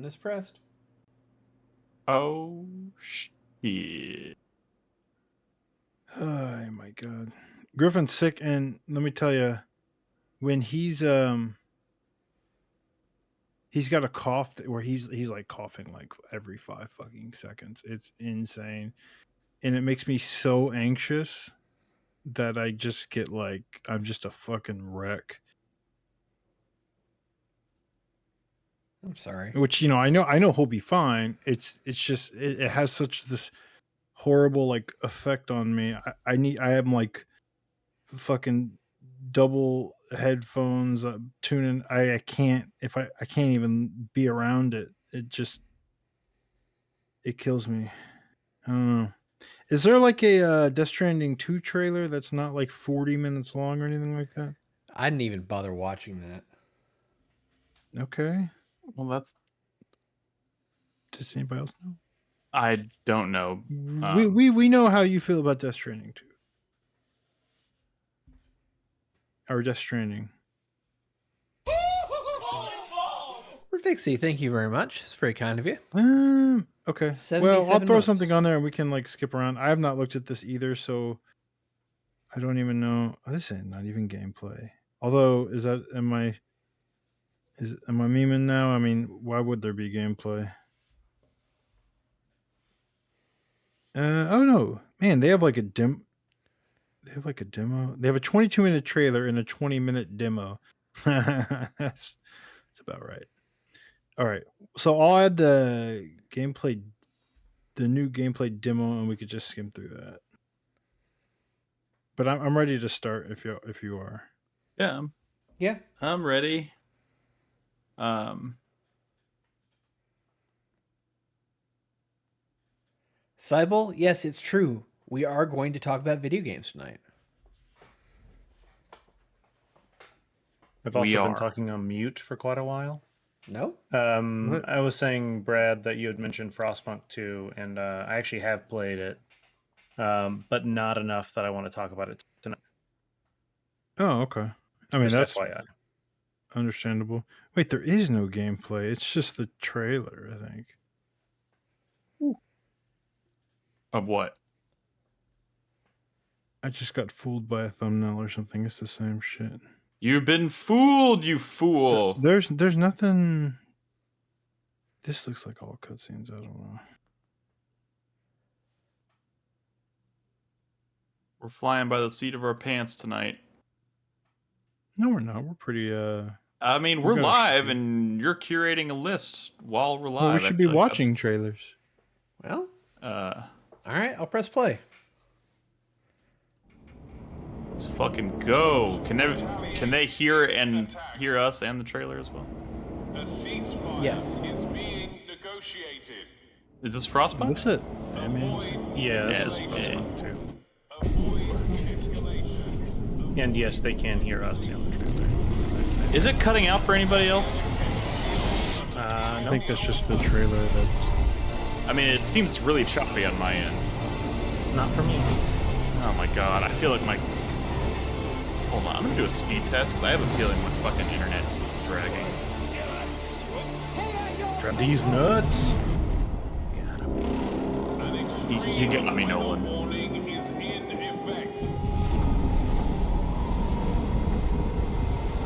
Is pressed. Oh shit! Oh my god, Griffin's sick, and let me tell you, when he's got a cough where he's like coughing like every 5 fucking seconds. It's insane, and it makes me so anxious that I just get like I'm just a fucking wreck. I'm sorry. Which I know he'll be fine. It's just it has such this horrible like effect on me. I am like fucking double headphones tuning. I can't I can't even be around it. It kills me. I don't know. Is there like a Death Stranding 2 trailer that's not like 40 minutes long or anything like that? I didn't even bother watching that. Okay. Well, that's Does anybody else know? I don't know. We know how you feel about Death Stranding 2. Or Death Stranding. Vixie, thank you very much. It's very kind of you. Okay. Well, I'll 77 throw months. something on there and we can like skip around. I have not looked at this either, so I don't even know. Oh, this ain't not even gameplay. Although, am I memeing now? I mean, why would there be gameplay? Oh no, man, they have like a demo. They have like a demo. They have a 22-minute trailer and a 20-minute demo. That's about right. All right, so I'll add the new gameplay demo, and we could just skim through that. But I'm ready to start if you are. Yeah. Yeah. I'm ready. Cybele, yes, it's true. We are going to talk about video games tonight. I've also been talking on mute for quite a while. No? I was saying, Brad, that you had mentioned Frostpunk 2, and I actually have played it, but not enough that I want to talk about it tonight. Oh, okay. I mean, Just that's FYI. Understandable. Wait, there is no gameplay. It's just the trailer, I think. Of what? I just got fooled by a thumbnail or something. It's the same shit. You've been fooled, you fool. There's nothing. This looks like all cutscenes. I don't know. We're flying by the seat of our pants tonight. No, we're not. We're pretty. I mean, we're live, and you're curating a list while we're live. Well, we should be watching trailers. Well, all right. I'll press play. Let's fucking go. Can they hear us and the trailer as well? Yes. Is this Frostpunk? That's it. Yeah, this is Frostpunk 2. And yes, they can hear us in the trailer. Is it cutting out for anybody else? No. I think that's just the trailer. I mean, it seems really choppy on my end. Not for me. Oh my god, I feel like my... Hold on, I'm gonna do a speed test, because I have a feeling my fucking internet's dragging. Drop these nuts. You got me, Nolan.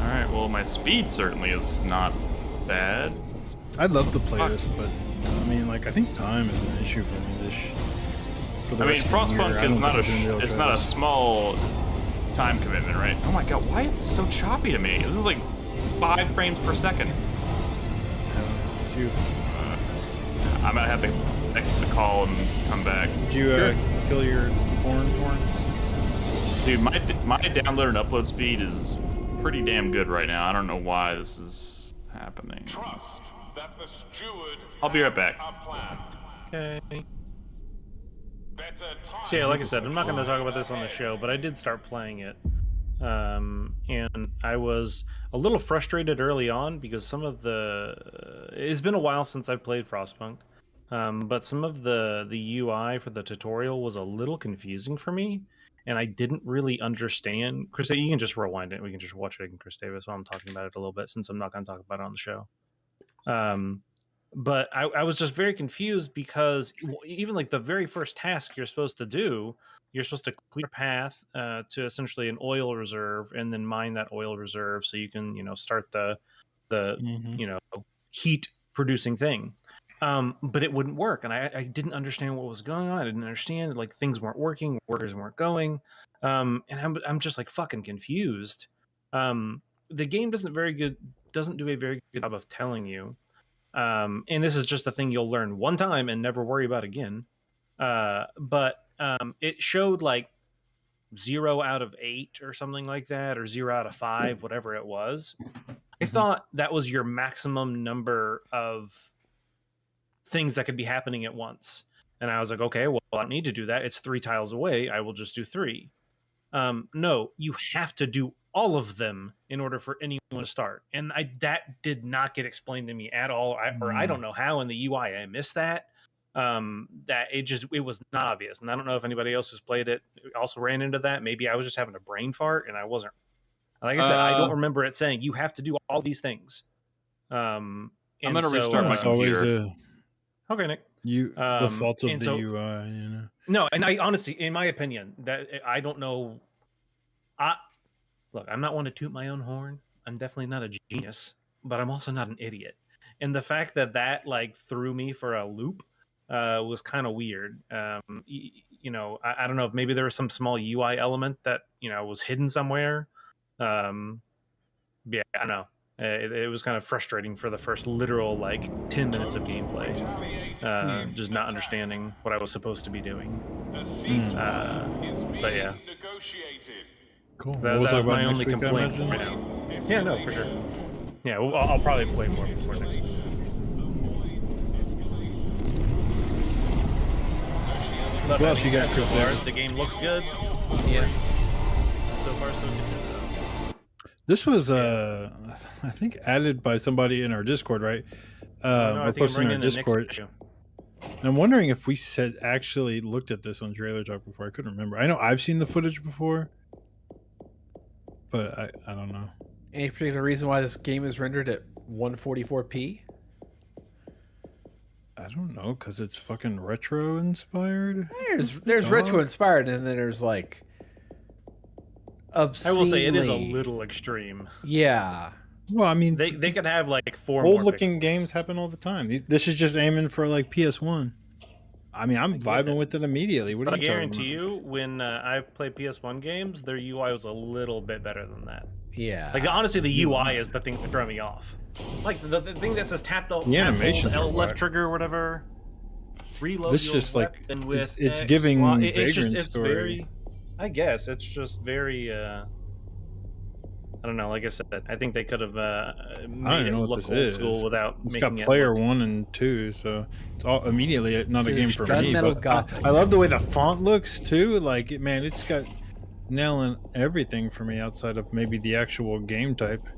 Alright, well, my speed certainly is not bad. I'd love to play this, but I mean, like, I think time is an issue for me. I mean, Frostpunk is not a small time commitment, right? Oh my god, why is this so choppy to me? This is like 5 frames per second. I might have to exit the call and come back. Did you kill your horns? Dude, my download and upload speed is pretty damn good right now. I don't know why this is happening. I'll be right back. Okay. So yeah, like I said, I'm not going to talk about this on the show, but I did start playing it. And I was a little frustrated early on because some of it's been a while since I've played Frostpunk. But some of the UI for the tutorial was a little confusing for me, and I didn't really understand. Chris, you can just rewind it. We can just watch it again, Chris Davis, while I'm talking about it a little bit, since I'm not going to talk about it on the show. but I was just very confused because even like the very first task you're supposed to do, you're supposed to clear a path to essentially an oil reserve and then mine that oil reserve so you can, start the heat producing thing. But it wouldn't work, and I didn't understand what was going on. I didn't understand, like, things weren't working, workers weren't going, and I'm just like fucking confused. The game doesn't do a very good job of telling you. And this is just a thing you'll learn one time and never worry about again. But it showed like 0 out of 8 or something like that, or 0 out of 5, whatever it was. I thought that was your maximum number of things that could be happening at once. And I was like, okay, well, I don't need to do that. It's 3 tiles away. I will just do 3. No, you have to do all of them in order for anyone to start. And that did not get explained to me at all. I don't know how in the UI I missed that. That it was not obvious. And I don't know if anybody else who's played it also ran into that. Maybe I was just having a brain fart and I wasn't. Like I said, I don't remember it saying you have to do all these things. I'm going to restart my computer. Okay, Nick. The fault of the UI, No, and I honestly, in my opinion, that I don't know. Look, I'm not one to toot my own horn. I'm definitely not a genius, but I'm also not an idiot. And the fact that like threw me for a loop was kind of weird. I don't know if maybe there was some small UI element that was hidden somewhere. Yeah, I don't know. It was kind of frustrating for the first literal 10 minutes of gameplay, just not understanding what I was supposed to be doing. But yeah, cool. That's my only complaint right now. Yeah, no, for sure. Yeah, I'll probably play more before next week. But what else you got? So far, the game looks good. Yeah. So far, so good. This was, I think, added by somebody in our Discord, right? We're posting in our Discord. And I'm wondering if we actually looked at this on Trailer Talk before. I couldn't remember. I know I've seen the footage before, but I don't know. Any particular reason why this game is rendered at 144p? I don't know, because it's fucking retro inspired. There's retro inspired, and then there's obscenely... I will say it is a little extreme. Yeah. Well, I mean, they could have 4 old looking games happen all the time. This is just aiming for PS1. I mean, I'm vibing with it immediately. What are you talking about? I guarantee you, when I've played PS1 games, their UI was a little bit better than that. Yeah. Honestly, the UI is the thing that throw me off. The thing that says tap hold L left trigger or whatever. Reload this your just weapon with it's X, giving it's story. very. I guess it's just very. I don't know. Like I said, I think they could have made it look old school without it's making got player 1 and 2, so it's all immediately not a game for me. But I love the way the font looks too. Man, it's got nailing everything for me outside of maybe the actual game type.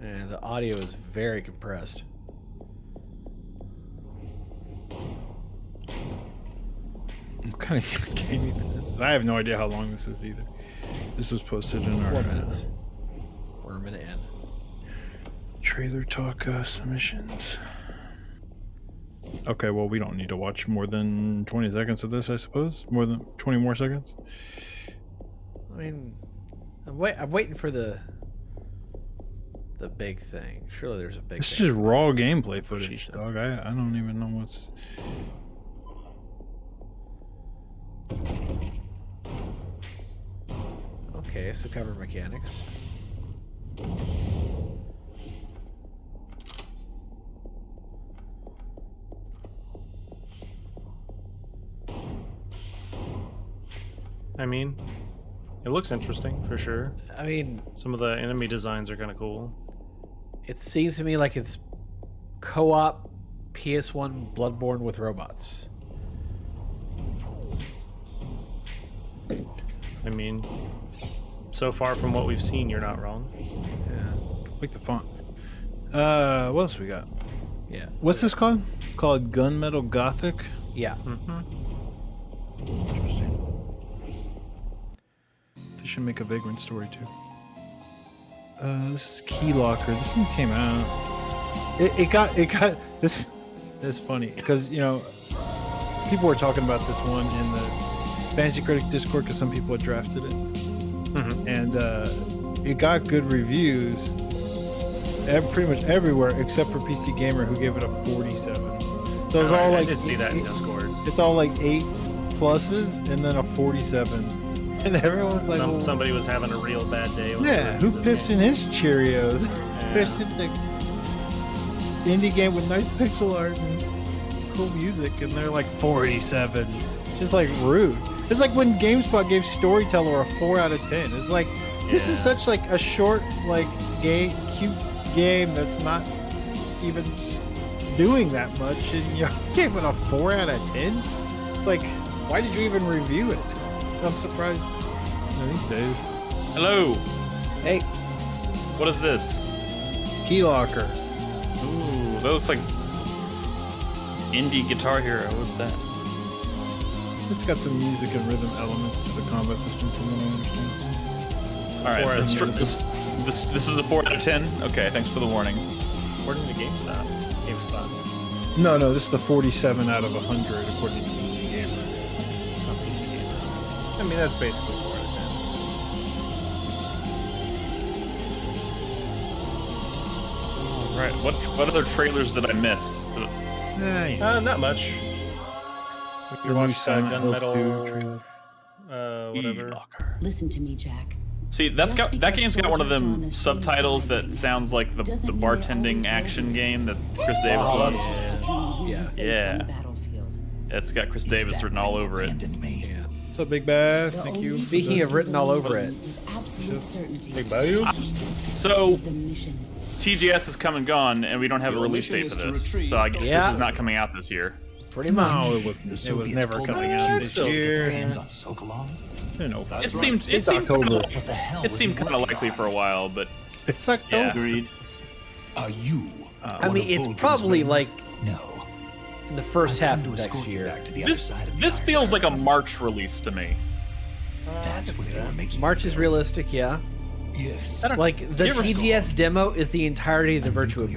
And the audio is very compressed. What kind of game even is this? I have no idea how long this is either. This was posted in 4 minutes. We're a minute in. Trailer Talk submissions. Okay, well, we don't need to watch more than 20 seconds of this, I suppose. More than 20 more seconds. I mean, I'm waiting for the big thing. Surely there's a big thing. It's just raw gameplay footage, dog. I don't even know what's... Okay, so cover mechanics. I mean, it looks interesting for sure. I mean, some of the enemy designs are kind of cool. It seems to me like it's co-op PS1 Bloodborne with robots. I mean, so far from what we've seen, you're not wrong. Yeah. Like the font. What else we got? Yeah. What's this called? Called Gunmetal Gothic? Yeah. Interesting. They should make a Vagrant story too. This is Key Locker. This one came out. It got this. It's funny because people were talking about this one in the Fantasy Critic Discord because some people had drafted it, and it got good reviews. Pretty much everywhere except for PC Gamer, who gave it a 47. So it's all like I did see that in Discord. It's all like 8s pluses and then a 47, and everyone's like, somebody was having a real bad day. Yeah, who pissed in his Cheerios? It's just a indie game with nice pixel art and cool music, and they're like 47. Just like rude. It's like when GameSpot gave Storyteller a 4 out of 10. It's like this is such like a short, like cute game that's not even doing that much, and you gave it a 4 out of 10. It's like, why did you even review it? I'm surprised these days. Hello. Hey. What is this? Key Locker. Ooh, that looks like indie Guitar Hero. What's that? It's got some music and rhythm elements to the combat system, from what I understand. All right, this is a 4 out of 10. Okay, thanks for the warning. According to GameSpot. No, this is the 47 out of 100 according to PC Gamer. Not PC Gamer. I mean, that's basically 4 out of 10. All right, what other trailers did I miss? Not much. The new Silent Hill 2 trailer. Whatever. Listen to me, Jack. See, that game's got one of them subtitles that sounds like the bartending action game that Chris Davis loves. Yeah. It's got Chris Davis written all over it. What's up, Big Bass? Thank you. Speaking of written all over it. Big Bass? So, TGS has come and gone, and we don't have a release date for this. So I guess this is not coming out this year. Pretty much. No, it was never coming out this year. It seemed October. It seemed kind of likely for a while, but it's October. Yeah. Agreed. Are you? I mean, it's probably like No. in the first half of next year. This feels like a March release to me. That's what you're making. March is realistic, yeah. Yes. Like the TGS demo is the entirety of the Virtuous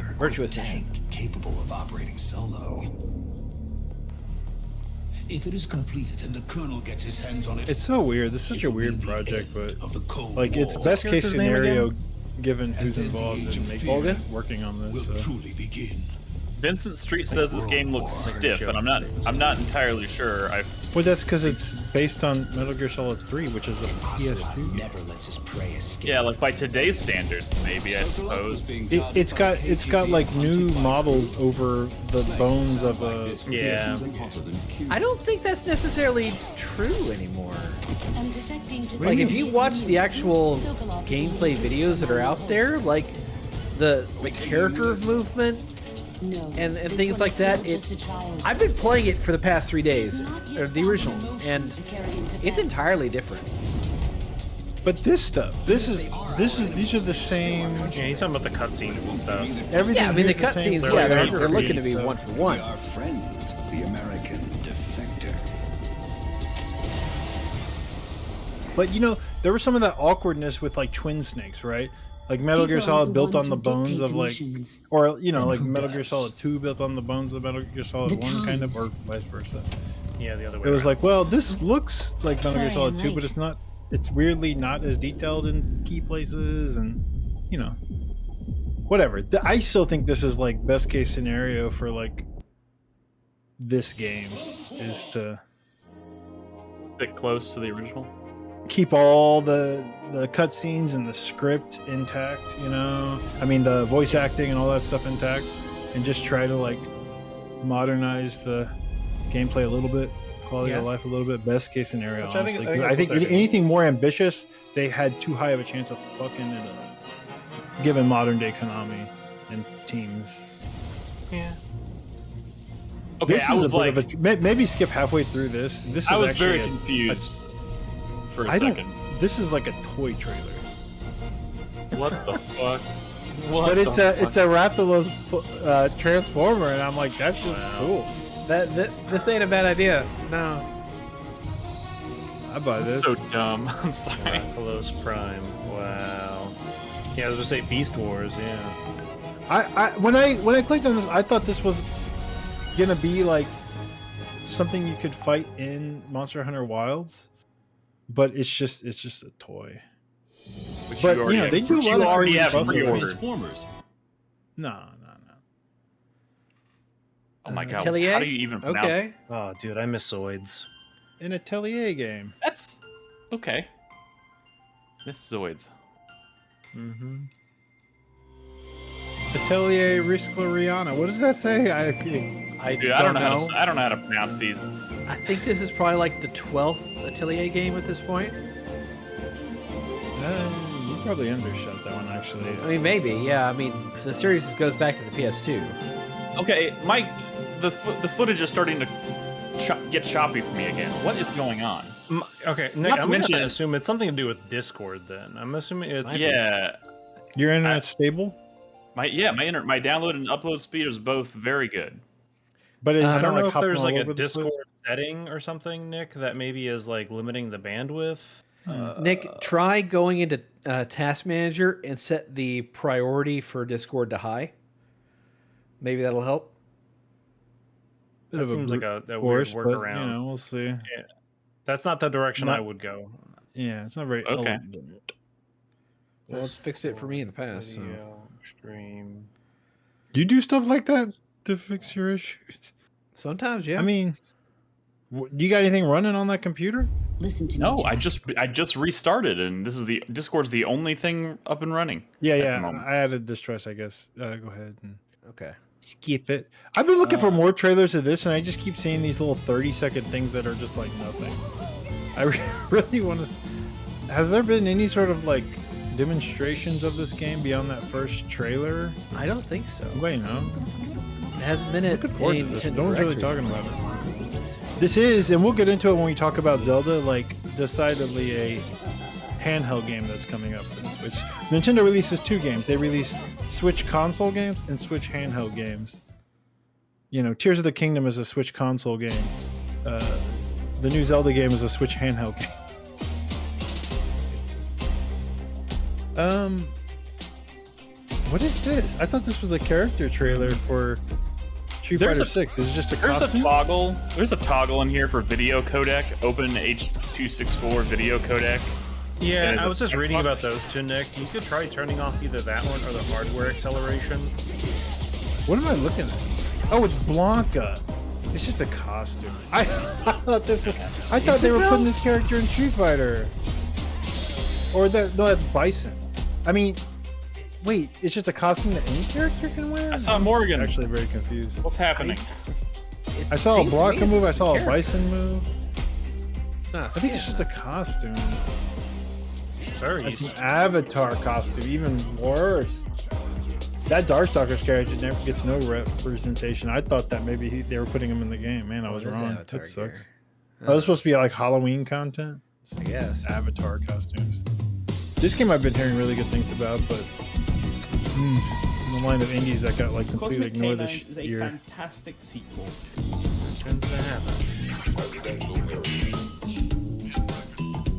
mission. Capable of operating solo. If it is completed and the Colonel gets his hands on it, It's so weird. This is such a weird project, but of the Cold like it's War best case What's his name scenario again? given who's then the involved age in of making fear working on will this. So. truly begin. Vincent Street says this game looks stiff, and I'm not entirely sure. Well, that's because it's based on Metal Gear Solid 3, which is a PS2. Never lets his prey escape. Yeah, like by today's standards, maybe I suppose. It's got like new models over the bones of a Yeah. I don't think that's necessarily true anymore. I'm defecting to Like if you watch the actual gameplay videos that are out there, like the character movement and things like that, I've been playing it for the past 3 days, or the original, and it's entirely different. But this stuff, these are the same. Yeah, he's talking about the cutscenes and stuff. Everything. Yeah, I mean the here's same. cutscenes, They're yeah, like they're looking to be stuff. one for one. Our friend, the American defector. But there was some of that awkwardness with like Twin Snakes, right? Like Metal Gear Solid built on the bones of like, or like Metal Gear Solid 2 built on the bones of Metal Gear Solid 1, kind of, or vice versa. Yeah, the other way. It was around. like, well, this looks like Metal Gear Sorry, Solid I'm 2, but late. it's not. It's weirdly not as detailed in key places, and whatever. I still think this is like best case scenario for like this game is to A bit close to the original. keep all the cutscenes and the script intact, I mean the voice acting and all that stuff intact, and just try to like modernize the gameplay a little bit, quality of life a little bit. Best case scenario, Which I think- honestly. I 'Cause think I that's think what they're doing. anything more ambitious, they had too high of a chance of fucking it up, given modern day Konami and teams. Yeah. Okay, This I is was a like, bit of a maybe skip halfway through this. This is I was actually very confused for a I don't. second. This is like a toy trailer. What the fuck? What But it's the a fuck? it's a Rathalos transformer, and I'm like, that's just cool. This ain't a bad idea. No. I buy That's this. so dumb. I'm sorry. Rathalos Prime. Wow. Yeah, I was gonna say Beast Wars. Yeah. I when I clicked on this, I thought this was gonna be like something you could fight in Monster Hunter Wilds, but it's just a toy. Which But, already they do a which lot you of already crazy have puzzles. pre-ordered. Transformers. No. Oh my god! Atelier? How do you even pronounce? Okay. Oh, dude, I miss Zoids. An Atelier game. That's okay. Miss Zoids. Mm-hmm. Atelier Riscleriana. What does that say? Dude, I don't know how to pronounce these. I think this is probably like the 12th Atelier game at this point. You probably undershot that one, actually. I mean, maybe. Yeah. I mean, the series goes back to the PS2. Okay, Mike, the footage is starting to get choppy for me again. What is going on? Okay, Nick, Not to I'm mention- gonna assume it's something to do with Discord. Then I'm assuming it's Yeah, Your internet's stable, my download and upload speed is both very good. but it's I not don't know like if hopping there's all like a over the place? Discord setting or something, Nick, that maybe is like limiting the bandwidth. Nick, try going into Task Manager and set the priority for Discord to high. Maybe that'll help. Bit That of a seems like brute a weird force, but, workaround. we'll see. That's not the direction Not- I would go. Yeah, it's not very Okay. elegant. Well, it's fixed it for me in the past. So. Video stream. Do you do stuff like that to fix your issues? Sometimes, yeah. I mean, do you got anything running on that computer? Listen to me. No, Jack. I just restarted, and Discord's the only thing up and running. Yeah, the yeah. moment. I added distress, I guess. Go ahead and okay. skip it. I've been looking for more trailers of this, and I just keep seeing these little 30-second things that are just like nothing. I really want to. Has there been any sort of like demonstrations of this game beyond that first trailer? I don't think so. Wait, no. It hasn't been at Looking forward any to this. Nintendo No one's really Directs talking recently. about it. This is, and we'll get into it when we talk about Zelda, like decidedly a handheld game that's coming up for the Switch. Nintendo releases two games. They release Switch console games and Switch handheld games. You know, Tears of the Kingdom is a Switch console game. The new Zelda game is a Switch handheld game. What is this? I thought this was a character trailer for Street There's Fighter a- 6. Is it just a There's costume? a toggle. There's a toggle in here for video codec. Open H.264 video codec. Yeah, Yeah, I was just it's- reading about those too, Nick. You could try turning off either that one or the hardware acceleration. What am I looking at? Oh, it's Blanca. It's just a costume. I thought this. I thought they were putting this character in Street Fighter. Or that? No, that's Bison. I mean, wait. It's just a costume that any character can wear. I saw Morgan. I'm actually very confused. What's happening? It I saw a seems to me Blanca move. I it's saw a character. Bison move. It's not. I think it's just a costume. Very It's easy. an Avatar costume. Even worse. That Darkstalkers character never gets no representation. I thought that maybe they were putting him in the game. Man, I was What is wrong. Avatar That sucks. gear? Oh, this supposed to be like Halloween content. I guess. Avatar costumes. This game I've been hearing really good things about, but in the line of indies that got like completely Cosmic ignored this Canines is a year. fantastic sequel. Tends to happen.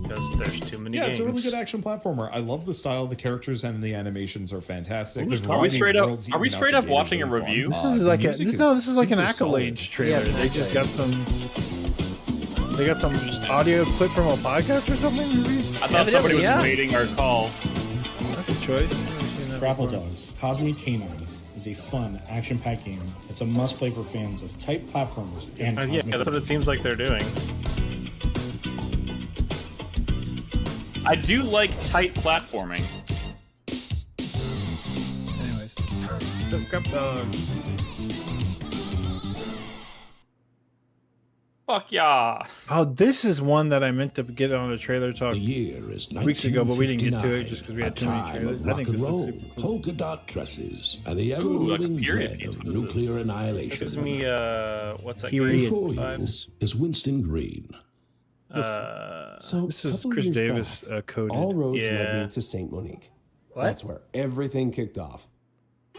Because there's too many Yeah, games. it's a really good action platformer. I love the style, the characters, and the animations are fantastic. The Are we variety of straight up? worlds Are we even out straight the up gate are watching a really fun. review? This is like the a music this is like an super solid. accolades trailer. Yeah, They just got some. They got some audio clip from a podcast or something. Maybe? I thought somebody was yeah. waiting our call. That's a choice. I've never seen that Grapple before. Dogs Cosmic Canines is a fun, action-packed game that's a must-play for fans of type platformers and Yeah, cosmic that's what it seems like they're doing. I do like tight platforming. Anyways, the Grub Dog. Fuck yeah. Oh, this is one that I meant to get on a trailer talk The year is weeks ago, but we didn't get to it 1959, just because we had a too many time trailers. of I rock think and this looks roll, super cool. polka dot dresses, and the Ooh, like a ever-looming period dread piece. of What is nuclear this? annihilation. This gives me what's that Period. game? Before you Vibes. is Winston Green. So This a is couple Chris years Davis back, coded. all roads Yeah. led me to Saint Monique. What? That's where everything kicked off.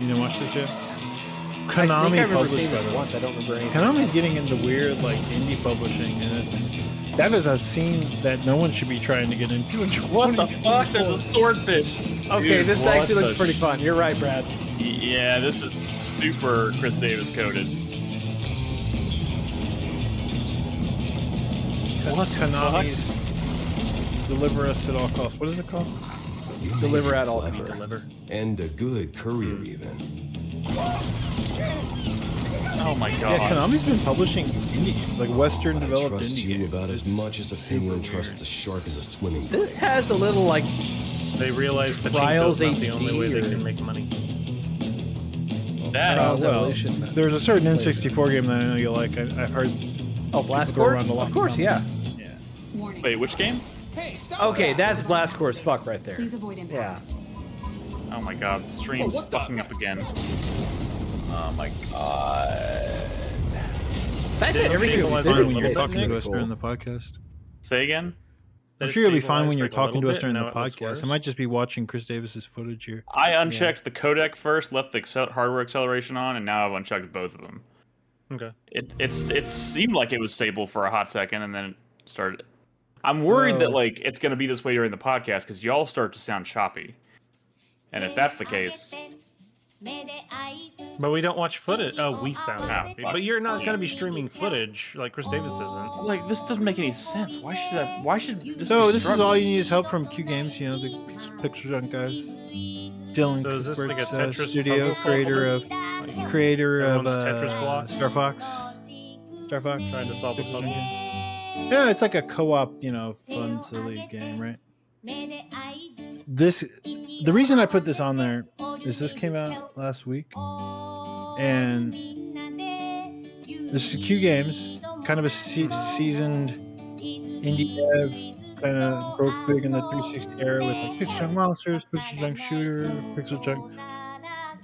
You didn't watch this yet? I Konami think I remember published seeing by this the way. once. I don't remember anything. Konami's getting into weird like indie publishing, and that is a scene that no one should be trying to get into. In What the 2024. fuck? There's a swordfish. Okay, Dude, this what actually looks the pretty fun. You're right, Brad. Yeah, this is super Chris Davis coded. Konami's Deliver Us at All Costs. What is it called? Deliver at all Clever. costs. And a good career, even. Oh my god. Yeah, Konami's been publishing indie games, like Western I developed trust indie you games. about as It's much as a super penguin weird. trusts a shark as a swimming This blade. has a little like They realize Trials Pachinko's not the only way HD they or- can make money. That Trials well, Evolution. There's a certain N64 game that I know you like. I've heard. Oh, Blast throw Corps? around a lot Of course, in yeah. Warning. wait, which game? Okay, that's Blast Corps as fuck right there. Please avoid Yeah. impact. Oh my god, the stream's fucking up again. Oh my god. The fact that Did everything everything is was Fine on when a you're little talking to bit us during the podcast. Say again? I'm sure you'll be fine when you're Stabilized, like, a talking to little us bit, during the now it looks podcast. worse. I might just be watching Chris Davis's footage here. I unchecked the codec first, left the hardware acceleration on, and now I've unchecked both of them. Okay. It seemed like it was stable for a hot second, and then it started. I'm worried that Whoa. like it's gonna be this way during the podcast because y'all start to sound choppy. And if that's the case, But we don't watch footage. Oh, we sound Yeah. happy. But you're not going to be streaming footage like Chris Davis isn't. like this doesn't make any sense. Why should this? So be this is struggling? all you need is help from Q Games, you know, the Pixel Junk guys. Dylan So is this like a Cuthbert's, Tetris studio puzzle creator solver? of creator of Everyone's Tetris blocks? Star Fox. Star Fox. Trying to solve a Pixel puzzle. Junk games. Yeah, it's like a co-op, you know, fun, silly game, right? The reason I put this on there is this came out last week, and this is Q Games, kind of a seasoned indie dev, kind of broke big in the 360 era with like Pixel Junk Monsters, Pixel Junk Shooter, Pixel Junk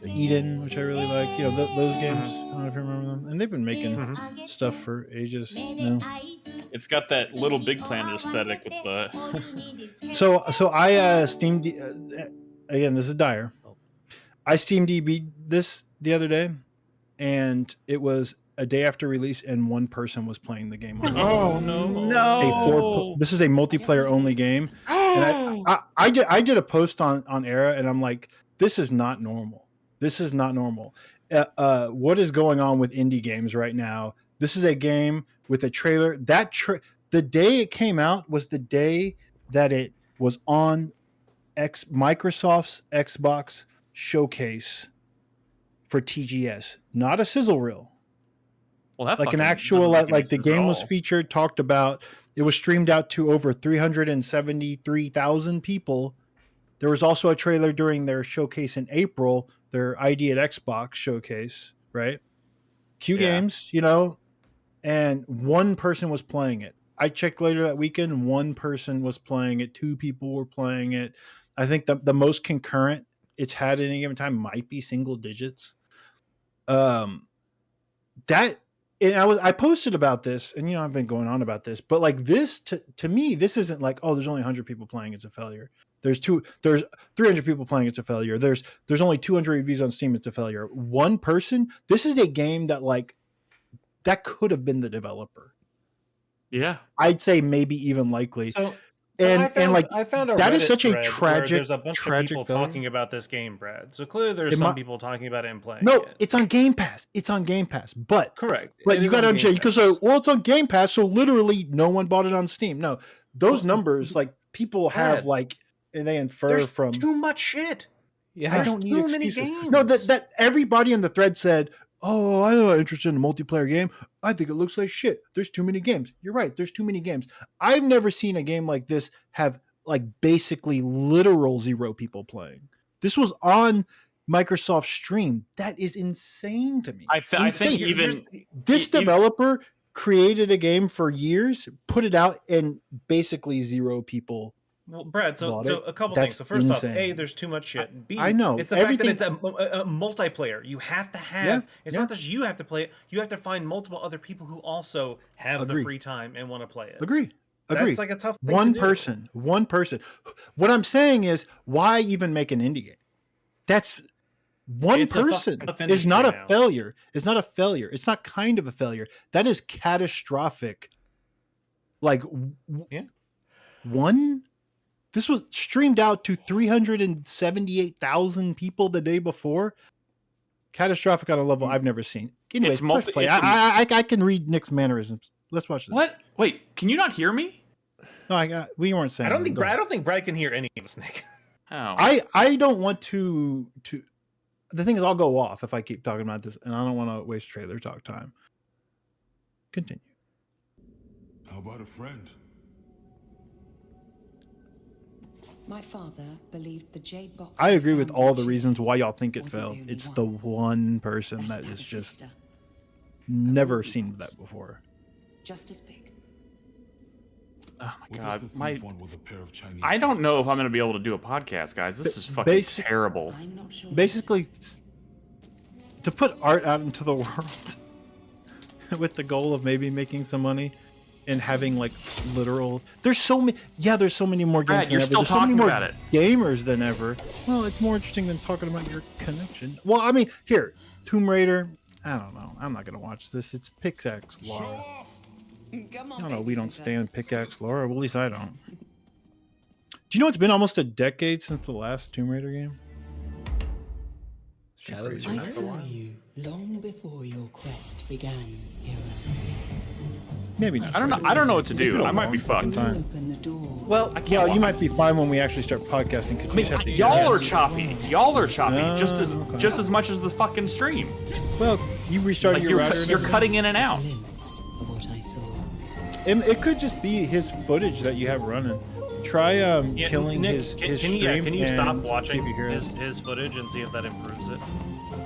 Eden, which I really like. You know, those games. I don't know if you remember them, and they've been making stuff for ages. You know? It's got that Little Big Planet aesthetic with the. So I Steam again. This is dire. I Steam DB'd this the other day, and it was a day after release, and one person was playing the game on Steam. Oh no! This is a multiplayer only game, and I did a post on Era, and I'm like, this is not normal. This is not normal. What is going on with indie games right now? This is a game with a trailer. The day it came out was the day that it was on Microsoft's Xbox showcase for TGS, not a sizzle reel. Well, that Like an fucking actual doesn't make any like the sense at game was all. featured, talked about. It was streamed out to over 373,000 people. There was also a trailer during their showcase in April, their ID at Xbox showcase, right? Q Yeah. Games, you know, and one person was playing it. I checked later that weekend, one person was playing it, two people were playing it. I think the most concurrent it's had at any given time might be single digits. I posted about this, and you know I've been going on about this, but like this to me, this isn't like, oh, there's only 100 people playing, it's a failure. There's 300 people playing, it's a failure. There's only 200 reviews on Steam, it's a failure. One person. This is a game that could have been the developer. Yeah. I'd say maybe even likely. So I found a that is Reddit such a thread where tragic, There's a bunch of tragic people failure. talking about this game, Brad. So clearly, there's It some might- people talking about it and playing No, it. it's on Game Pass. It's on Game Pass. But Correct. But It you is got to on understand, Game because Pass. well, it's on Game Pass, so literally no one bought it on Steam. No, those numbers, like people have Brad, like, and they infer There's from. too much shit. Yeah. I there's don't need too many excuses. No, games. that everybody in the thread said, "Oh, I'm not interested in a multiplayer game. I think it looks like shit. There's too many games." You're right. There's too many games. I've never seen a game like this have like basically literal zero people playing. This was on Microsoft Stream. That is insane to me. I think Insane. even This you- developer created a game for years, put it out, and basically zero people. Well, Brad, so Bought so it. a couple That's things. So first off, insane. A, there's too much shit. B, I know. it's the Everything- fact that it's a multiplayer. You have to have. Yeah, It's yeah. not just you have to play it. You have to find multiple other people who also have Agree. the free time and want to play it. Agree. That's like a tough thing One to do. person. One person. What I'm saying is, why even make an indie game? That's one It's a fucking person tough is not a industry now. failure. It's not a failure. It's not kind of a failure. That is catastrophic. Like Yeah. one. This was streamed out to 378,000 people the day before. Catastrophic on a level I've never seen. Anyways, It's multi- let's play. it's a- I can read Nick's mannerisms. Let's watch this. What? Wait, can you not hear me? No, we weren't saying. I don't think Go ahead. Brad can hear any of us, Nick. Oh. I don't want to. The thing is, I'll go off if I keep talking about this, and I don't want to waste trailer talk time. Continue. How about a friend? My father believed the jade box. I agree with all the reasons why y'all think it failed. It's the one person that is just never seen that before. Just as big. Oh my What god, does the thief want with a pair of Chinese I don't boots? know if I'm gonna be able to do a podcast, guys. This is fucking terrible. I'm not sure. Basically, to put art out into the world with the goal of maybe making some money and having like literal. There's so many. Yeah, there's so many more games. Brad, than you're ever. still There's so many talking more about it. gamers than ever. Well, it's more interesting than talking about your connection. Well, I mean, here, Tomb Raider. I don't know. I'm not gonna watch this. It's Pickaxe Laura. Come I on, don't know. baby We don't sister. stand Pickaxe Laura. Well, at least I don't. Do you know it's been almost a decade since the last Tomb Raider game? Shadows I saw you long before your quest began, hero. Maybe not. I don't know what to It's been do. a I might long be fucking fucked. time. Open the doors. Well, You might be fine when we actually start podcasting because I mean, y'all are choppy. Y'all are choppy just as much as the fucking stream. Well, you restarted Like your router. and you're everything? cutting in and out. Glimpse of what I saw. It could just be his footage that you have running. Try killing Nick, his can stream. you stop and see if watching you hear it. his footage and see if that improves it?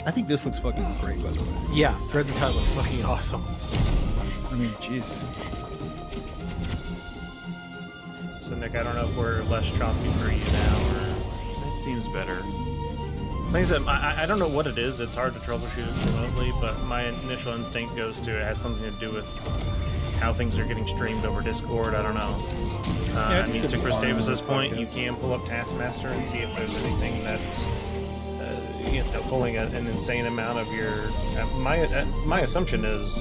I think this looks fucking great, by the way. Yeah, Thread the Title is fucking awesome. I mean, jeez. So Nick, I don't know if we're less choppy for you now, or That seems better. like I said, I don't know what it is. It's hard to troubleshoot it remotely, but my initial instinct goes to it has something to do with how things are getting streamed over Discord. I don't know. Yeah, I mean, it to could Chris be fine Davis's on point, podcast. you can pull up Taskmaster and see if there's anything that's pulling an insane amount of your. My assumption is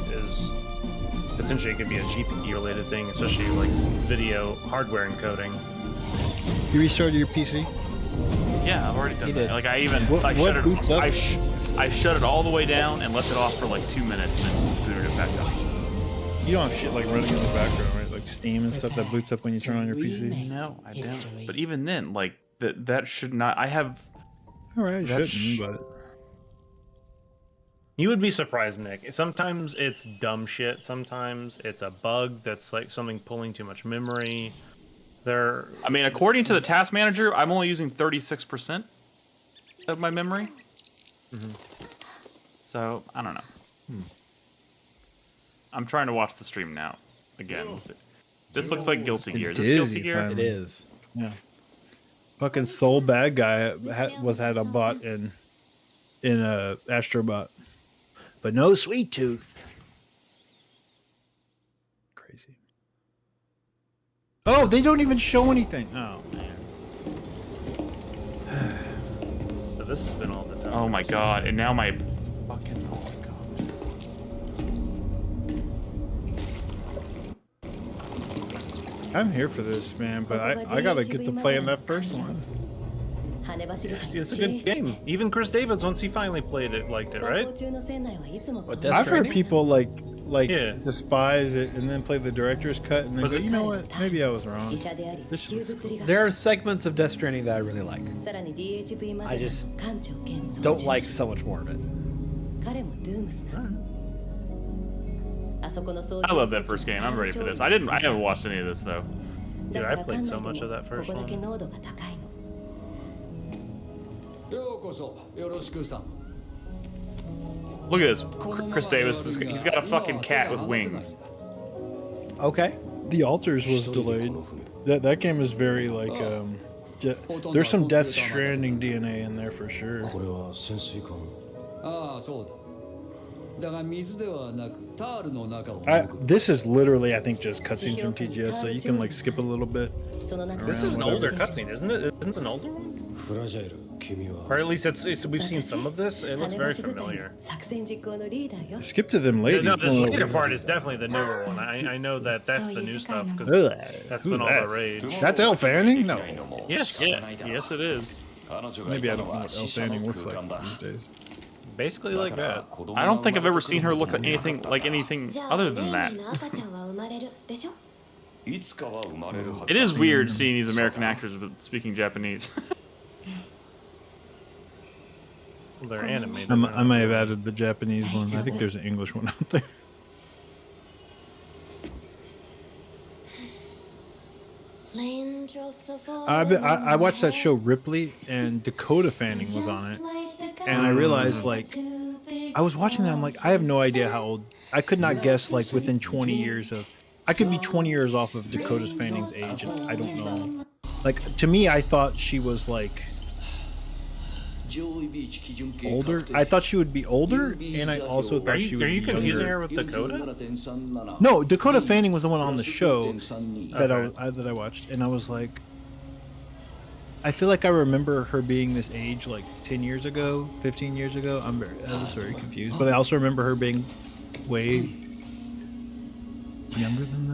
potentially it could be a GPU related thing, especially like video hardware encoding. You restarted your PC? Yeah, I've already done He that. did. Like I even What shut boots it. up? I shut it all the way down and left it off for like 2 minutes and then booted it back up. You don't have shit like running in the background, right? Like Steam and stuff that boots up when you turn on your PC. No, I History. don't. But even then, like that should not. I have. All right, it That's shouldn't, but You would be surprised, Nick. Sometimes it's dumb shit. Sometimes it's a bug that's like something pulling too much memory. I mean, according to the task manager, I'm only using 36% of my memory. So I don't know. I'm trying to watch the stream now. Again, this looks like Guilty Gear. Is this Dizzy Guilty Gear? finally. It is. yeah. Fucking Soul Bad Guy had a bot in Astrobot, but no Sweet Tooth. Crazy. Oh, they don't even show anything. Oh man. So this has been all the time. Oh my god! And now my fucking. Oh my god. I'm here for this, man, but I gotta get to play in that first one. It's a good game. Even Chris Davis, once he finally played it, liked it, right? What, Death I've heard Stranding? people like Yeah. despise it and then play the director's cut and then Was go, it- you know what? Maybe I was wrong. This looks cool. There are segments of Death Stranding that I really like. I just don't like so much more of it. I love that first game. I'm ready for this. I haven't watched any of this though. Dude, I played so much of that first one. Look at this, Chris Davis. He's got a fucking cat with wings. Okay. The Altars was delayed. That game is very like there's some Death Stranding DNA in there for sure. This is literally, I think, just cutscenes from TGS, so you can like skip a little bit. This is an older cutscene, isn't it? Isn't it an older one? Or at least we've seen some of this. It looks very familiar. Skip to them ladies. No, this going later over. part is definitely the newer one. I know that's the new stuff because Ugh, that's who's been all that? the rage. That's Elle Fanning? No. Yes, Yes, it is. Maybe I don't know what Elle Fanning looks like these days. Basically like that. I don't think I've ever seen her look anything like anything other than that. It is weird seeing these American actors speaking Japanese. Well, they're animated. I may have added the Japanese one. I think there's an English one out there. I watched that show Ripley, and Dakota Fanning was on it, and I realized like I was watching that. I'm like, I have no idea how old. I could not guess like within 20 years of. I could be 20 years off of Dakota Fanning's age, and I don't know. Like to me, I thought she was like older. I thought she would be older, and I also thought she would be younger. Are you confusing her with Dakota? No, Dakota Fanning was the one on the show that I watched, and I was like, I feel like I remember her being this age like 10 years ago, 15 years ago. I was very confused, but I also remember her being way younger than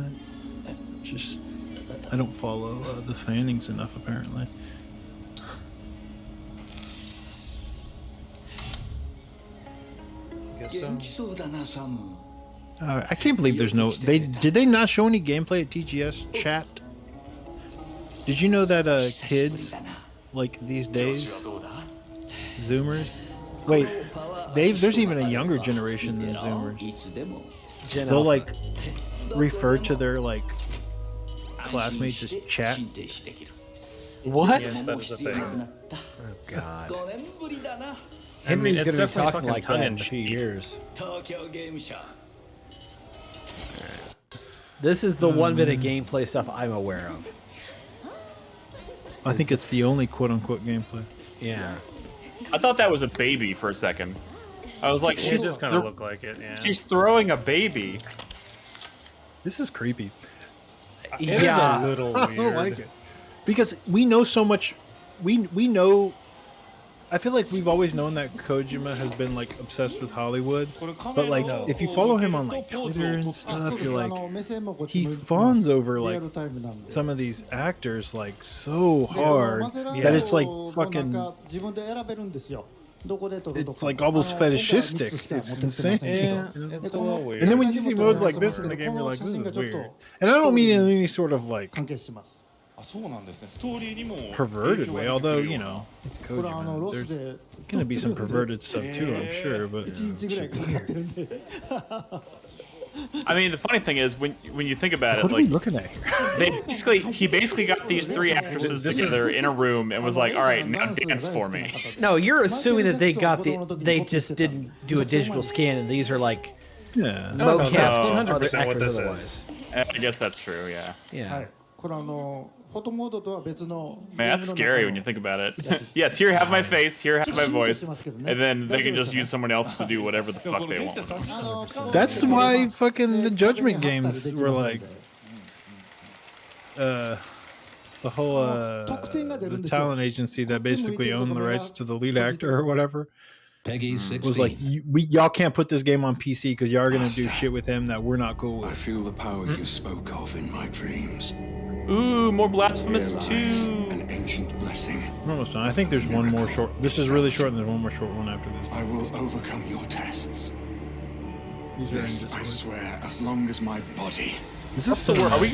that. Just I don't follow the Fannings enough apparently. I can't believe there's no. Did they not show any gameplay at TGS chat? Did you know that kids like these days, Zoomers? Wait, there's even a younger generation than Zoomers. They'll like refer to their like classmates as chat. What? Yes, that is a thing. Oh God. I mean, Henry's it's gonna be definitely talking like that in a few tongue-in-cheek. years. This is the 1 minute gameplay stuff I'm aware of. I think it's the only quote-unquote gameplay. Yeah. I thought that was a baby for a second. I was like, It she's just kind of look like it, yeah. she's throwing a baby. This is creepy. It is a little I weird. don't like it because we know so much. We know. I feel like we've always known that Kojima has been like obsessed with Hollywood, but like if you follow him on like Twitter and stuff, you're like he fawns over like some of these actors like so hard that it's like fucking. It's like almost fetishistic. It's insane. Yeah, it's a little weird. And then when you see modes like this in the game, you're like, this is weird. And I don't mean in any sort of like perverted way, although, you know, it's Kojima. There's going to be some perverted stuff too, I'm sure, but I mean, the funny thing is, when you think about it, what are we like looking at here? he basically got these 3 actresses together in a room and was like, all right, now dance for me. No, you're assuming that they just didn't do a digital scan, and these are like Yeah. mocap that's other 100% what actors this otherwise. I guess that's true, yeah. Yeah. Man, that's scary when you think about it. Yes, here have my face, here have my voice, and then they can just use someone else to do whatever the fuck they want. That's why fucking the Judgment games were like the whole the talent agency that basically owned the rights to the lead actor or whatever was like, y'all can't put this game on PC because y'all are gonna do shit with him that we're not cool I with. feel the power you spoke of in my dreams. Ooh, more Blasphemous Realize 2. an ancient blessing. Almost done. I think there's one more short. This is really short, and there's one more short one after this. I will overcome your tests. These are in This I Discord. swear, as long as my body. Is this Are we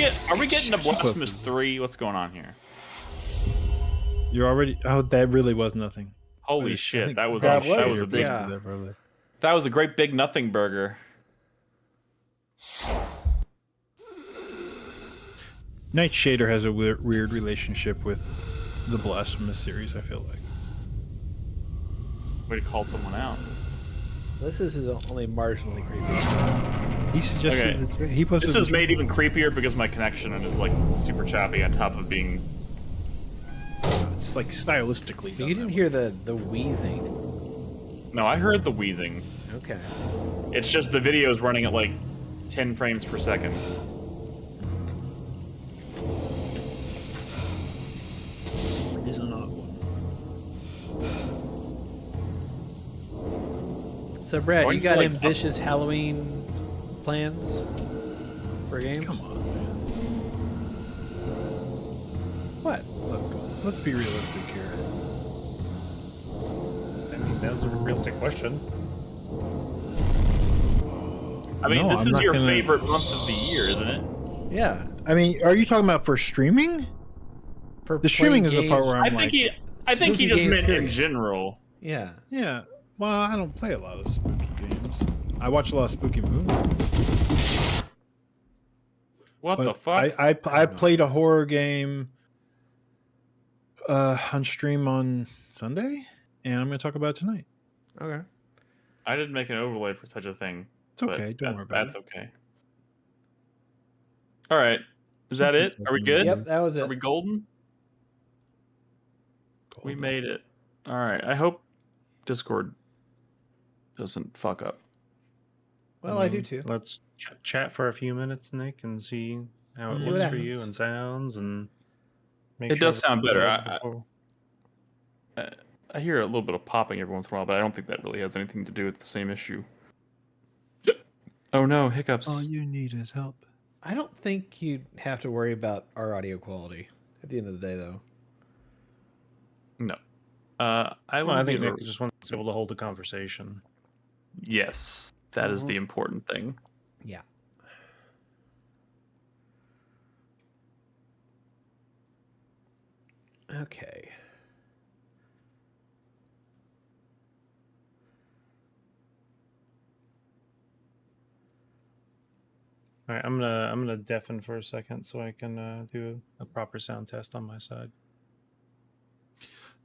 getting to Blasphemous 3? What's going on here? You're already. Oh, that really was nothing. Holy I shit, think that was that that was was a big yeah. There, probably. that was a great big nothing burger. Night Shader has a weird relationship with the Blasphemous series, I feel like. Way to call someone out. This is only marginally creepy. He suggested Okay. he posted This is made even creepier because my connection is like super choppy on top of being. It's like stylistically done. You didn't hear the wheezing. No, I heard the wheezing. Okay. It's just the video is running at like 10 frames per second. It is an odd one. So, Brad, Or you you got like- ambitious Halloween plans for games? Come on, man. What? Look, let's be realistic here. I mean, that was a realistic question. I mean, No, this I'm is not your gonna- favorite month of the year, isn't it? Yeah. I mean, are you talking about for streaming? For The streaming playing is the part where I'm I think like, I think he spooky just games, meant in period. general. Yeah. yeah. Well, I don't play a lot of spooky games. I watch a lot of spooky movies. What But the fuck? I played a horror game on stream on Sunday, and I'm going to talk about it tonight. Okay. I didn't make an overlay for such a thing. It's okay. Don't worry about That's it. okay. All right. Is that it? Are we good? Yep, that was it. Are we golden? We made it. All right. I hope Discord doesn't fuck up. Well, I do too. Let's chat for a few minutes, Nick, and see how it See looks what for you happens. and sounds, and make It does sound better. before- I hear a little bit of popping every once in a while, but I don't think that really has anything to do with the same issue. Oh no, hiccups. All you need is help. I don't think you have to worry about our audio quality at the end of the day, though. No. I think Nick just wants to be able to hold a conversation. Yes, that is the important thing. Yeah. Okay. All right, I'm gonna deafen for a second so I can do a proper sound test on my side.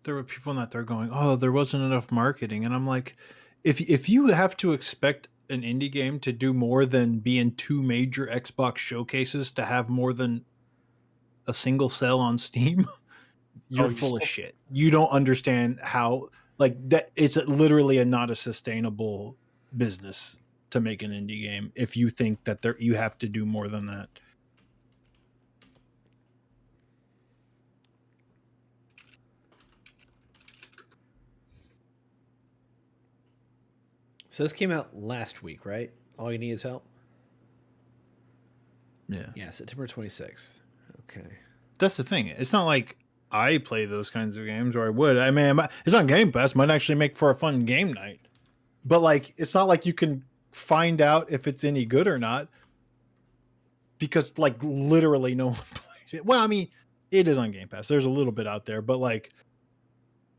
There were people in that they're going, oh, there wasn't enough marketing, and I'm like, if you have to expect an indie game to do more than be in 2 major Xbox showcases to have more than a single sale on Steam, you're full of shit. You don't understand how like that. It's literally not a sustainable business to make an indie game if you think that you have to do more than that. So this came out last week, right? All You Need Is Help? Yeah. Yeah, September 26th. Okay. That's the thing. It's not like I play those kinds of games, or I would. I mean, it's on Game Pass. Might actually make for a fun game night. But like, it's not like you can find out if it's any good or not, because like literally no one played it. Well, I mean, it is on Game Pass. There's a little bit out there, but like,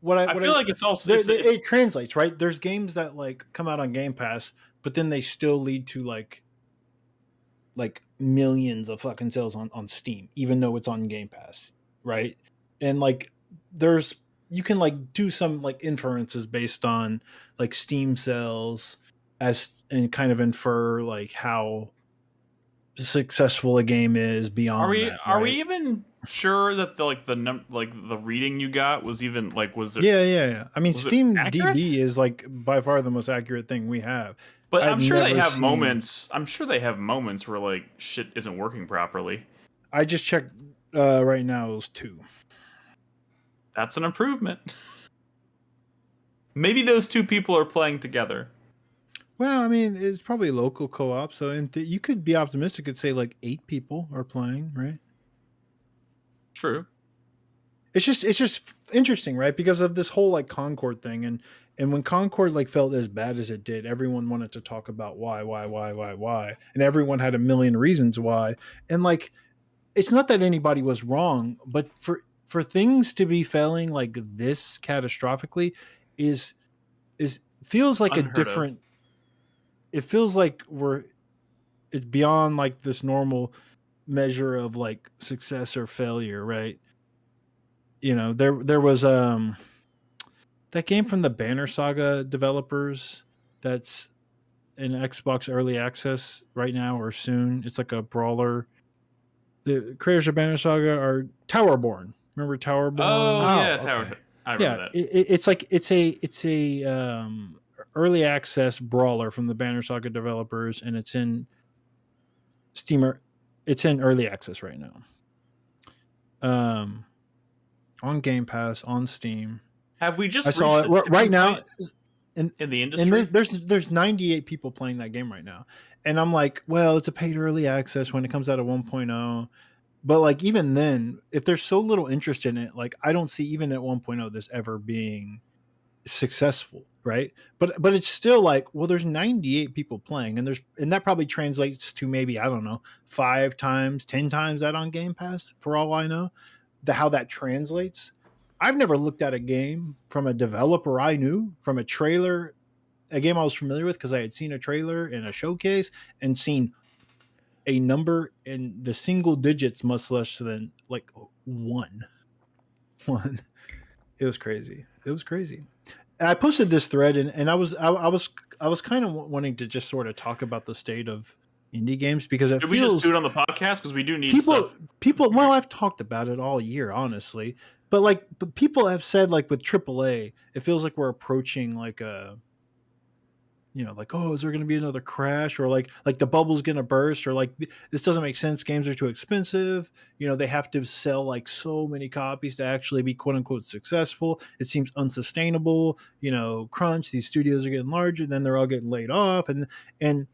I feel like it's also it translates, right? There's games that like come out on Game Pass, but then they still lead to like millions of fucking sales on Steam, even though it's on Game Pass, right? And like you can like do some like inferences based on like Steam sales and kind of infer like how successful a game is beyond Are we even sure that the reading you got was even like was there? Yeah. I mean, Steam accurate? DB is like by far the most accurate thing we have. But I've I'm sure they never have seen- moments. I'm sure they have moments where like shit isn't working properly. I just checked right now. It was 2. That's an improvement. Maybe those 2 people are playing together. Well, I mean, it's probably local co-op, so you could be optimistic and say like 8 people are playing, right? True. It's just interesting, right? Because of this whole like Concord thing, and when Concord like felt as bad as it did, everyone wanted to talk about why, and everyone had a million reasons why. And like, it's not that anybody was wrong, but for things to be failing like this catastrophically is feels like Unheard a different. It feels like it's beyond like this normal measure of like success or failure, right? You know, there was that game from the Banner Saga developers that's in Xbox early access right now or soon. It's like a brawler. The creators of Banner Saga are Towerborn. Remember Towerborn? Oh yeah, okay. Tower. I remember that. It's like it's a early access brawler from the Banner Saga developers, and it's in Steam. It's in early access right now. On Game Pass, on Steam. Have we just? I saw it right now. In the industry, and there's 98 people playing that game right now, and I'm like, well, it's a paid early access when it comes out at 1.0. But like even then, if there's so little interest in it, like I don't see even at 1.0 this ever being successful, right? But it's still like, well, there's 98 people playing, and that probably translates to maybe, I don't know, 5 times, 10 times that on Game Pass, for all I know, how that translates. I've never looked at a game from a developer I knew, from a trailer, a game I was familiar with because I had seen a trailer in a showcase and seen a number in the single digits, much less than like one. It was crazy. It was crazy. And I posted this thread, and I was kind of wanting to just sort of talk about the state of indie games, because it Did feels we just do it on the podcast? Because we do need people stuff. well, I've talked about it all year, honestly, but people have said, like, with AAA, it feels like we're approaching like a, like, oh, is there going to be another crash, or like the bubble's going to burst, or like this doesn't make sense, games are too expensive, they have to sell like so many copies to actually be quote unquote successful. It seems unsustainable, crunch, these studios are getting larger, then they're all getting laid off, and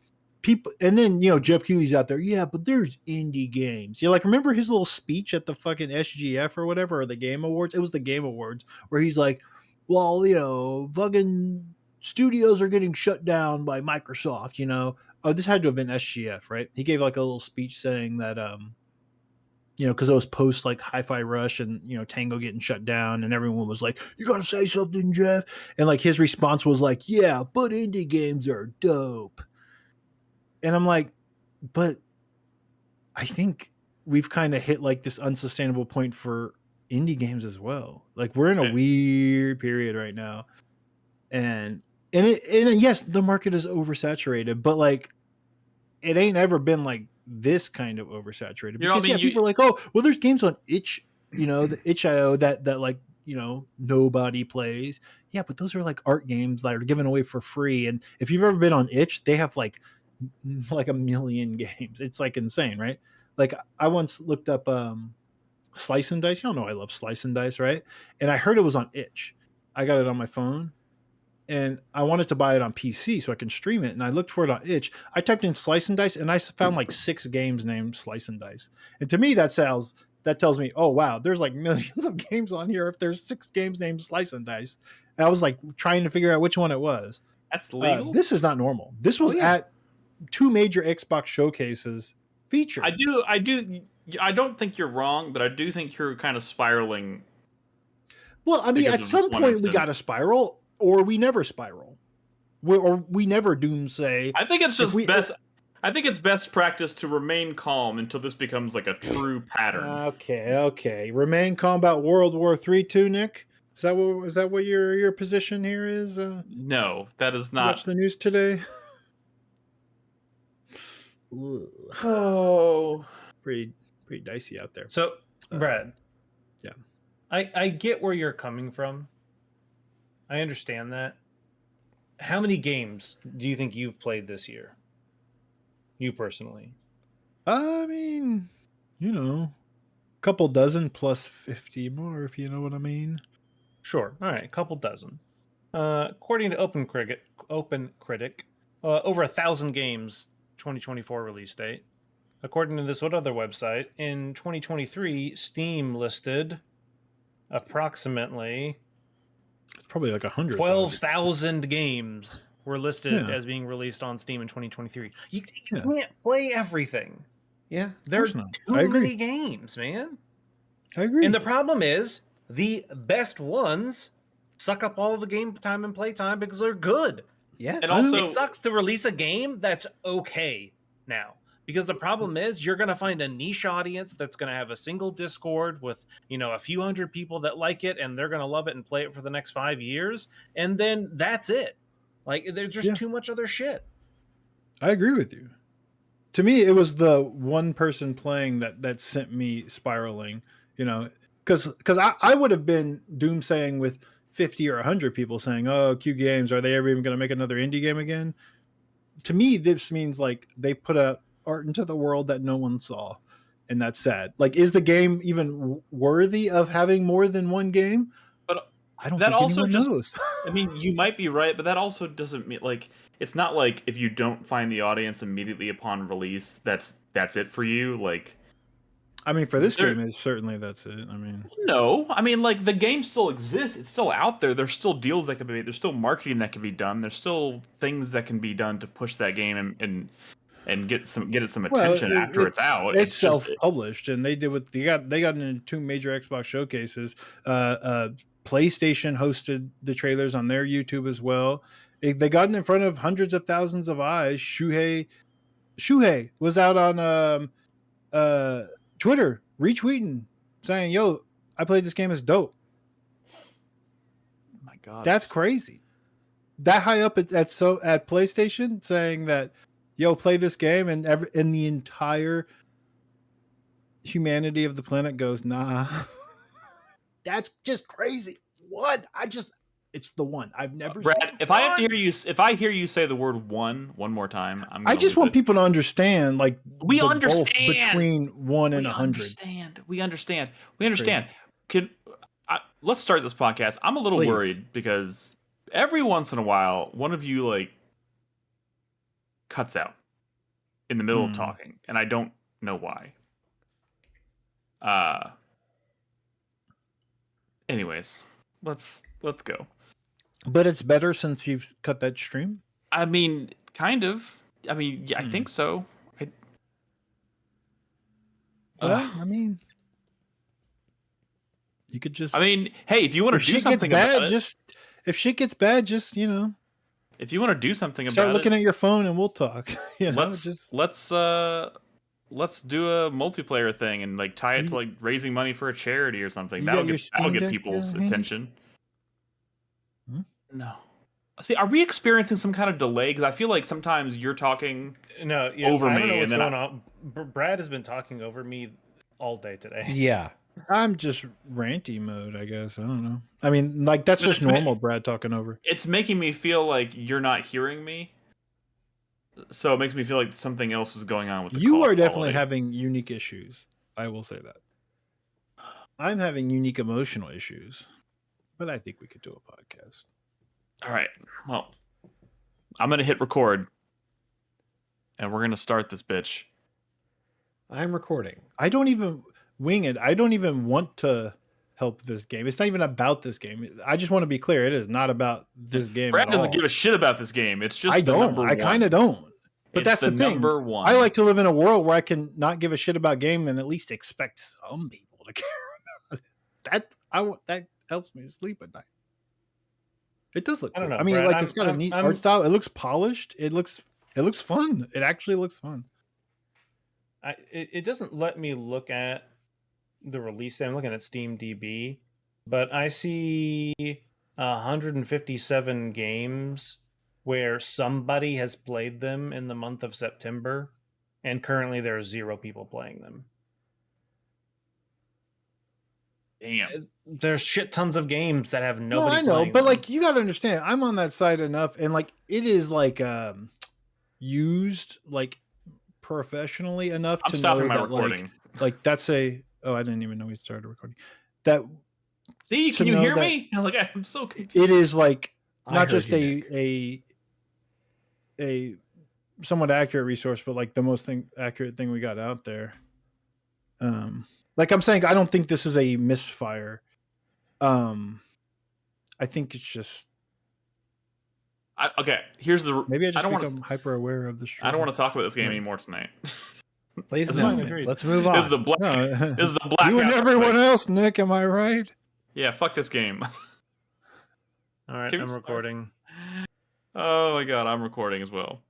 people, and then Jeff Keighley's out there, yeah, but there's indie games. Like, remember his little speech at the fucking SGF or whatever, or the Game Awards? It was the Game Awards, where he's like, well, fucking studios are getting shut down by Microsoft. Oh, this had to have been SGF, right? He gave like a little speech saying that because it was post like Hi-Fi Rush and Tango getting shut down, and everyone was like, you gotta say something, Jeff. And like his response was like, yeah, but indie games are dope. And I'm like, but I think we've kind of hit like this unsustainable point for indie games as well. Like, we're in a weird period right now, and yes, the market is oversaturated, but like, it ain't ever been like this kind of oversaturated. Because people are like, oh, well, there's games on itch, the itch.io that like, nobody plays. Yeah, but those are like art games that are given away for free. And if you've ever been on itch, they have like a million games. It's like insane, right? Like, I once looked up Slice and Dice. Y'all know I love Slice and Dice, right? And I heard it was on itch. I got it on my phone, and I wanted to buy it on PC so I can stream it. And I looked for it on itch. I typed in Slice and Dice, and I found like 6 games named Slice and Dice. And to me, that tells me, oh wow, there's like millions of games on here if there's 6 games named Slice and Dice. And I was like trying to figure out which one it was. That's legal. This is not normal. This was at 2 major Xbox showcases featured. I don't think you're wrong, but I do think you're kind of spiraling. Well, I mean, at some point we got to spiral, or we never spiral, or we never doomsay. I think it's just best. I think it's best practice to remain calm until this becomes like a true pattern. Okay. Remain calm about World War III too, Nick. Is that what your position here is? No, that is not. Watch the news today. Oh, pretty dicey out there. So, Brad, yeah, I get where you're coming from. I understand that. How many games do you think you've played this year? You personally? I mean, a couple dozen plus 50 more, if you know what I mean. Sure. All right, a couple dozen. According to Open Critic, over 1,000 games. 2024 release date. According to this other website, in 2023, Steam listed approximately, it's probably like 100. 12,000 games were listed as being released on Steam in 2023. You can't play everything. Yeah, there's too many games, man. I agree. And the problem is, the best ones suck up all the game time and play time because they're good. Yes. And also, it sucks to release a game that's okay now, because the problem is you're going to find a niche audience that's going to have a single Discord with, a few hundred people that like it, and they're going to love it and play it for the next 5 years. And then that's it. Like, there's just too much other shit. I agree with you. To me, it was the one person playing that sent me spiraling, because I would have been doomsaying with 50 or 100 people saying, oh, Q Games, are they ever even going to make another indie game again? To me, this means like they put a art into the world that no one saw, and that's sad. Like, is the game even worthy of having more than one game? But I don't think anyone knows. I mean, you might be right, but that also doesn't mean, like, it's not like if you don't find the audience immediately upon release, that's it for you. Like, I mean, for this There- game, is certainly that's it. I mean, No, I mean, like, the game still exists. It's still out there. There's still deals that can be made. There's still marketing that can be done. There's still things that can be done to push that game and get it some attention after it's out. It's just self-published, and they did what they got into 2 major Xbox showcases. PlayStation hosted the trailers on their YouTube as well. They got it in front of hundreds of thousands of eyes. Shuhei was out on Twitter retweeting saying, "Yo, I played this game, it's dope." my God, That's crazy. That high up at PlayStation saying that, "Yo, play this game," and the entire humanity of the planet goes, "Nah." That's just crazy. What? It's the one. I've never Brad, seen if one. I hear you say the word one more time, I just want people to understand, like, we the understand gulf between 1 and 100. We understand. Let's start this podcast. I'm a little Please. worried because every once in a while, one of you like cuts out in the middle of talking, and I don't know why. Anyways, let's go. But it's better since you've cut that stream. I mean, kind of. I mean, yeah, I think so. Well, I mean, you could just. I mean, hey, if you want to do shit gets something bad, about it, if shit gets bad, just if you want to do something start about looking it, at your phone and we'll talk. let's do a multiplayer thing and like tie it to like raising money for a charity or something. You That'll got your that'll Steam get Deck people's handy? attention. Hmm? No. See, are we experiencing some kind of delay? Because I feel like sometimes you're talking over I me, don't know what's and then going on. Brad has been talking over me all day today. Yeah. I'm just ranty mode, I guess. I don't know. I mean, like, that's just normal Brad talking over. It's making me feel like you're not hearing me. So it makes me feel like something else is going on with the You call are definitely quality. having unique issues. I will say that. I'm having unique emotional issues, but I think we could do a podcast. All right. Well, I'm going to hit record, and we're going to start this bitch. I'm recording. I don't even wing it. I don't even want to help this game. It's not even about this game. I just want to be clear. It is not about this game. Brad at doesn't all. give a shit about this game. It's just I the don't. number I kind of one. don't. But It's that's the thing. number one. I like to live in a world where I can not give a shit about game and at least expect some people to care about it. That helps me sleep at night. It does look I don't cool. know, I mean, Brad. like, it's got a neat art style. It looks polished. It looks fun. It actually looks fun. It doesn't let me look at the release date. I'm looking at Steam DB, but I see 157 games where somebody has played them in the month of September, and currently there are 0 people playing them. Damn. There's shit tons of games that have No, nobody. I know, playing but them. like, you got to understand, I'm on that side enough, and like, it is like used like professionally enough I'm to stopping know my that recording. like that's a. Oh, I didn't even know we started recording. That See, to can you know hear that me? Like, I'm so confused. it is like I not heard just you, Nick. a somewhat accurate resource, but like the most accurate thing we got out there. Like I'm saying, I don't think this is a misfire. I think it's just Okay, here's the. maybe I just don't become hyper aware of the stream. I don't want to talk about this game anymore tonight. Please This no. agreed. Let's move on. This is a black. No. This is a black. You and everyone else, Nick. Am I right? Yeah, fuck this game. All right, Can we I'm start? recording. Oh my god, I'm recording as well.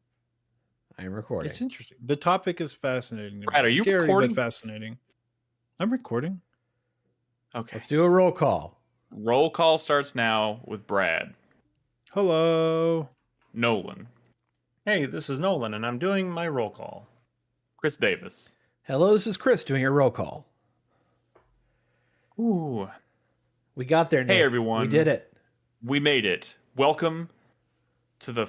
I am recording. It's interesting. The topic is fascinating. to me. Brad, are you Scary, recording? but fascinating. I'm recording. Okay. Let's do a roll call. Roll call starts now with Brad. Hello. Nolan. Hey, this is Nolan, and I'm doing my roll call. Chris Davis. Hello, this is Chris doing a roll call. Ooh. We got there, Nick. Hey everyone. We did it. We made it. Welcome to the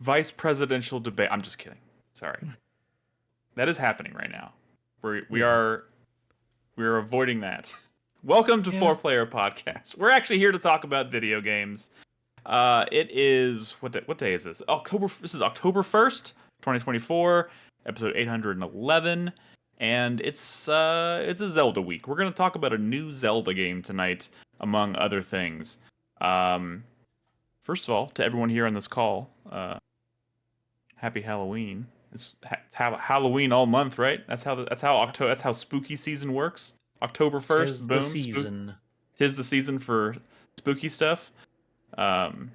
vice presidential debate. I'm just kidding. Sorry. That is happening right now. We are avoiding that. Welcome to 4Player Podcast. We're actually here to talk about video games. It is what day is this? This is October 1st, 2024, episode 811. and it's a Zelda week. We're gonna talk about a new Zelda game tonight, among other things. First of all, to everyone here on this call, happy Halloween. It's Halloween all month, right? That's how spooky season works. October 1st, Tis boom. the season. Tis the season for spooky stuff. It's gonna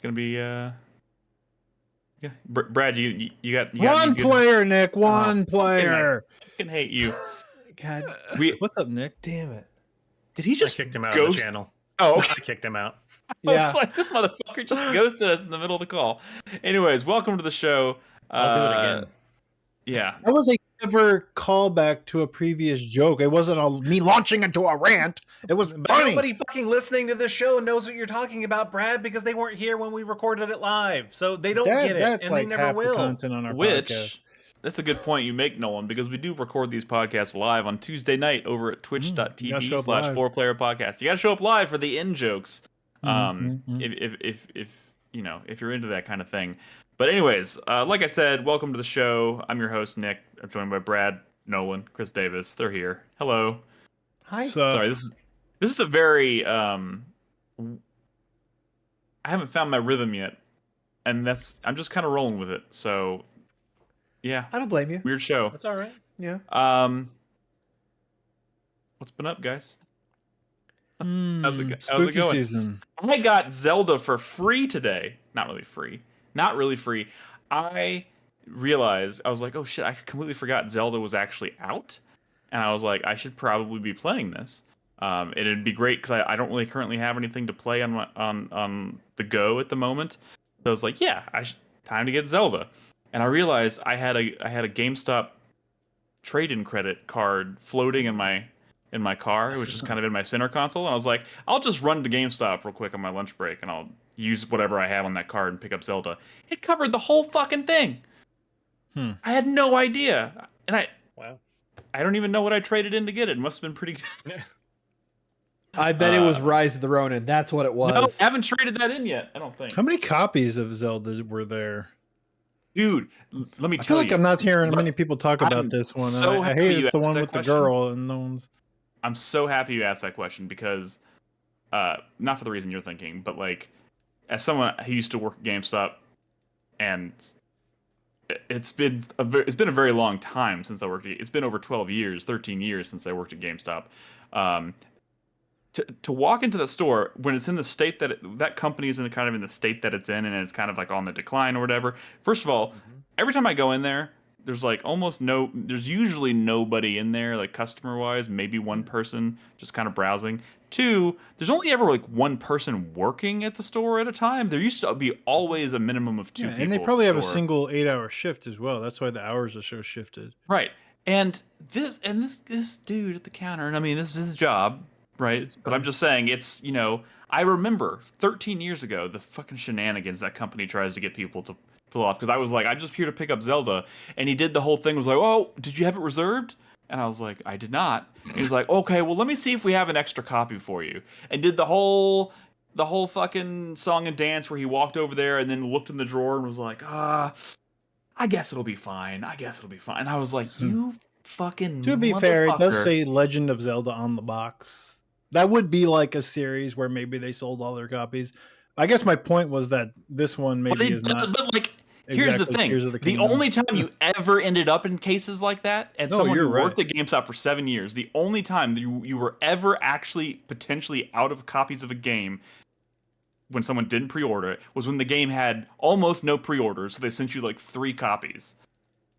be yeah. Brad, you got one player, Nick. One player. I can hate you. God, what's up, Nick? Damn it! Did he just kicked him out of the channel? Oh, I kicked him out. I was like, this motherfucker just ghosted us in the middle of the call. Anyways, welcome to the show. I'll do it again. Yeah. That was a clever callback to a previous joke. It wasn't me launching into a rant. It was funny. Nobody fucking listening to the show knows what you're talking about, Brad, because they weren't here when we recorded it live. So they don't get it, that's and like they never half will. the content on our Which, podcast. that's a good point you make, Nolan, because we do record these podcasts live on Tuesday night over at twitch.tv/4Player podcast. You got to show up live for the in-jokes. If you know, if you're into that kind of thing. But anyways, like I said, welcome to the show. I'm your host, Nick. I'm joined by Brad, Nolan, Chris Davis. They're here. Hello. Hi. Sorry, this is a very I haven't found my rhythm yet, and I'm just kind of rolling with it. So, yeah. I don't blame you. Weird show. That's all right. Yeah. What's been up, guys? How's it going? Season. I got Zelda for free today. Not really free. I realized, I was like, oh shit, I completely forgot Zelda was actually out. And I was like, I should probably be playing this. It'd be great because I don't really currently have anything to play on the go at the moment. So I was like, yeah, time to get Zelda. And I realized I had a GameStop trade-in credit card floating in my car. It was just kind of in my center console, and I was like, I'll just run to GameStop real quick on my lunch break, and I'll use whatever I have on that card and pick up Zelda. It covered the whole fucking thing. I had no idea, and I don't even know what I traded in to get it. It must have been pretty good. I bet it was Rise of the Ronin. That's what it was. No, I haven't traded that in yet. I don't think. How many copies of Zelda were there? Dude, let me tell you. I feel like I'm not hearing many people talk about this one. So I hate it's the one with the girl and no one's. I'm so happy you asked that question because, not for the reason you're thinking, but like, as someone who used to work at GameStop, and it's been a very long time since I worked. It's been over 12 years, 13 years since I worked at GameStop. To walk into the store when it's in the state that company is in the state that it's in, and it's kind of like on the decline or whatever. First of all, every time I go in there, there's like there's usually nobody in there, like customer wise, maybe one person just kind of browsing. Two, there's only ever like one person working at the store at a time. There used to be always a minimum of two people. And they probably have a single 8-hour shift as well. That's why the hours are so shifted. Right. And this dude at the counter, and I mean, this is his job, right? But I'm just saying, it's, I remember 13 years ago, the fucking shenanigans that company tries to get people to pull off. Because I was like, I'm just here to pick up Zelda. And he did the whole thing, was like, oh, did you have it reserved? And I was like, I did not. And he's like, okay, well, let me see if we have an extra copy for you. And did the whole fucking song and dance where he walked over there and then looked in the drawer and was like, I guess it'll be fine. And I was like, you fucking To be fair, it does say Legend of Zelda on the box. That would be like a series where maybe they sold all their copies. I guess my point was that this one maybe is not. But like, here's the thing: the only time you ever ended up in cases like that, and someone who worked at GameStop for 7 years, the only time that you were ever actually potentially out of copies of a game when someone didn't pre-order it was when the game had almost no pre-orders, so they sent you like 3 copies,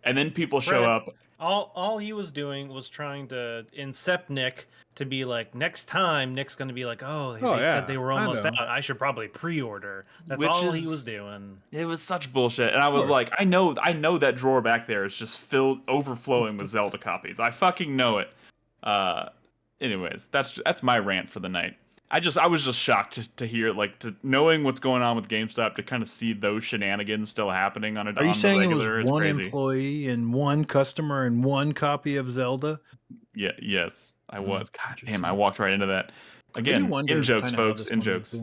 and then people show up. All he was doing was trying to incept Nick to be like, next time Nick's going to be like, they said they were almost out. I should probably pre-order. That's all he was doing. It was such bullshit. And I was like, I know that drawer back there is just overflowing with Zelda copies. I fucking know it. Anyways, that's my rant for the night. I was just shocked to hear, knowing what's going on with GameStop, to kind of see those shenanigans still happening on a regular. Are you saying it was one employee and one customer and one copy of Zelda? Yeah, yes, I was. God damn, I walked right into that. Again, in jokes, folks, in jokes.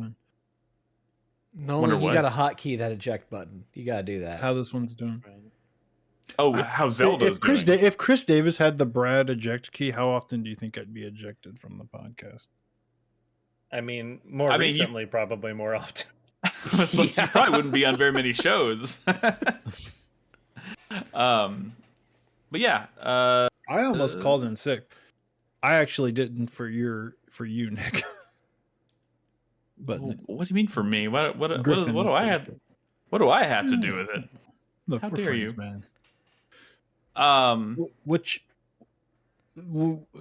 No, you got a hotkey that eject button. You got to do that. How this one's doing. Oh, how Zelda's doing. If Chris Davis had the Brad eject key, how often do you think I'd be ejected from the podcast? I mean, recently, probably more often. You probably wouldn't be on very many shows. But yeah, I almost called in sick. I actually didn't for you, Nick. But what do you mean for me? What do Griffin I have? What do I have to do with it? Look, How we're dare friends, you, man?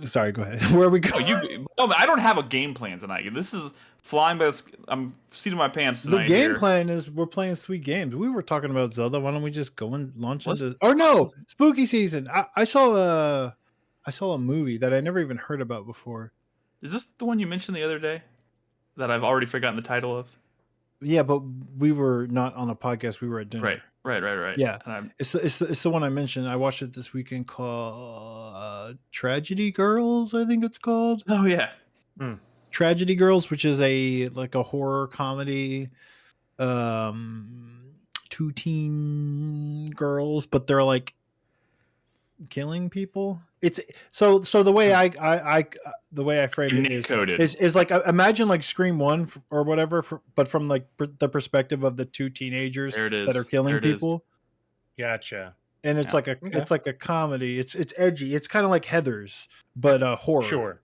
Sorry, go ahead. Where are we going? I don't have a game plan tonight. This is flying by. I'm seating my pants tonight. The game plan is we're playing sweet games. We were talking about Zelda. Why don't we just go and launch into? Or no, spooky season. I saw a movie that I never even heard about before. Is this the one you mentioned the other day that I've already forgotten the title of? Yeah, but we were not on a podcast. We were at dinner. Right. Yeah, it's the one I mentioned. I watched it this weekend called Tragedy Girls. I think it's called. Oh yeah, Tragedy Girls, which is a horror comedy. 2 teen girls, but they're like killing people. It's so the way I frame it is like imagine like Scream 1 or whatever, but from like the perspective of the 2 teenagers that are killing people. Gotcha. And it's it's like a comedy. It's edgy. It's kind of like Heathers, but horror. Sure.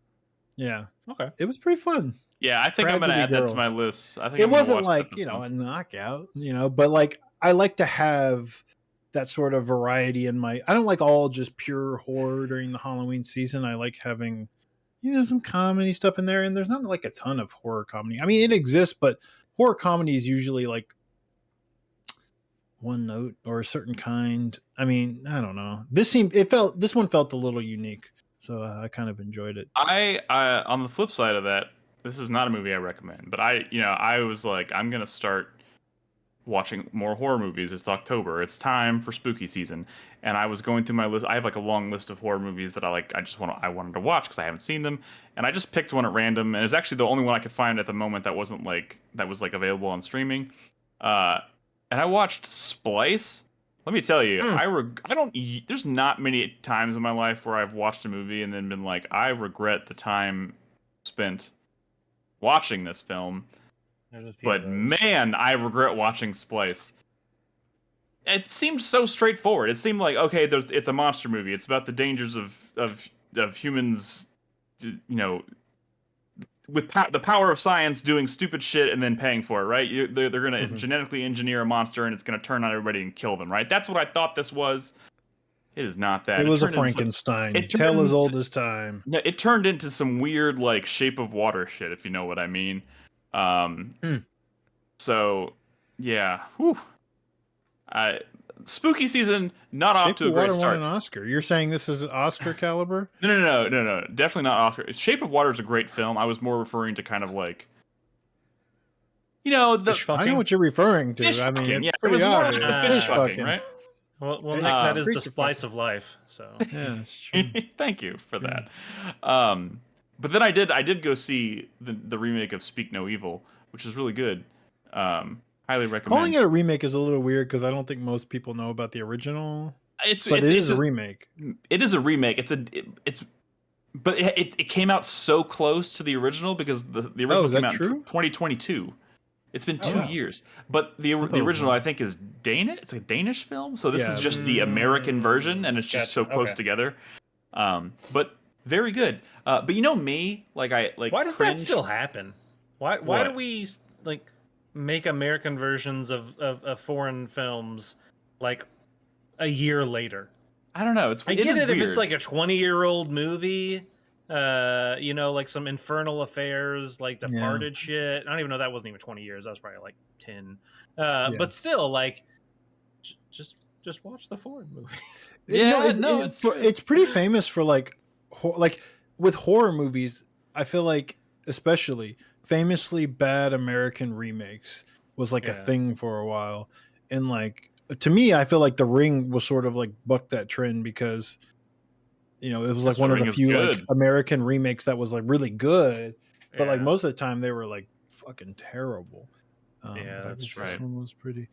Yeah. Okay. It was pretty fun. Yeah, I think I'm gonna add that to my list. I think it wasn't like a knockout, but like I like to have that sort of variety in my. I don't like all just pure horror during the Halloween season. I like having, some comedy stuff in there, and there's not like a ton of horror comedy. I mean, it exists, but horror comedy is usually like one note or a certain kind. I mean, I don't know. This one felt a little unique, so I kind of enjoyed it. I on the flip side of that, this is not a movie I recommend, but I was like, I'm gonna start watching more horror movies. It's October. It's time for spooky season, and I was going through my list. I have like a long list of horror movies that I wanted to watch because I haven't seen them, and I just picked one at random, and it's actually the only one I could find at the moment that was available on streaming. And I watched Splice. Let me tell you, there's not many times in my life where I've watched a movie and then been like, I regret the time spent watching this film. But man, I regret watching Splice. It seemed so straightforward. It seemed like, okay, it's a monster movie. It's about the dangers of humans, with the power of science doing stupid shit and then paying for it, right? They're going to genetically engineer a monster and it's going to turn on everybody and kill them, right? That's what I thought this was. It is not that. It was a Frankenstein. Tale as old as time. No, it turned into some weird, like, Shape of Water shit, if you know what I mean. So, yeah. Whew. Spooky season, not off to a great start. Won an Oscar. You're saying this is Oscar caliber? No. Definitely not Oscar. Shape of Water is a great film. I was more referring to kind of like, I know what you're referring to. Fish I mean, fucking, it's pretty obvious. The fish fucking, right? Well, Nick, that is the splice of life. So yeah, that's true. Thank you for that. But then I did go see the remake of Speak No Evil, which is really good. Highly recommend. Calling it a remake is a little weird because I don't think most people know about the original. It is a remake. It is a remake. But it came out so close to the original because the original came out in 2022. It's been 2 years. But the original, I think, is Danish. It's a Danish film. So this is just the American version, and it's just so close together. But very good. But me, why does that still happen? Why do we make American versions of foreign films like a year later? I don't know. I get it if it's like a 20-year-old movie, like some Infernal Affairs, like Departed shit. I don't even know, that wasn't even 20 years. That was probably like 10. But still, just watch the foreign movie. It's pretty famous for like with horror movies. I feel like especially famously bad American remakes was like a thing for a while, and to me, I feel like The Ring was sort of like bucked that trend because it was like one of the few like American remakes that was like really good, but most of the time they were like fucking terrible. That's right. This one was pretty.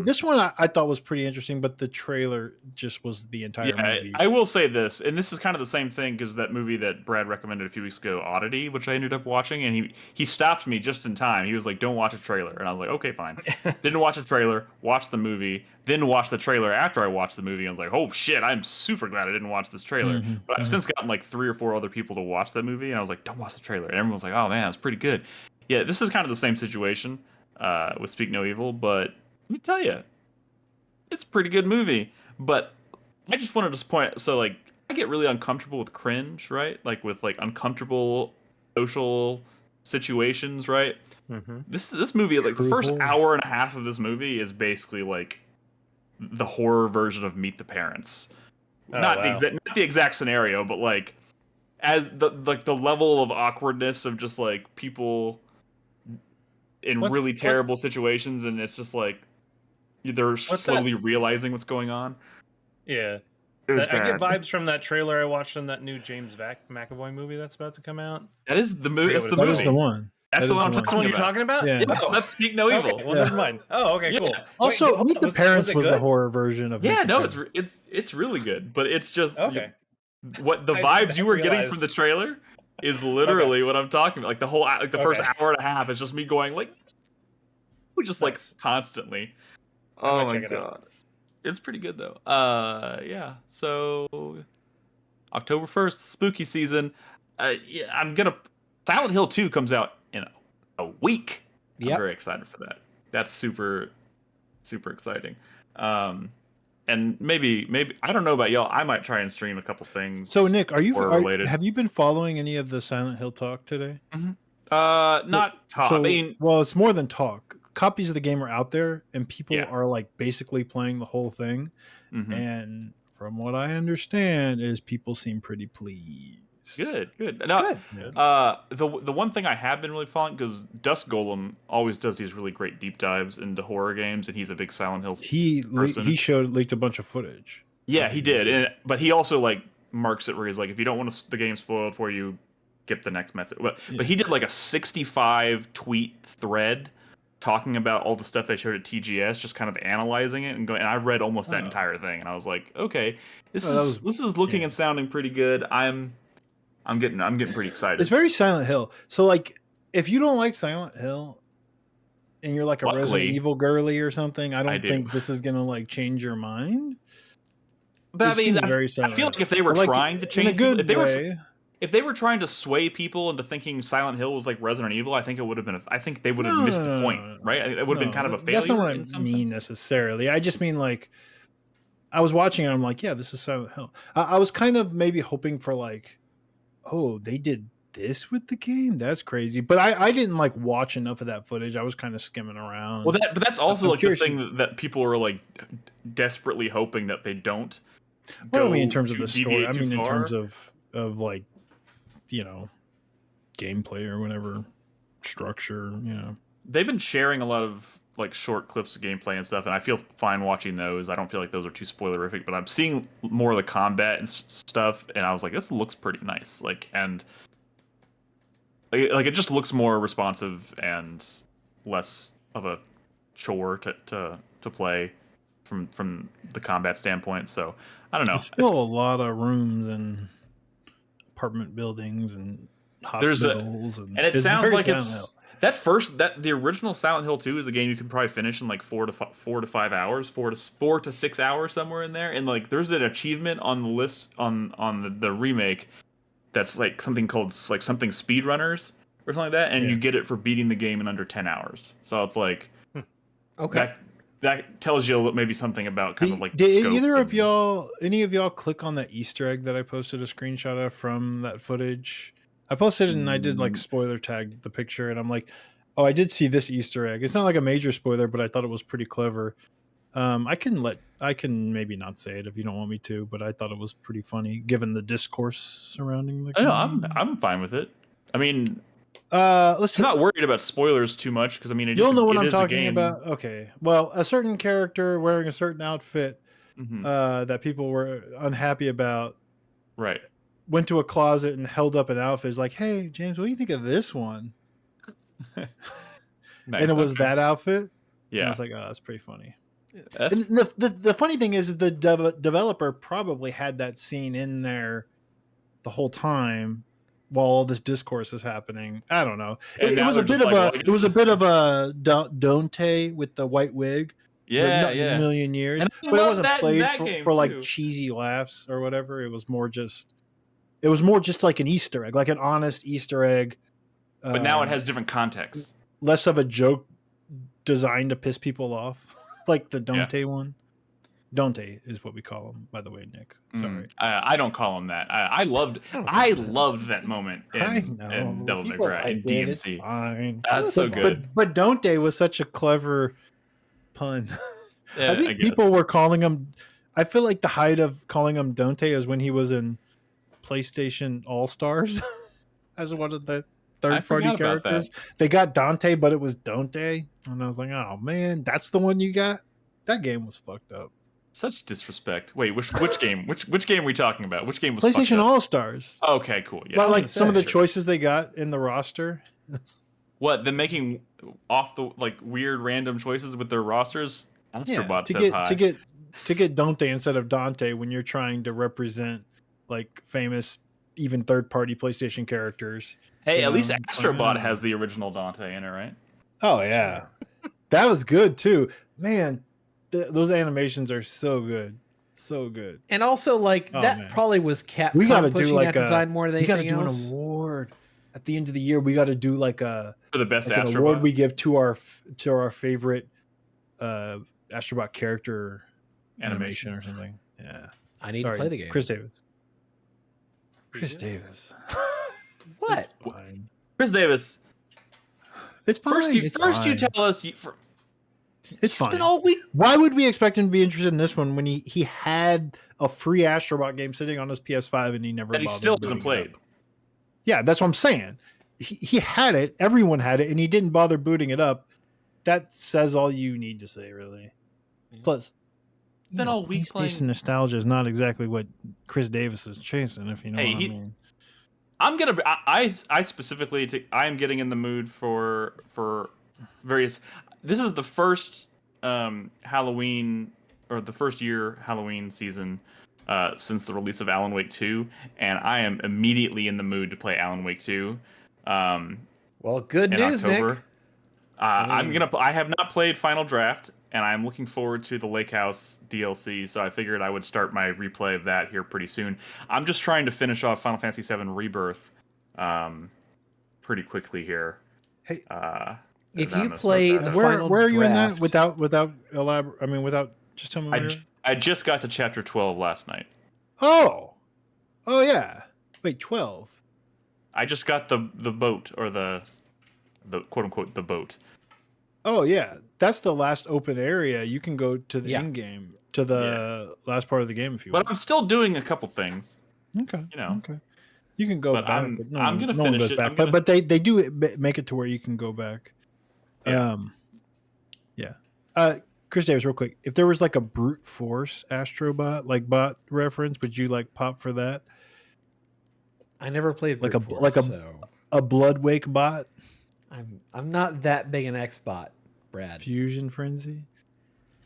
This one I thought was pretty interesting, but the trailer just was the entire movie. I will say this, and this is kind of the same thing because that movie that Brad recommended a few weeks ago, Oddity, which I ended up watching, and he stopped me just in time. He was like, "Don't watch a trailer," and I was like, "Okay, fine." Didn't watch a trailer, watched the movie, then watched the trailer after I watched the movie. And I was like, "Oh shit, I'm super glad I didn't watch this trailer." But I've since gotten like 3 or 4 other people to watch that movie, and I was like, "Don't watch the trailer," and everyone was like, "Oh man, it's pretty good." Yeah, this is kind of the same situation with Speak No Evil, but let me tell you. It's a pretty good movie, but I just wanted to point. So like, I get really uncomfortable with cringe, right? Like with like uncomfortable social situations, right? This movie, like the first hour and a half of this movie, is basically like the horror version of Meet the Parents. Not the exact scenario, but like as the level of awkwardness of just like people in really terrible situations, and it's just like. They're slowly realizing what's going on. Yeah. It was I get bad. vibes from that trailer I watched in that new James McAvoy movie that's about to come out. That is the movie. That's the That movie. is the one. That's the one I'm That's the one you're talking about? Yeah. Yes, that's Speak No Evil. Okay, well, never mind. Oh, okay, cool. Also, Wait, Meet the Parents was the horror version of. Yeah, no, it's really good, but it's just okay. What the vibes you were getting from the trailer is literally what I'm talking about. Like the whole the first hour and a half is just me going like, just like constantly. Oh my god. It's pretty good though. Yeah. So October 1st, spooky season. Silent Hill 2 comes out in a week. I'm very excited for that. That's super exciting. And maybe I don't know about y'all. I might try and stream a couple things. So Nick, have you been following any of the Silent Hill talk today? Not talk. So, I mean, well, it's more than talk. Copies of the game are out there, and people are like basically playing the whole thing. And from what I understand, is people seem pretty pleased. Good. No, the one thing I have been really following, because Dusk Golem always does these really great deep dives into horror games, and he's a big Silent Hill person. He leaked a bunch of footage. Yeah, he did, but he also like marks it where he's like, if you don't want the game spoiled for you, get the next message. But he did like a 65 tweet thread talking about all the stuff they showed at TGS, just kind of analyzing it and going. And I read almost that entire thing, and I was like, okay, this is looking and sounding pretty good. I'm getting pretty excited. It's very Silent Hill. So like, if you don't like Silent Hill, and you're like a Resident Evil girly or something, I don't think this is gonna like change your mind. But I mean, I feel like if they were trying to change, if they were trying to sway people into thinking Silent Hill was like Resident Evil, I think it would have been. I think they would have missed the point, right? It would have been kind of a failure. That's not what I mean necessarily. I just mean like, I was watching it. I'm like, yeah, this is Silent Hill. I was kind of maybe hoping for like, oh, they did this with the game. That's crazy. But I didn't like watch enough of that footage. I was kind of skimming around. Well, but that's also like the thing that people are like desperately hoping that they don't. Well, I mean, in terms of the story. I mean, in terms of like, you know, gameplay or whatever structure. You know, they've been sharing a lot of like short clips of gameplay and stuff, and I feel fine watching those. I don't feel like those are too spoilerific, but I'm seeing more of the combat and stuff, and I was like, this looks pretty nice. Like, and like it just looks more responsive and less of a chore to play from the combat standpoint. So I don't know. There's still a lot of rooms and apartment buildings and hospitals, and it sounds like it's the original Silent Hill 2 is a game you can probably finish in like 4 to 5 hours, 4 to 6 hours, somewhere in there. And like there's an achievement on the list on the remake that's like something called like something speedrunners or something like that, and you get it for beating the game in under 10 hours. So it's like okay. That tells you maybe something about kind of like. Did any of y'all click on that Easter egg that I posted a screenshot of from that footage? I posted it and I did like spoiler tag the picture, and I'm like, oh, I did see this Easter egg. It's not like a major spoiler, but I thought it was pretty clever. I can maybe not say it if you don't want me to, but I thought it was pretty funny given the discourse surrounding the game. I'm fine with it. I mean, I'm not worried about spoilers too much because I mean, you'll know what I'm talking about. Okay, well, a certain character wearing a certain outfit that people were unhappy about, right? Went to a closet and held up an outfit. It's like, hey, James, what do you think of this one? Nice, and it was that outfit. And I was like, oh, that's pretty funny. That's, And the funny thing is the developer probably had that scene in there the whole time while all this discourse is happening. I don't know. And It was a they're bit just of like, a well, I it was a guess- bit of a Dante with the white wig. yeah, Not in yeah. a million years. And I But it love wasn't that in played that game, for like too. cheesy laughs or whatever. It was more just like an Easter egg, like an honest Easter egg. But now it has different contexts. less of a joke designed to piss people off, like the Dante one. Dante is what we call him, by the way, Nick. Sorry, I don't call him that. I loved that moment in Devil May Cry in DMC. Fine. That's so good. But Dante was such a clever pun. Yeah, I think people were calling him. I feel like the height of calling him Dante is when he was in PlayStation All Stars as one of the third-party characters. They got Dante, but it was Dante, and I was like, "Oh man, that's the one you got." That game was fucked up. Such disrespect. Wait, which game? Which game are we talking about? Which game was PlayStation All Stars? Okay, cool. Yeah, but like some of the choices they got in the roster. What? Them making off the weird random choices with their rosters? Astrobot says hi. To get Dante instead of Dante when you're trying to represent like famous, even third-party PlayStation characters. Hey, at least Astrobot has the original Dante in it, right? Oh yeah, that was good too, man. Those animations are so good, so good. And also, that probably was Capcom we gotta pushing do like that design more than anything else. We gotta do an award at the end of the year. We got to do like for the best an Astrobot award we give to our favorite Astrobot character animation or something. Yeah, I need to play the game. Chris Davis. What? Chris Davis. It's fine. You tell us. It's fine. Been all week. Why would we expect him to be interested in this one when he had a free Astrobot game sitting on his PS5 and he never? That he still hasn't played. Yeah, that's what I'm saying. He had it. Everyone had it, and he didn't bother booting it up. That says all you need to say, really. Plus, been all week PlayStation nostalgia is not exactly what Chris Davis is chasing, if you know what I mean. I'm gonna. I specifically. I am getting in the mood for various. This is the first Halloween or the first year Halloween season since the release of Alan Wake 2, and I am immediately in the mood to play Alan Wake 2. Well, good news, October. Nick. I have not played Final Draft, and I'm looking forward to the Lake House DLC. So I figured I would start my replay of that here pretty soon. I'm just trying to finish off Final Fantasy VII Rebirth pretty quickly here. Hey. If you play the final where are you draft, in that without elaborate? I mean, without just tell me. I just got to chapter 12 last night. Oh yeah. Wait, 12. I just got the boat or the quote unquote the boat. Oh yeah, that's the last open area. You can go to the end game to the last part of the game if you want. But I'm still doing a couple things. Okay. Okay. You can go but back. I'm gonna finish it. Back. But they do make it to where you can go back. Yeah. Chris Davis, real quick. If there was like a brute force Astrobot, like bot reference, would you like pop for that? I never played like brute force, a Blood Wake bot. I'm not that big an Xbot, Brad. Fusion Frenzy.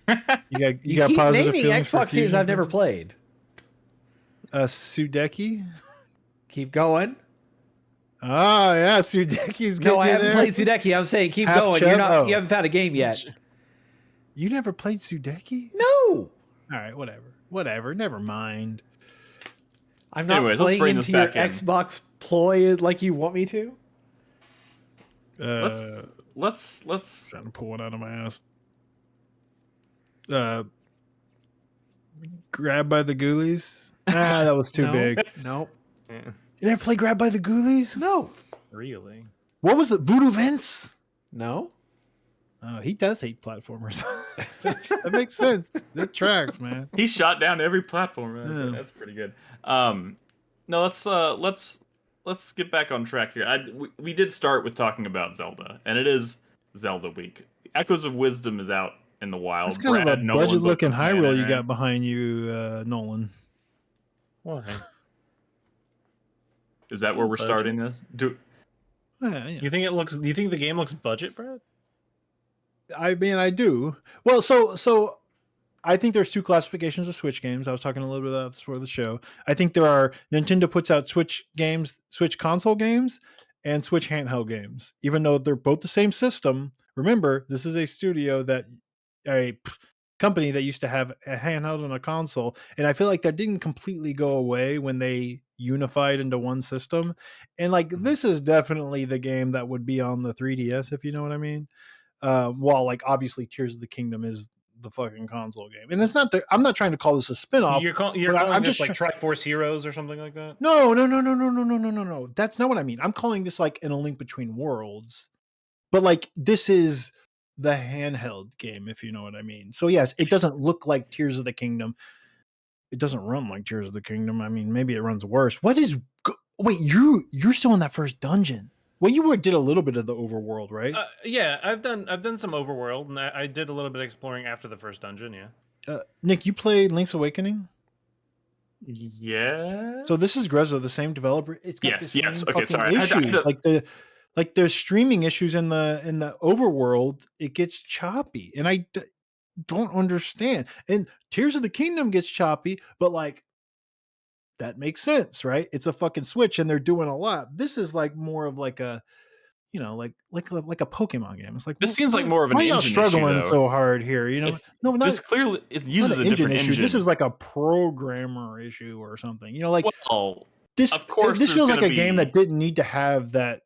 You got keep positive naming feelings for Xbox games Fusion I've never Frenzy? played. Sudeki. Keep going. Oh yeah, Sudeki's getting No, I haven't there. played Sudeki. I'm saying keep Half going. Chub? You haven't found a game yet. You never played Sudeki? No. All right, whatever. Never mind. I'm not Anyways, let's playing bring this into your back in. Xbox ploy like you want me to. Let's trying to pull one out of my ass. Grab by the Ghoulies. That was too big. Nope. You never play Grab by the Ghoulies? No. Really? What was it? Voodoo Vince? No. Oh, he does hate platformers. That makes sense. It tracks, man. He shot down every platform. Man. Yeah. That's pretty good. No, let's get back on track here. We did start with talking about Zelda, and it is Zelda week. Echoes of Wisdom is out in the wild. It's kind Brad, of a Nolan budget-looking both high playing roll it, you right? got behind you, Nolan. Why? Is that where we're Budget. starting this? Yeah. You think it looks? Do you think the game looks budget, Brad? I mean, I do. Well, so I think there's two classifications of Switch games. I was talking a little bit about this for the show. I think there are Nintendo puts out Switch games, Switch console games, and Switch handheld games. Even though they're both the same system, remember this is a studio that a company that used to have a handheld and a console, and I feel like that didn't completely go away when they unified into one system. And like this is definitely the game that would be on the 3DS, if you know what I mean. While like obviously Tears of the Kingdom is the fucking console game, and it's not. I'm not trying to call this a spinoff. You're calling I'm this just like Triforce Heroes or something like that? no, no, no, no, no, no, no, no, no, no. That's not what I mean. I'm calling this like in A Link Between Worlds, but like this is the handheld game, if you know what I mean. So yes, it doesn't look like Tears of the Kingdom. It doesn't run like Tears of the Kingdom. I mean, maybe it runs worse. What is? Wait, you're still in that first dungeon. Well, did a little bit of the overworld, right? Yeah, I've done some overworld, and I did a little bit of exploring after the first dungeon. Yeah. Nick, you played Link's Awakening? Yeah. So this is Grezzo, the same developer. It's got Yes, the same yes. Okay, fucking sorry. issues. Like there's streaming issues in the overworld. It gets choppy, and I don't understand. And Tears of the Kingdom gets choppy, but like that makes sense, right? It's a fucking Switch, and they're doing a lot. This is like more of like a, you know, like a Pokemon game. It's like This seems like more of an why y'all engine struggling issue, though. so hard here? You know, no, not This clearly it uses not a an engine different issue. engine. This is like a programmer issue or something. You know, like well, this. Of course, this there's feels like gonna a game be- that didn't need to have that.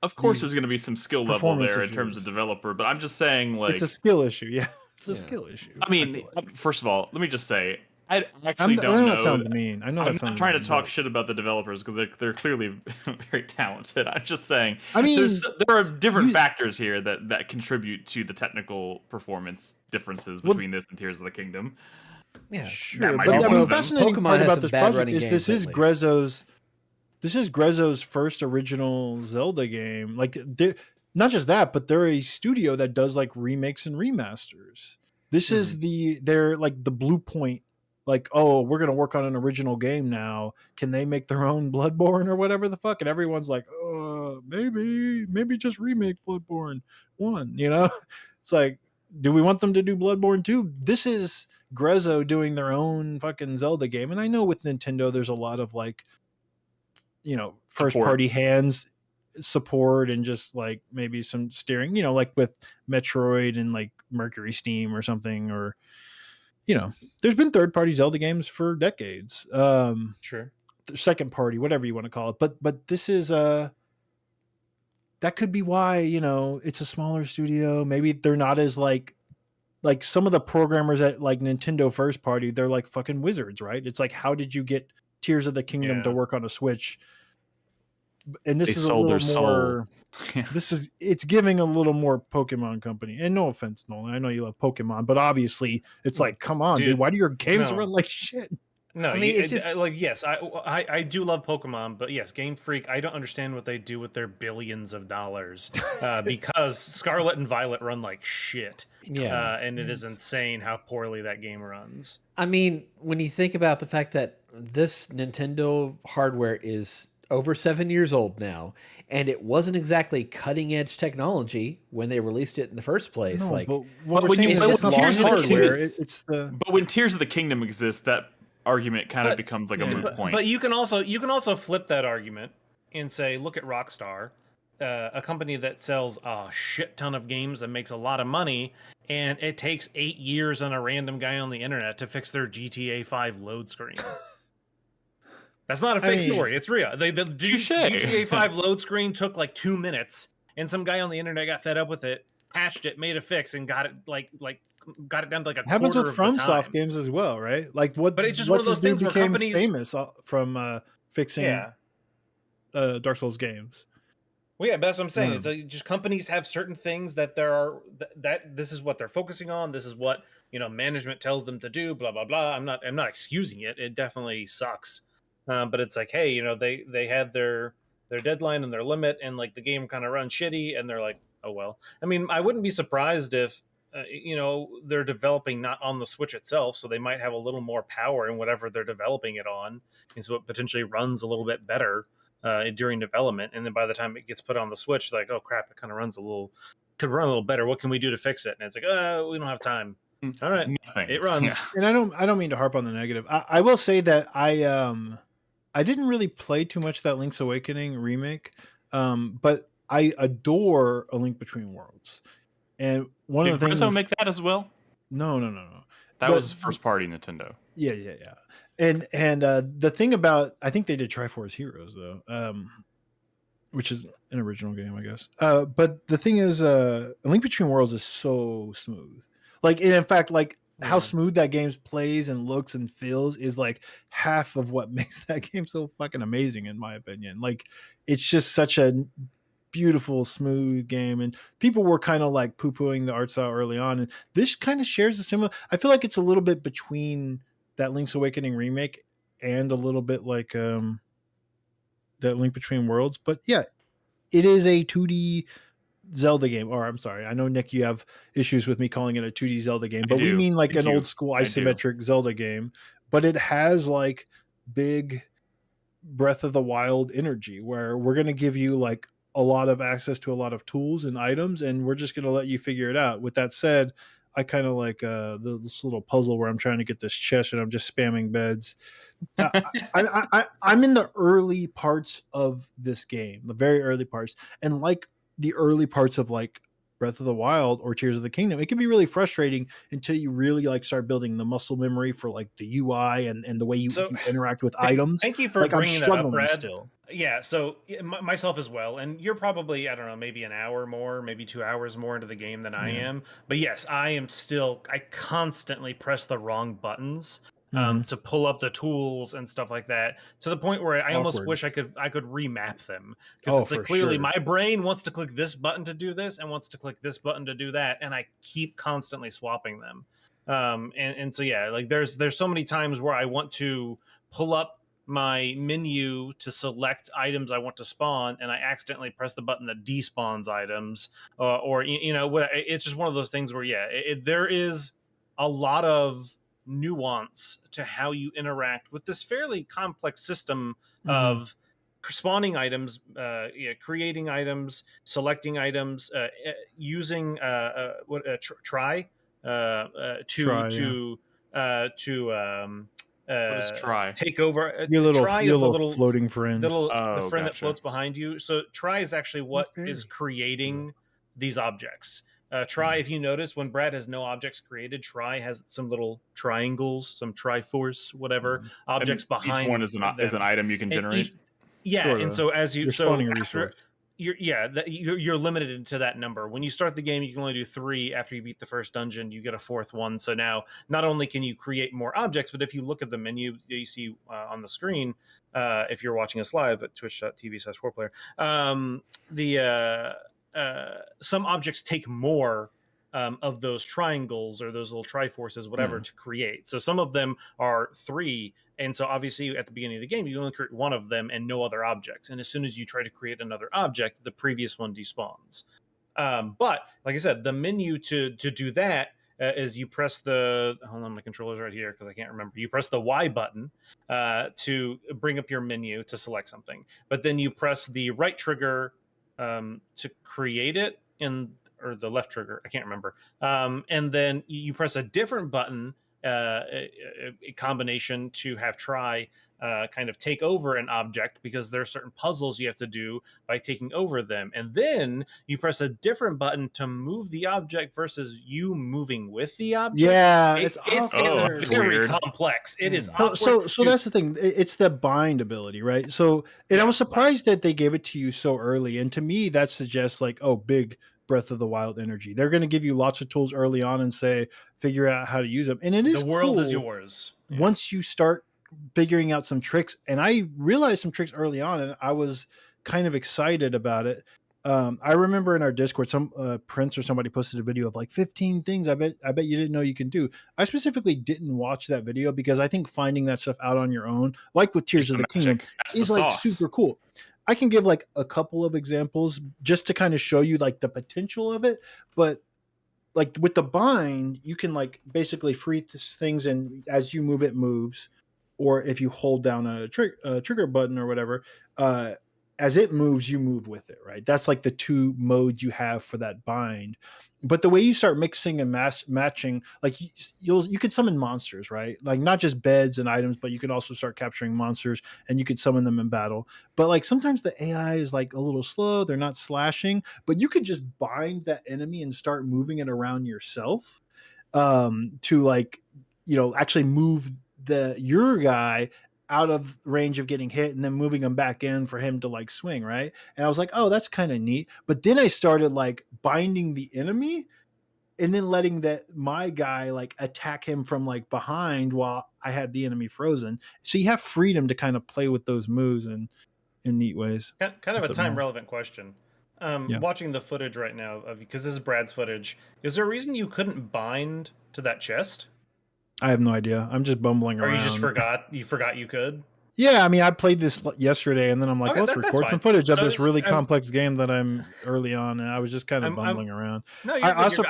Of course, there's going to be some skill level performance there in terms of issues. developer, but I'm just saying, like, It's a skill issue. Yeah, it's a skill issue. I mean, first of all, let me just say, I actually I don't know know. that sounds mean. I know I'm that sounds not trying mean, to talk but- shit about the developers because they're clearly very talented. I'm just saying, I mean, there are different factors here that contribute to the technical performance differences between this and Tears of the Kingdom. Yeah, That might But be I one mean, of the them. fascinating Pokemon part has about some this bad project running is games this is Grezzo's first original Zelda game. Like, not just that, but they're a studio that does like remakes and remasters. This is they're like the Blue Point. Like, oh, we're gonna work on an original game now. Can they make their own Bloodborne or whatever the fuck? And everyone's like, maybe just remake Bloodborne 1. You know, it's like, do we want them to do Bloodborne 2? This is Grezzo doing their own fucking Zelda game. And I know with Nintendo, there's a lot of like, you know, first party hands support and just like maybe some steering, you know, like with Metroid and like Mercury Steam or something, or, you know, there's been third party Zelda games for decades. Sure. Second party, whatever you want to call it. But this is that could be why, you know, it's a smaller studio. Maybe they're not as like some of the programmers at like Nintendo first party, they're like fucking wizards, right? It's like, how did you get Tears of the Kingdom to work on a Switch? And this is a little more it's giving a little more Pokemon Company. And no offense, Nolan, I know you love Pokemon, but obviously it's like, come on, dude, why do your games run like shit? No, I mean, yes, I do love Pokemon, but yes, Game Freak, I don't understand what they do with their billions of dollars because Scarlet and Violet run like shit. Yeah. And it is insane how poorly that game runs. I mean, when you think about the fact that this Nintendo hardware is over 7 years old now, and it wasn't exactly cutting edge technology when they released it in the first place. No, like, but what we're when saying you is play it's with not Tears of the hardware. Kingdom, It's the but when Tears of the Kingdom exists, that argument kind of becomes like a moot point. But you can also flip that argument and say, look at Rockstar, a company that sells a shit ton of games and makes a lot of money, and it takes 8 years on a random guy on the internet to fix their GTA 5 load screen. That's not a fake story. It's real. The GTA 5 load screen took like 2 minutes, and some guy on the internet got fed up with it, patched it, made a fix, and got it got it down to like a happens quarter with of the FromSoft time. games as well, right? Like what? But it's just one of those things where became companies famous from fixing Dark Souls games. Well, yeah, but that's what I'm saying. It's like just companies have certain things that that this is what they're focusing on. This is what, you know, management tells them to do. Blah blah blah. I'm not excusing it. It definitely sucks. But it's like, hey, you know, they had their deadline and their limit, and like the game kind of runs shitty, and they're like, oh well. I mean, I wouldn't be surprised if you know, they're developing not on the Switch itself, so they might have a little more power in whatever they're developing it on, and so it potentially runs a little bit better during development. And then by the time it gets put on the Switch, like, oh crap, it kind of runs a little could run a little better. What can we do to fix it? And it's like, we don't have time. All right, Nothing. it runs. And I don't mean to harp on the negative. I will say that I didn't really play too much that Link's Awakening remake, but I adore A Link Between Worlds. And one of the things, make that as well? no. That was first party Nintendo. Yeah. And the thing about, I think they did Triforce Heroes though, which is an original game, I guess. But the thing is, A Link Between Worlds is so smooth. Like, in fact, like how smooth that game plays and looks and feels is like half of what makes that game so fucking amazing, in my opinion. Like, it's just such a beautiful, smooth game, and people were kind of like poo-pooing the art style early on, and this kind of shares a similar. I feel like it's a little bit between that Link's Awakening remake and a little bit like that Link Between Worlds, but yeah, it is a 2D Zelda game. Or I'm sorry, I know Nick, you have issues with me calling it a 2D Zelda game, but we mean like an old school isometric Zelda game, but it has like big Breath of the Wild energy where we're going to give you like a lot of access to a lot of tools and items, and we're just going to let you figure it out. With that said, I kind of like this little puzzle where I'm trying to get this chest and I'm just spamming beds. I'm in the early parts of this game, the very early parts, and like the early parts of like Breath of the Wild or Tears of the Kingdom, it can be really frustrating until you really like start building the muscle memory for like the UI and the way you interact with items. Thank you for like, bringing that up, Brad. Still. Yeah, so myself as well, and you're probably, I don't know, maybe an hour more, maybe 2 hours more into the game than I am. But yes, I constantly press the wrong buttons to pull up the tools and stuff like that, to the point where I almost wish I could remap them, because it's like clearly my brain wants to click this button to do this and wants to click this button to do that, and I keep constantly swapping them. And so yeah, like there's so many times where I want to pull up my menu to select items I want to spawn, and I accidentally press the button that despawns items, or it's just one of those things where there is a lot of nuance to how you interact with this fairly complex system of spawning items, creating items, selecting items, using try to what is try? Take over. Your little, try your is little floating friend. The friend that floats behind you. So try is actually what is creating these objects. Try, if you notice, when Brad has no objects created, try has some little triangles, some Triforce, whatever objects and behind. Each one is an item you can generate. And so as you're spawning a resource. You're limited to that number. When you start the game, you can only do 3. After you beat the first dungeon, you get a 4th one. So now, not only can you create more objects, but if you look at the menu that you see on the screen, if you're watching us live at twitch.tv/4Player, some objects take more of those triangles or those little triforces, whatever, to create. So some of them are 3. And so obviously at the beginning of the game, you only create one of them and no other objects. And as soon as you try to create another object, the previous one despawns. But like I said, the menu to do that is you press hold on, my controller's right here because I can't remember. You press the Y button to bring up your menu to select something. But then you press the right trigger to create it, or the left trigger, I can't remember. And then you press a different button, a combination, to have try kind of take over an object, because there are certain puzzles you have to do by taking over them. And then you press a different button to move the object versus you moving with the object. Yeah, it's very complex. It is awkward. So that's the thing. It's the bind ability, right? So, and I was surprised that they gave it to you so early. And to me, that suggests like, big Breath of the Wild energy. They're going to give you lots of tools early on and say, figure out how to use them. And it is the world cool is yours once you start figuring out some tricks. And I realized some tricks early on, and I was kind of excited about it. I remember in our Discord, some Prince or somebody posted a video of like 15 things I bet you didn't know you can do. I specifically didn't watch that video because I think finding that stuff out on your own, like with Tears of the Kingdom, is like super cool. I can give like a couple of examples just to kind of show you like the potential of it. But like with the bind, you can like basically freeze things, and as you move, it moves. Or if you hold down a trigger button or whatever, as it moves, you move with it, right? That's like the two modes you have for that bind. But the way you start mixing and matching, like you could summon monsters, right? Like not just beds and items, but you can also start capturing monsters and you could summon them in battle. But like sometimes the AI is like a little slow, they're not slashing, but you could just bind that enemy and start moving it around yourself, to like, actually move your guy out of range of getting hit and then moving him back in for him to like swing, right? And I was like, oh, that's kind of neat. But then I started like binding the enemy and then letting my guy like attack him from like behind while I had the enemy frozen. So you have freedom to kind of play with those moves in neat ways. Kind of a time relevant question. Yeah. Watching the footage right now because this is Brad's footage, is there a reason you couldn't bind to that chest? I have no idea. I'm just bumbling around. Or you just forgot you could? Yeah, I mean, I played this yesterday, and then I'm like, Okay, let's that's record some fine. footage of So, this really complex game that I'm early on, and I was just kind of bumbling around. No, I also,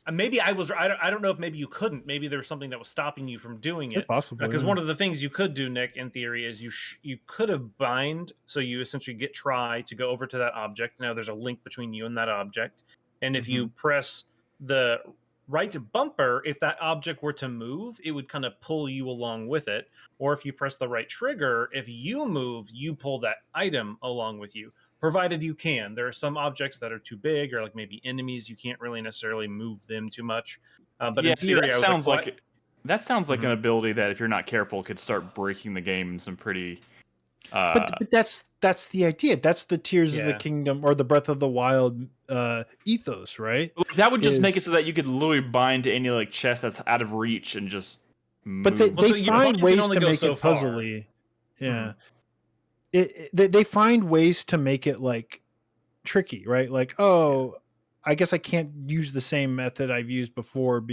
maybe I was. I don't know if maybe you couldn't. Maybe there was something that was stopping you from doing it. Possibly, because one of the things you could do, Nick, in theory, is you could have bind. So you essentially get try to go over to that object. Now there's a link between you and that object, and if you press the right bumper, if that object were to move, it would kind of pull you along with it. Or if you press the right trigger, if you move, you pull that item along with you, provided you can. There are some objects that are too big, or like maybe enemies, you can't really necessarily move them too much. But in theory, that sounds like an ability that, if you're not careful, could start breaking the game in some pretty... But that's the idea. That's the Tears of the Kingdom or the Breath of the Wild ethos, right? That would just make it so that you could literally bind to any like chest that's out of reach and just move. But they find ways to make it puzzly. Yeah. They find ways to make it like tricky, right? Like, I guess I can't use the same method I've used before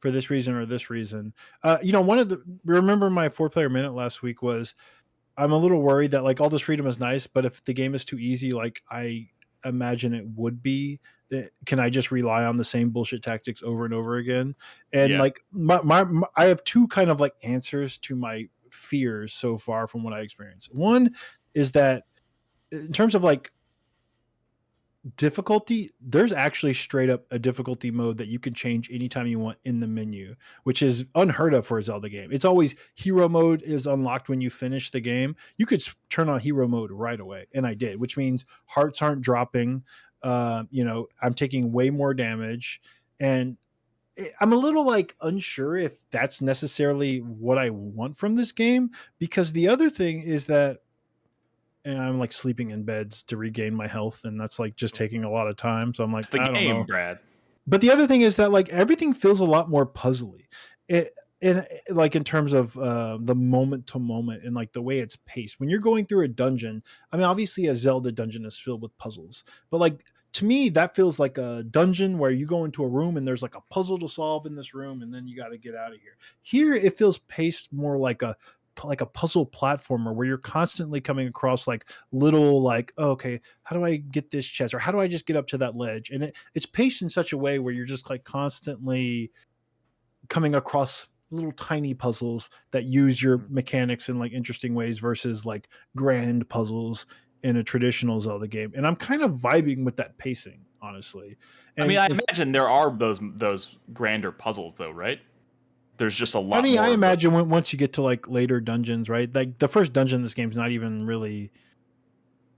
for this reason or this reason. Remember my 4-player minute last week was, I'm a little worried that like all this freedom is nice, but if the game is too easy, like I imagine it would be, can I just rely on the same bullshit tactics over and over again? And like I have two kind of like answers to my fears so far from what I experienced. One is that in terms of like difficulty, there's actually straight up a difficulty mode that you can change anytime you want in the menu, which is unheard of for a Zelda game. It's always hero mode is unlocked when you finish the game. You could turn on hero mode right away, and I did, which means hearts aren't dropping. I'm taking way more damage, and I'm a little like unsure if that's necessarily what I want from this game, because the other thing is that, and I'm like sleeping in beds to regain my health, and that's like just taking a lot of time. So I'm like, I don't know, Brad. But the other thing is that like everything feels a lot more puzzly. Like in terms of the moment to moment and like the way it's paced. When you're going through a dungeon, I mean, obviously a Zelda dungeon is filled with puzzles, but like to me that feels like a dungeon where you go into a room and there's like a puzzle to solve in this room, and then you got to get out of here. Here it feels paced more like a puzzle platformer where you're constantly coming across like little like, okay, how do I get this chest, or how do I just get up to that ledge? And it's paced in such a way where you're just like constantly coming across little tiny puzzles that use your mechanics in like interesting ways versus like grand puzzles in a traditional Zelda game. And I'm kind of vibing with that pacing, honestly. And I mean, I imagine there are those grander puzzles though, right? There's just a lot. I mean, I imagine once you get to like later dungeons, right? Like the first dungeon in this game is not even really.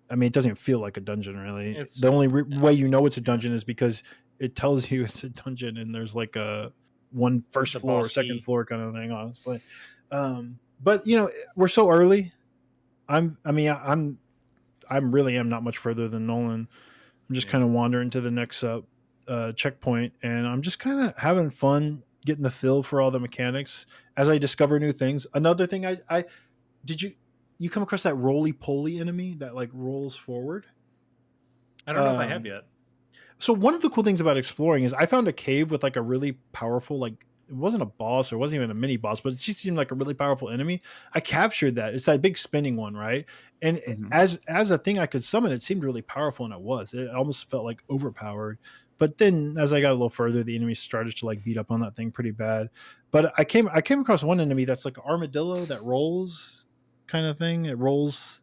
I mean, it doesn't feel like a dungeon, really. The only way you know it's a dungeon is because it tells you it's a dungeon, and there's like a first floor, second floor kind of thing, honestly. But we're so early. I really am not much further than Nolan. I'm just kind of wandering to the next checkpoint, and I'm just kind of having fun getting the feel for all the mechanics as I discover new things. Another thing did you come across that roly-poly enemy that like rolls forward? I don't know if I have yet. So one of the cool things about exploring is I found a cave with like a really powerful, like it wasn't a boss or it wasn't even a mini boss, but it just seemed like a really powerful enemy. I captured that. It's that big spinning one, right? And as a thing I could summon, it seemed really powerful, and it was. It almost felt like overpowered. But then as I got a little further, the enemy started to like beat up on that thing pretty bad. But I came across one enemy that's like an armadillo that rolls kind of thing. It rolls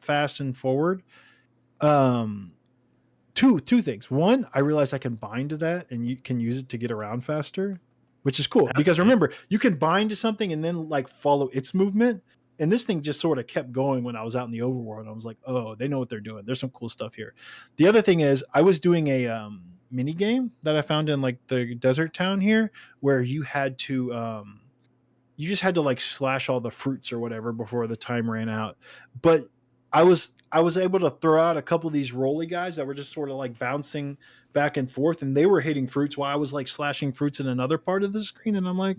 fast and forward. Two things. One, I realized I can bind to that, and you can use it to get around faster, which is cool. That's because neat. remember, you can bind to something and then like follow its movement. And this thing just sort of kept going when I was out in the overworld. I was like, oh, they know what they're doing. There's some cool stuff here. The other thing is, I was doing a mini game that I found in like the desert town here, where you had to you just had to like slash all the fruits or whatever before the time ran out. But I was able to throw out a couple of these rolly guys that were just sort of like bouncing back and forth, and they were hitting fruits while I was like slashing fruits in another part of the screen. And I'm like,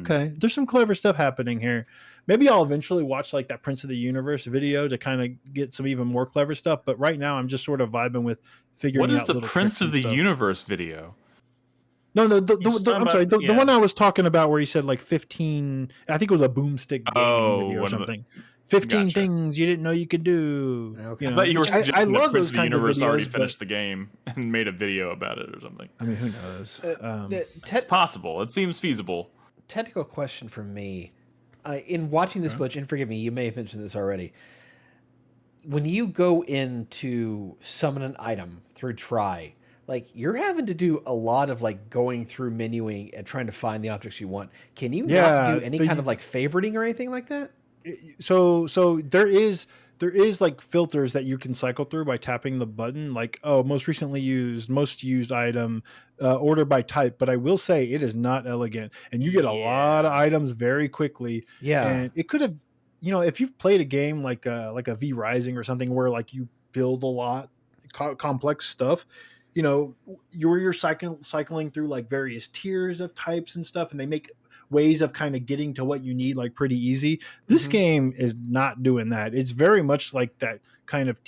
okay, there's some clever stuff happening here. Maybe I'll eventually watch like that Prince of the Universe video to kind of get some even more clever stuff. But right now I'm just sort of vibing with figuring out. What is the little Prince tricks of and the stuff. Universe video? No, I'm sorry. The yeah. one I was talking about where he said like 15, I think it was a boomstick gaming video or one of the- something. 15 Gotcha. things you didn't know you could do. Okay. I thought you were which I suggesting that love Prince those of the kinds of Universe already videos, but finished the game and made a video about it or something. I mean, who knows? It's possible. It seems feasible. Technical question from me. In watching this footage, and forgive me, you may have mentioned this already. When you go in to summon an item through try, like you're having to do a lot of like going through menuing and trying to find the objects you want. Can you not do any kind of like favoriting or anything like that? So there is like filters that you can cycle through by tapping the button, like most recently used, most used item, order by type. But I will say it is not elegant, and you get a lot of items very quickly. Yeah. And it could have, if you've played a game like a V Rising or something where like you build a lot complex stuff, you're cycling through like various tiers of types and stuff, and they make ways of kind of getting to what you need like pretty easy. This game is not doing that. It's very much like that kind of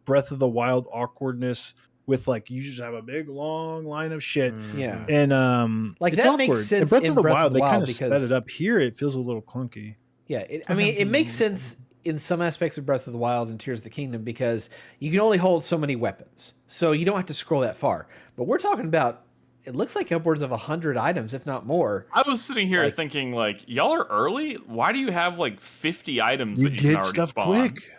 Breath of the Wild awkwardness with like you just have a big long line of shit. Yeah. And like it's that awkward. makes sense. In Breath in of the Breath Wild, of the they kind Wild of sped because it up. Here it feels a little clunky. yeah, I mean, it makes sense in some aspects of Breath of the Wild and Tears of the Kingdom because you can only hold so many weapons, so you don't have to scroll that far. But we're talking about, it looks like upwards of 100 items, if not more. I was sitting here thinking, like, y'all are early? Why do you have, like, 50 items You that you can get already stuff spawn? quick.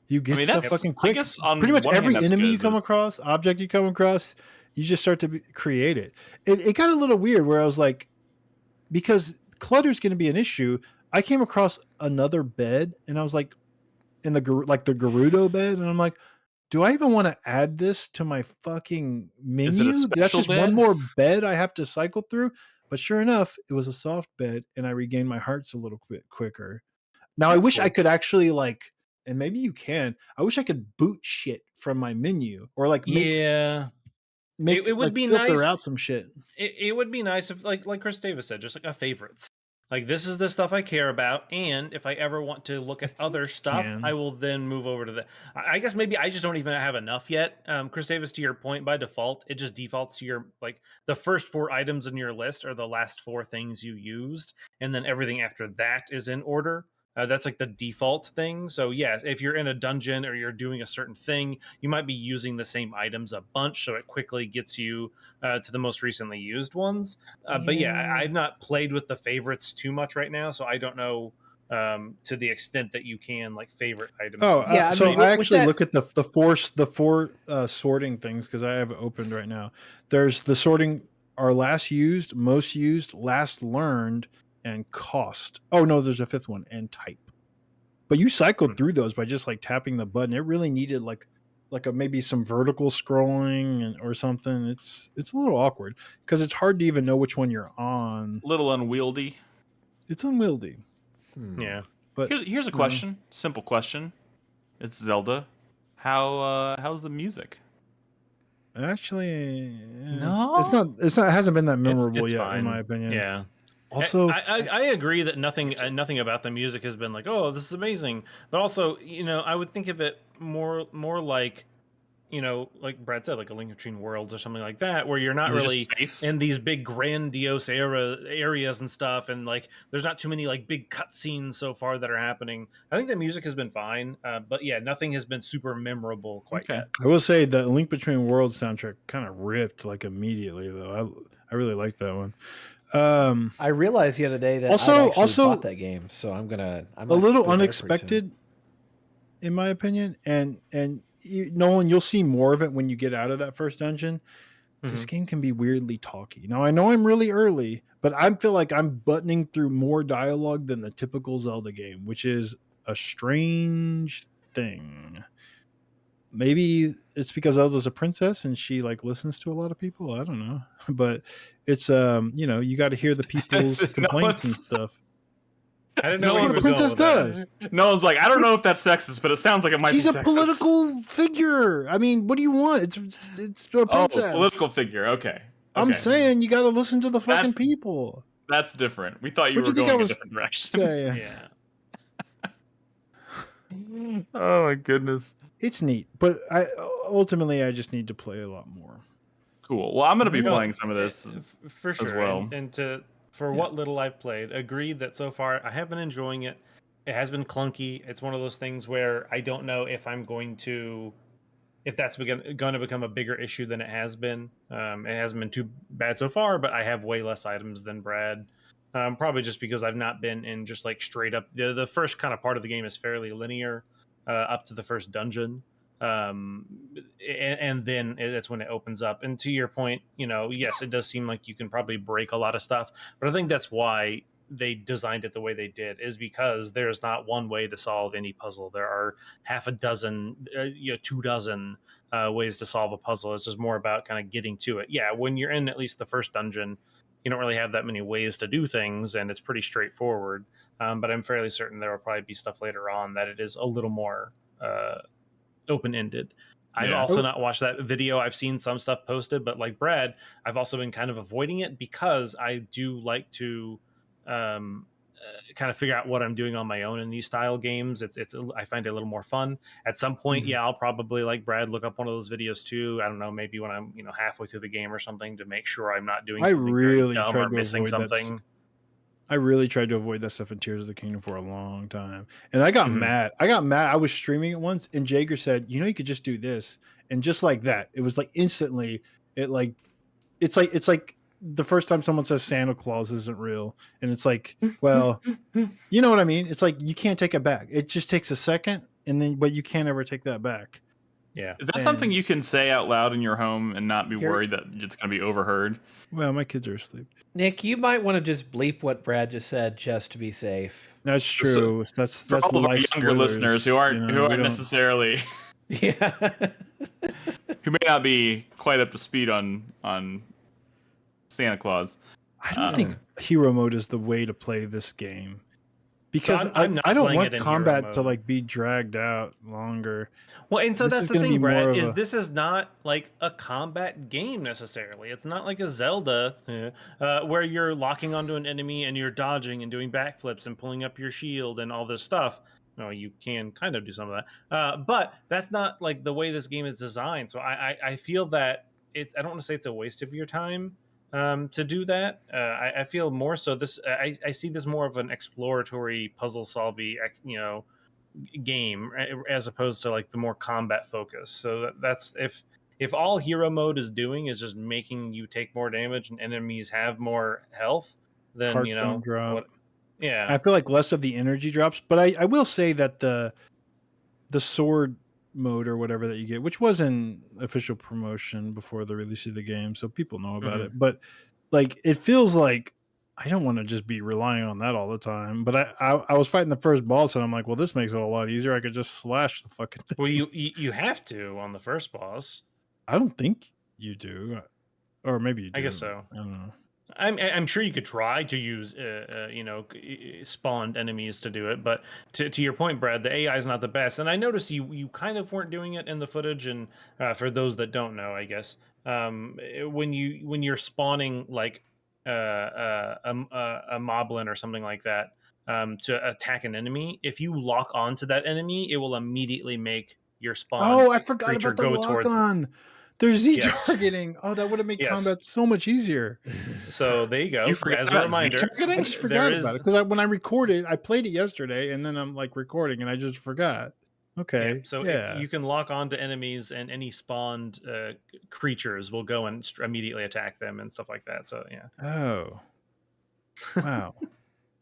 You get stuff that's- fucking I quick. guess on Pretty much one every hand, that's enemy good, you come but- across, object you come across, you just start to create it. It got a little weird where I was like, because clutter is going to be an issue. I came across another bed and I was like, in the Gerudo bed, and I'm like, do I even want to add this to my fucking menu? Is it a That's special just bed? one more bed I have to cycle through. But sure enough, it was a soft bed, and I regained my hearts a little bit quicker. Now I wish I could actually like, and maybe you can. I wish I could boot shit from my menu or like make It would like, be filter nice. out some shit. It would be nice if like Chris Davis said, just like a favorites. Like this is the stuff I care about, and if I ever want to look at other stuff, can. I will then move over to the. I guess maybe I just don't even have enough yet. Chris Davis, to your point, by default, it just defaults to your like the first 4 items in your list are the last 4 things you used, and then everything after that is in order. That's like the default thing. So yes, if you're in a dungeon or you're doing a certain thing, you might be using the same items a bunch, so it quickly gets you to the most recently used ones. But yeah, I've not played with the favorites too much right now, so I don't know to the extent that you can like favorite items. Oh, Yeah, I so mean, I with actually that- look at the four sorting things because I have it opened right now. There's the sorting our last used, most used, last learned, and cost. Oh no, there's a 5th one, and type. But you cycled through those by just like tapping the button. It really needed like a maybe some vertical scrolling or something. It's a little awkward because it's hard to even know which one you're on. A little unwieldy. It's unwieldy. Yeah. But Here's a question. Simple question. It's Zelda. How's the music? Actually, No? it's not. It hasn't been that memorable it's yet, fine. in my opinion. Yeah. Also, I agree that nothing about the music has been like, oh, this is amazing. But also, I would think of it more like, like Brad said, like a Link Between Worlds or something like that, where you're not Is it really just safe? in these big grandiose areas and stuff, and like there's not too many like big cutscenes so far that are happening. I think the music has been fine, but yeah, nothing has been super memorable quite yet. I will say the Link Between Worlds soundtrack kind of ripped like immediately though. I really like that one. I realized the other day that Also- I actually also- bought that game, so I'm a little unexpected. in my opinion. And Nolan, you'll see more of it when you get out of that first dungeon. This game can be weirdly talky. Now I know I'm really early, but I feel like I'm buttoning through more dialogue than the typical Zelda game, which is a strange thing. Maybe it's because Zelda's a princess and she like listens to a lot of people. I don't know, but it's you got to hear the people's complaints and stuff. I didn't That's know what a princess does. No one's like, I don't know if that's sexist, but it sounds like it might She's be a sexist. political figure. I mean, what do you want? It's a princess. Political figure. Okay. I'm saying you got to listen to the fucking That's- people. That's different. We thought you What were do you think going I a was different direction. saying? Yeah. Oh my goodness. It's neat, but ultimately I just need to play a lot more. Cool. Well, I'm going to be No, playing some of this for sure. as well. And for what little I've played, agreed that so far I have been enjoying it. It has been clunky. It's one of those things where I don't know if I'm going to, if that's going to become a bigger issue than it has been. It hasn't been too bad so far, but I have way less items than Brad. Probably just because I've not been in just like straight up. The first kind of part of the game is fairly linear up to the first dungeon. And then that's when it opens up. And to your point, yes, it does seem like you can probably break a lot of stuff, but I think that's why they designed it the way they did, is because there's not one way to solve any puzzle. There are half a dozen, 24 ways to solve a puzzle. It's just more about kind of getting to it. Yeah, when you're in at least the first dungeon, you don't really have that many ways to do things, and it's pretty straightforward. But I'm fairly certain there will probably be stuff later on that it is a little more open-ended. I've also not watched that video. I've seen some stuff posted, but like Brad, I've also been kind of avoiding it because I do like to kind of figure out what I'm doing on my own in these style games. I find it a little more fun. At some point, I'll probably, like Brad, look up one of those videos too. I don't know, maybe when I'm halfway through the game or something, to make sure I'm not doing something very dumb or missing something. I really tried to avoid that stuff in Tears of the Kingdom for a long time. And I got mad. I was streaming it once and Jaeger said, you could just do this. And just like that, it was like instantly, it's like the first time someone says Santa Claus isn't real. And it's like, well, you know what I mean? It's like, you can't take it back. It just takes a second but you can't ever take that back. Yeah. Is that something you can say out loud in your home and not be worried that it's going to be overheard? Well, my kids are asleep. Nick, you might want to just bleep what Brad just said just to be safe. That's true. That's for all of our younger spoilers, listeners who aren't necessarily who may not be quite up to speed on Santa Claus. I don't think hero mode is the way to play this game. Because So I'm not I don't playing want it in combat hero to mode. like be dragged out longer. Well, and so This that's is the gonna be thing, more Brad, of is a- this is not like a combat game necessarily. It's not like a Zelda where you're locking onto an enemy and you're dodging and doing backflips and pulling up your shield and all this stuff. No, you can kind of do some of that. But that's not like the way this game is designed. So I feel that I don't want to say it's a waste of your time to do that. I feel more so I see this more of an exploratory puzzle solving, game as opposed to like the more combat focus. So that's if all hero mode is doing is just making you take more damage and enemies have more health, then Hearts don't drop. Yeah, I feel like less of the energy drops, but I will say that the sword mode or whatever that you get, which was an official promotion before the release of the game, so people know about it, but like it feels like I don't want to just be relying on that all the time. But I was fighting the first boss and I'm like, well, this makes it a lot easier. I could just slash the fucking thing. well, you have to on the first boss. I don't think you do, or maybe you do. I guess so. I don't know. I'm sure you could try to use spawned enemies to do it, but to your point, Brad, the AI is not the best. And I noticed you kind of weren't doing it in the footage. And for those that don't know, I guess when you're spawning like a moblin or something like that to attack an enemy, if you lock onto that enemy, it will immediately make your spawn. Oh, I forgot creature about the go lock towards on. There's Z Yes. targeting. Oh, that would have made Yes. combat so much easier. So there you go. You forgot As a about reminder, Z-targeting? I just forgot about it because when I recorded, I played it yesterday, and then I'm like recording, and I just forgot. Okay, So yeah. if you can lock onto enemies, and any spawned creatures will go and immediately attack them and stuff like that. So yeah. Oh, wow.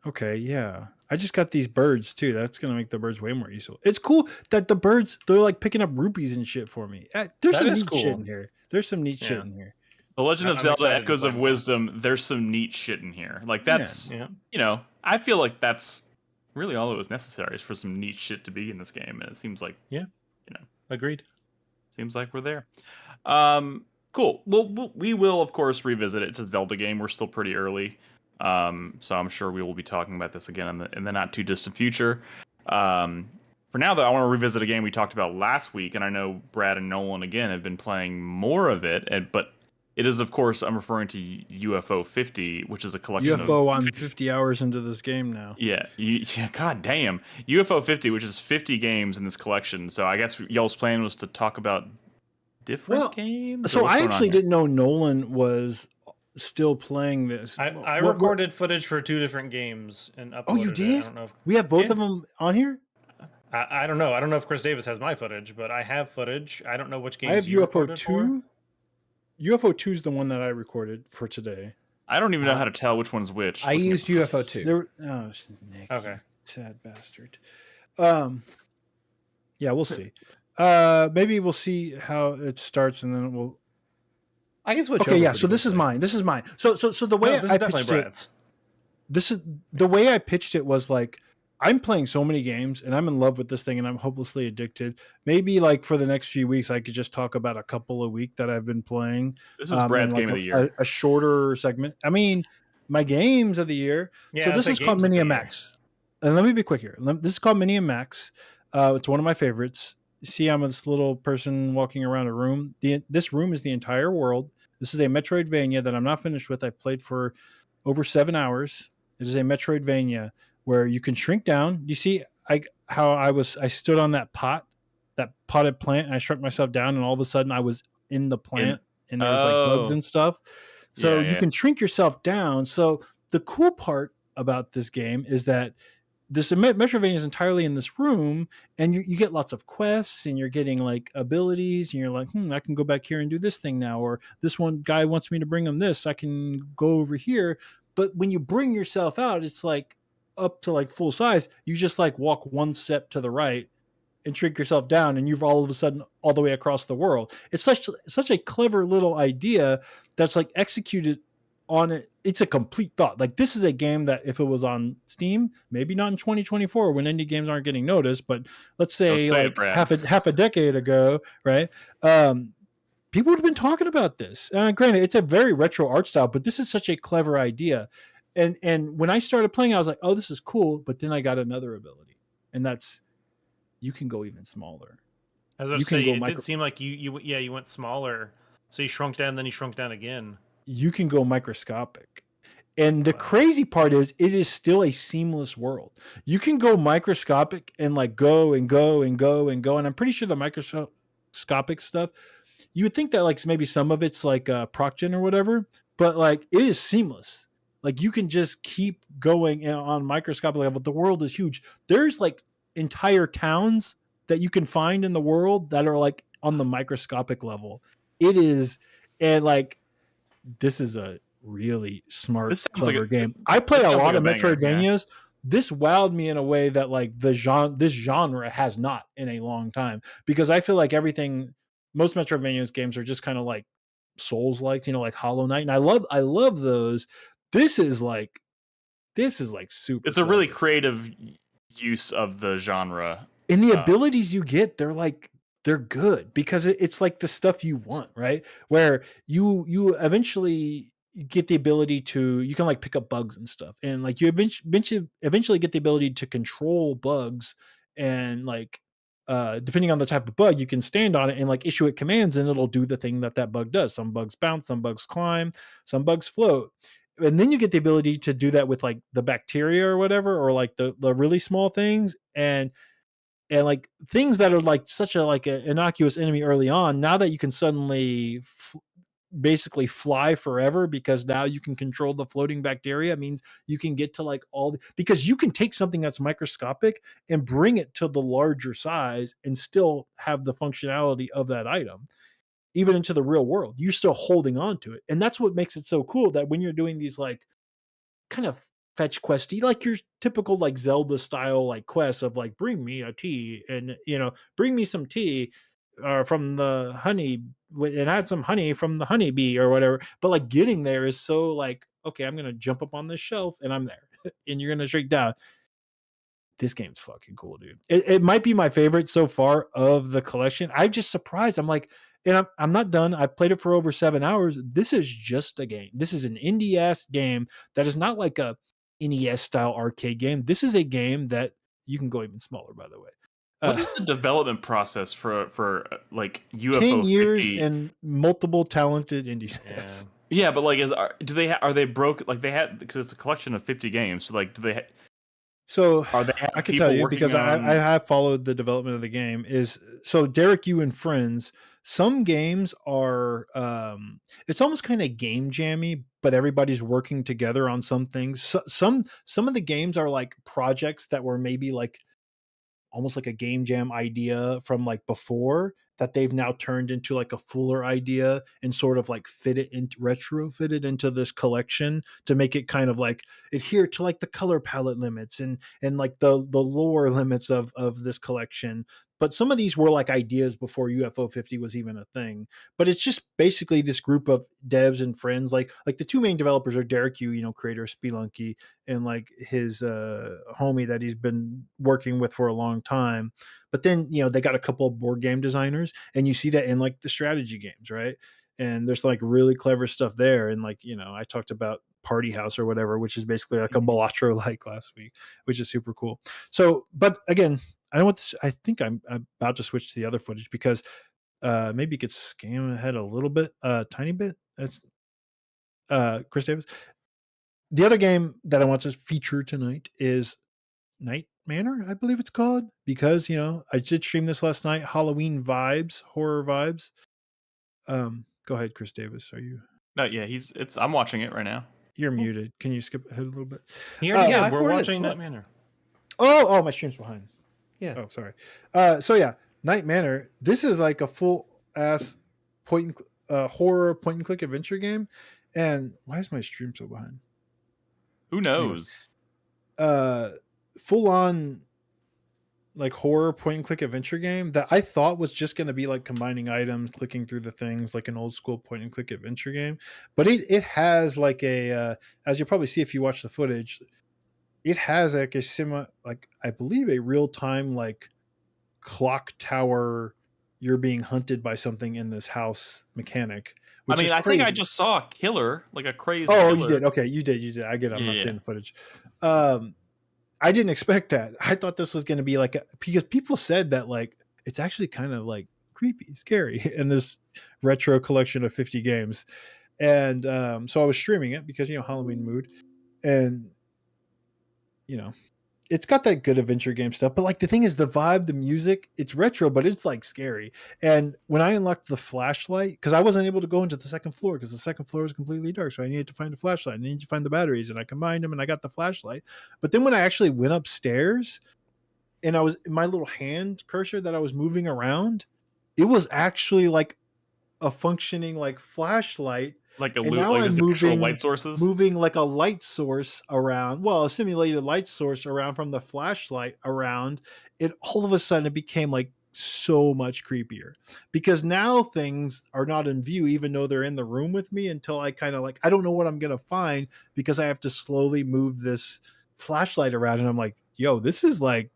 Okay, yeah. I just got these birds too. That's gonna make the birds way more useful. It's cool that the birds they're like picking up rupees and shit for me. There's That some is neat shit cool. in here. There's some neat shit Yeah. in here. The Legend of I'm Zelda excited to Echoes play of more. Wisdom, there's some neat shit in here. Like, that's, Yeah. you know, I feel like that's really all that was necessary is for some neat shit to be in this game. And it seems like, Yeah. you know, Agreed. seems like we're there. Cool. Well, we will, of course, revisit it. It's a Zelda game. We're still pretty early. So I'm sure we will be talking about this again in the not too distant future. For now, though, I want to revisit a game we talked about last week, and I know Brad and Nolan again have been playing more of it. But it is, of course, I'm referring to UFO 50, which is a collection UFO of on 50 hours into this game now. yeah, god damn. UFO 50, which is 50 games in this collection. So I guess y'all's plan was to talk about different games. So I actually didn't know Nolan was still playing this. I recorded footage for 2 different games and uploaded Oh, you it. did? I don't know if, We have both of them on here? I don't know. I don't know if Chris Davis has my footage, but I have footage. I don't know which games I have you UFO recorded for. 2. UFO 2 is the one that I recorded for today. I don't even know how to tell which one's which. I used UFO 2. Nick, Okay. sad bastard. Yeah, we'll see. Maybe we'll see how it starts, and then we'll. I can switch. Okay, yeah. So this is mine. This is mine. So the way this I is definitely pitched Brad's. this is the way I pitched it was like I'm playing so many games and I'm in love with this thing and I'm hopelessly addicted. Maybe like for the next few weeks I could just talk about a couple a week that I've been playing. This is Brad's like game of the year. A shorter segment. I mean, my games of the year. Yeah, so this is called Mini Max. And let me be quick here. This is called Mini Max. It's one of my favorites. See, I'm this little person walking around a room. This room is the entire world. This is a Metroidvania that I'm not finished with. I've played for over 7 hours. It is a Metroidvania where you can shrink down. You see, I stood on that potted plant, and I shrunk myself down, and all of a sudden I was in the plant, and there was like bugs and stuff. So you can shrink yourself down. So the cool part about this game is that this Metroidvania is entirely in this room, and you get lots of quests, and you're getting like abilities, and you're like, I can go back here and do this thing now, or this one guy wants me to bring him this, I can go over here. But when you bring yourself out, it's like up to like full size. You just like walk one step to the right and shrink yourself down, and you've all of a sudden all the way across the world. It's such a clever little idea that's like executed on it. It's a complete thought. Like this is a game that if it was on Steam, maybe not in 2024 when indie games aren't getting noticed, but let's say like half a decade ago, right? People would have been talking about this. Granted, it's a very retro art style, but this is such a clever idea. And when I started playing, I was like, oh, this is cool. But then I got another ability, and that's you can go even smaller. As I was saying, it did seem like you went smaller. So you shrunk down, then you shrunk down again. You can go microscopic. And the crazy part is it is still a seamless world. You can go microscopic and like go and go and go and go. And I'm pretty sure the microscopic stuff, you would think that like maybe some of it's like ProcGen or whatever, but like it is seamless. Like you can just keep going on microscopic level. The world is huge. There's like entire towns that you can find in the world that are like on the microscopic level. It is, and like, this is a really smart, clever game. I play a lot of Metroidvanias. Yeah. This wowed me in a way that like this genre has not in a long time, because I feel like most Metroidvanias games are just kind of like Souls-like, like Hollow Knight, and I love those. This is like super. It's a really creative use of the genre, and the abilities you get, they're good because it's like the stuff you want, right? Where you eventually get the ability to, you can like pick up bugs and stuff, and like you eventually get the ability to control bugs, and like depending on the type of bug, you can stand on it and like issue it commands, and it'll do the thing that bug does. Some bugs bounce, some bugs climb, some bugs float. And then you get the ability to do that with like the bacteria or whatever, or like the really small things, and like things that are like such a like an innocuous enemy early on. Now that you can suddenly basically fly forever, because now you can control the floating bacteria, means you can get to like because you can take something that's microscopic and bring it to the larger size and still have the functionality of that item. Even into the real world, you're still holding on to it. And that's what makes it so cool, that when you're doing these like kind of fetch questy, like your typical like Zelda style like quest of like bring me a tea and bring me some tea from the honey and add some honey from the honeybee or whatever. But like getting there is so like, okay, I'm gonna jump up on this shelf and I'm there, and you're gonna shrink down. This game's fucking cool, dude. It might be my favorite so far of the collection. I'm just surprised. I'm like, and I'm not done. I've played it for over 7 hours. This is just a game. This is an indie ass game that is not like a NES style arcade game. This is a game that you can go even smaller, by the way. What is the development process for like UFO 10 years 50? and multiple talented indie devs. Yeah, but like, are they broke? Like they had, because it's a collection of 50 games. So like, do they? So Are they I can tell you because I have followed the development of the game. So Derek, you and friends. Some games are it's almost kind of game jammy, but everybody's working together on some things. Some of the games are like projects that were maybe like almost like a game jam idea from like before that they've now turned into like a fuller idea and sort of like retrofit it into this collection to make it kind of like adhere to like the color palette limits and like the lore limits of this collection. But some of these were like ideas before UFO 50 was even a thing. But it's just basically this group of devs and friends. Like the two main developers are Derek Yu, creator of Spelunky, and like his homie that he's been working with for a long time. But then they got a couple of board game designers, and you see that in like the strategy games, right? And there's like really clever stuff there. And like I talked about Party House or whatever, which is basically like a Balatro like last week, which is super cool. So, but again, I think I'm about to switch to the other footage because maybe you could scan ahead a little bit, tiny bit. That's Chris Davis. The other game that I want to feature tonight is Night Manor, I believe it's called, because I did stream this last night. Halloween vibes, horror vibes. Go ahead, Chris Davis. Are you? No, yeah, I'm watching it right now. You're muted. Can you skip ahead a little bit? Yeah, we're watching Night Manor. Oh, my stream's behind. Yeah. Oh, sorry. So yeah, Night Manor. This is like a full ass horror point and click adventure game. And why is my stream so behind? Who knows? Full on like horror point and click adventure game that I thought was just going to be like combining items, clicking through the things like an old school point and click adventure game. But it has like a as you'll probably see if you watch the footage, it has like a like I believe a real time like clock tower. You're being hunted by something in this house mechanic. I mean, I think I just saw a killer, like a crazy. Oh, killer. You did. Okay, you did. I get it. I'm not seeing the footage. I didn't expect that. I thought this was going to be like because people said that like it's actually kind of like creepy, scary in this retro collection of 50 games. And so I was streaming it because Halloween mood, and it's got that good adventure game stuff. But like the thing is the vibe, the music, it's retro, but it's like scary. And when I unlocked the flashlight, because I wasn't able to go into the second floor because the second floor was completely dark, so I needed to find a flashlight. I needed to find the batteries, and I combined them, and I got the flashlight. But then when I actually went upstairs, and I was my little hand cursor that I was moving around, it was actually like a functioning like flashlight. Like and now like I'm moving light sources, moving like a light source around. Well, a simulated light source around from the flashlight around. It all of a sudden it became like so much creepier because now things are not in view, even though they're in the room with me. Until I kind of like I don't know what I'm gonna find because I have to slowly move this flashlight around, and I'm like, yo, this is like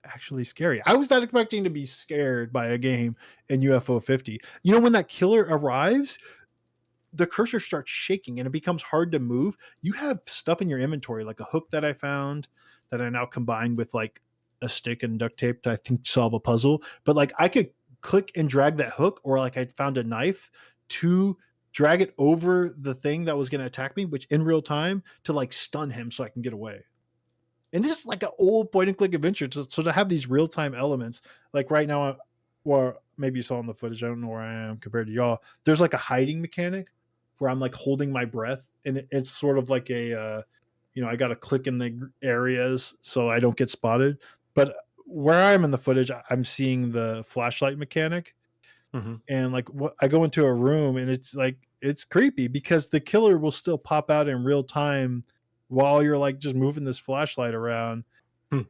actually scary. I was not expecting to be scared by a game in UFO 50. When that killer arrives, the cursor starts shaking and it becomes hard to move. You have stuff in your inventory, like a hook that I found that I now combined with like a stick and duct tape to I think solve a puzzle. But like I could click and drag that hook, or like I found a knife to drag it over the thing that was going to attack me, which in real time to like stun him so I can get away. And this is like an old point and click adventure. So to have these real time elements, like right now, or maybe you saw in the footage, I don't know where I am compared to y'all. There's like a hiding mechanic where I'm like holding my breath, and it's sort of like a, I got to click in the areas so I don't get spotted. But where I'm in the footage, I'm seeing the flashlight mechanic, and like I go into a room, and it's like it's creepy because the killer will still pop out in real time while you're like just moving this flashlight around,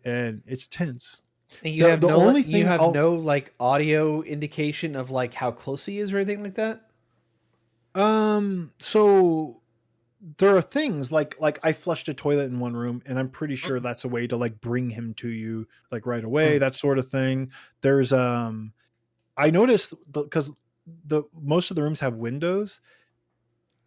and it's tense. And you have only no like audio indication of like how close he is or anything like that. So there are things like I flushed a toilet in one room, and I'm pretty sure that's a way to like bring him to you like right away, that sort of thing. There's I noticed because the most of the rooms have windows,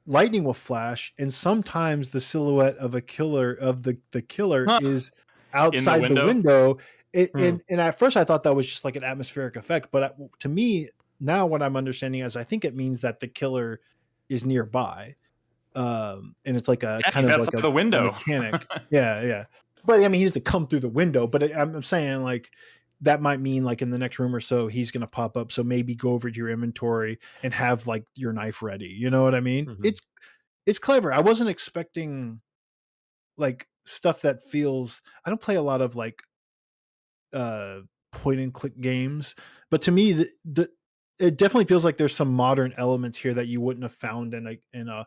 lightning will flash, and sometimes the silhouette of a killer of the killer is outside the window. And at first I thought that was just like an atmospheric effect, but to me now what I'm understanding is I think it means that the killer is nearby. And it's like a kind of like the window a mechanic. Yeah. But I mean, he doesn't come through the window, but I'm saying like that might mean like in the next room or so, he's going to pop up. So maybe go over to your inventory and have like your knife ready. You know what I mean? It's clever. I wasn't expecting like stuff that feels, I don't play a lot of like point and click games, but to me it definitely feels like there's some modern elements here that you wouldn't have found in a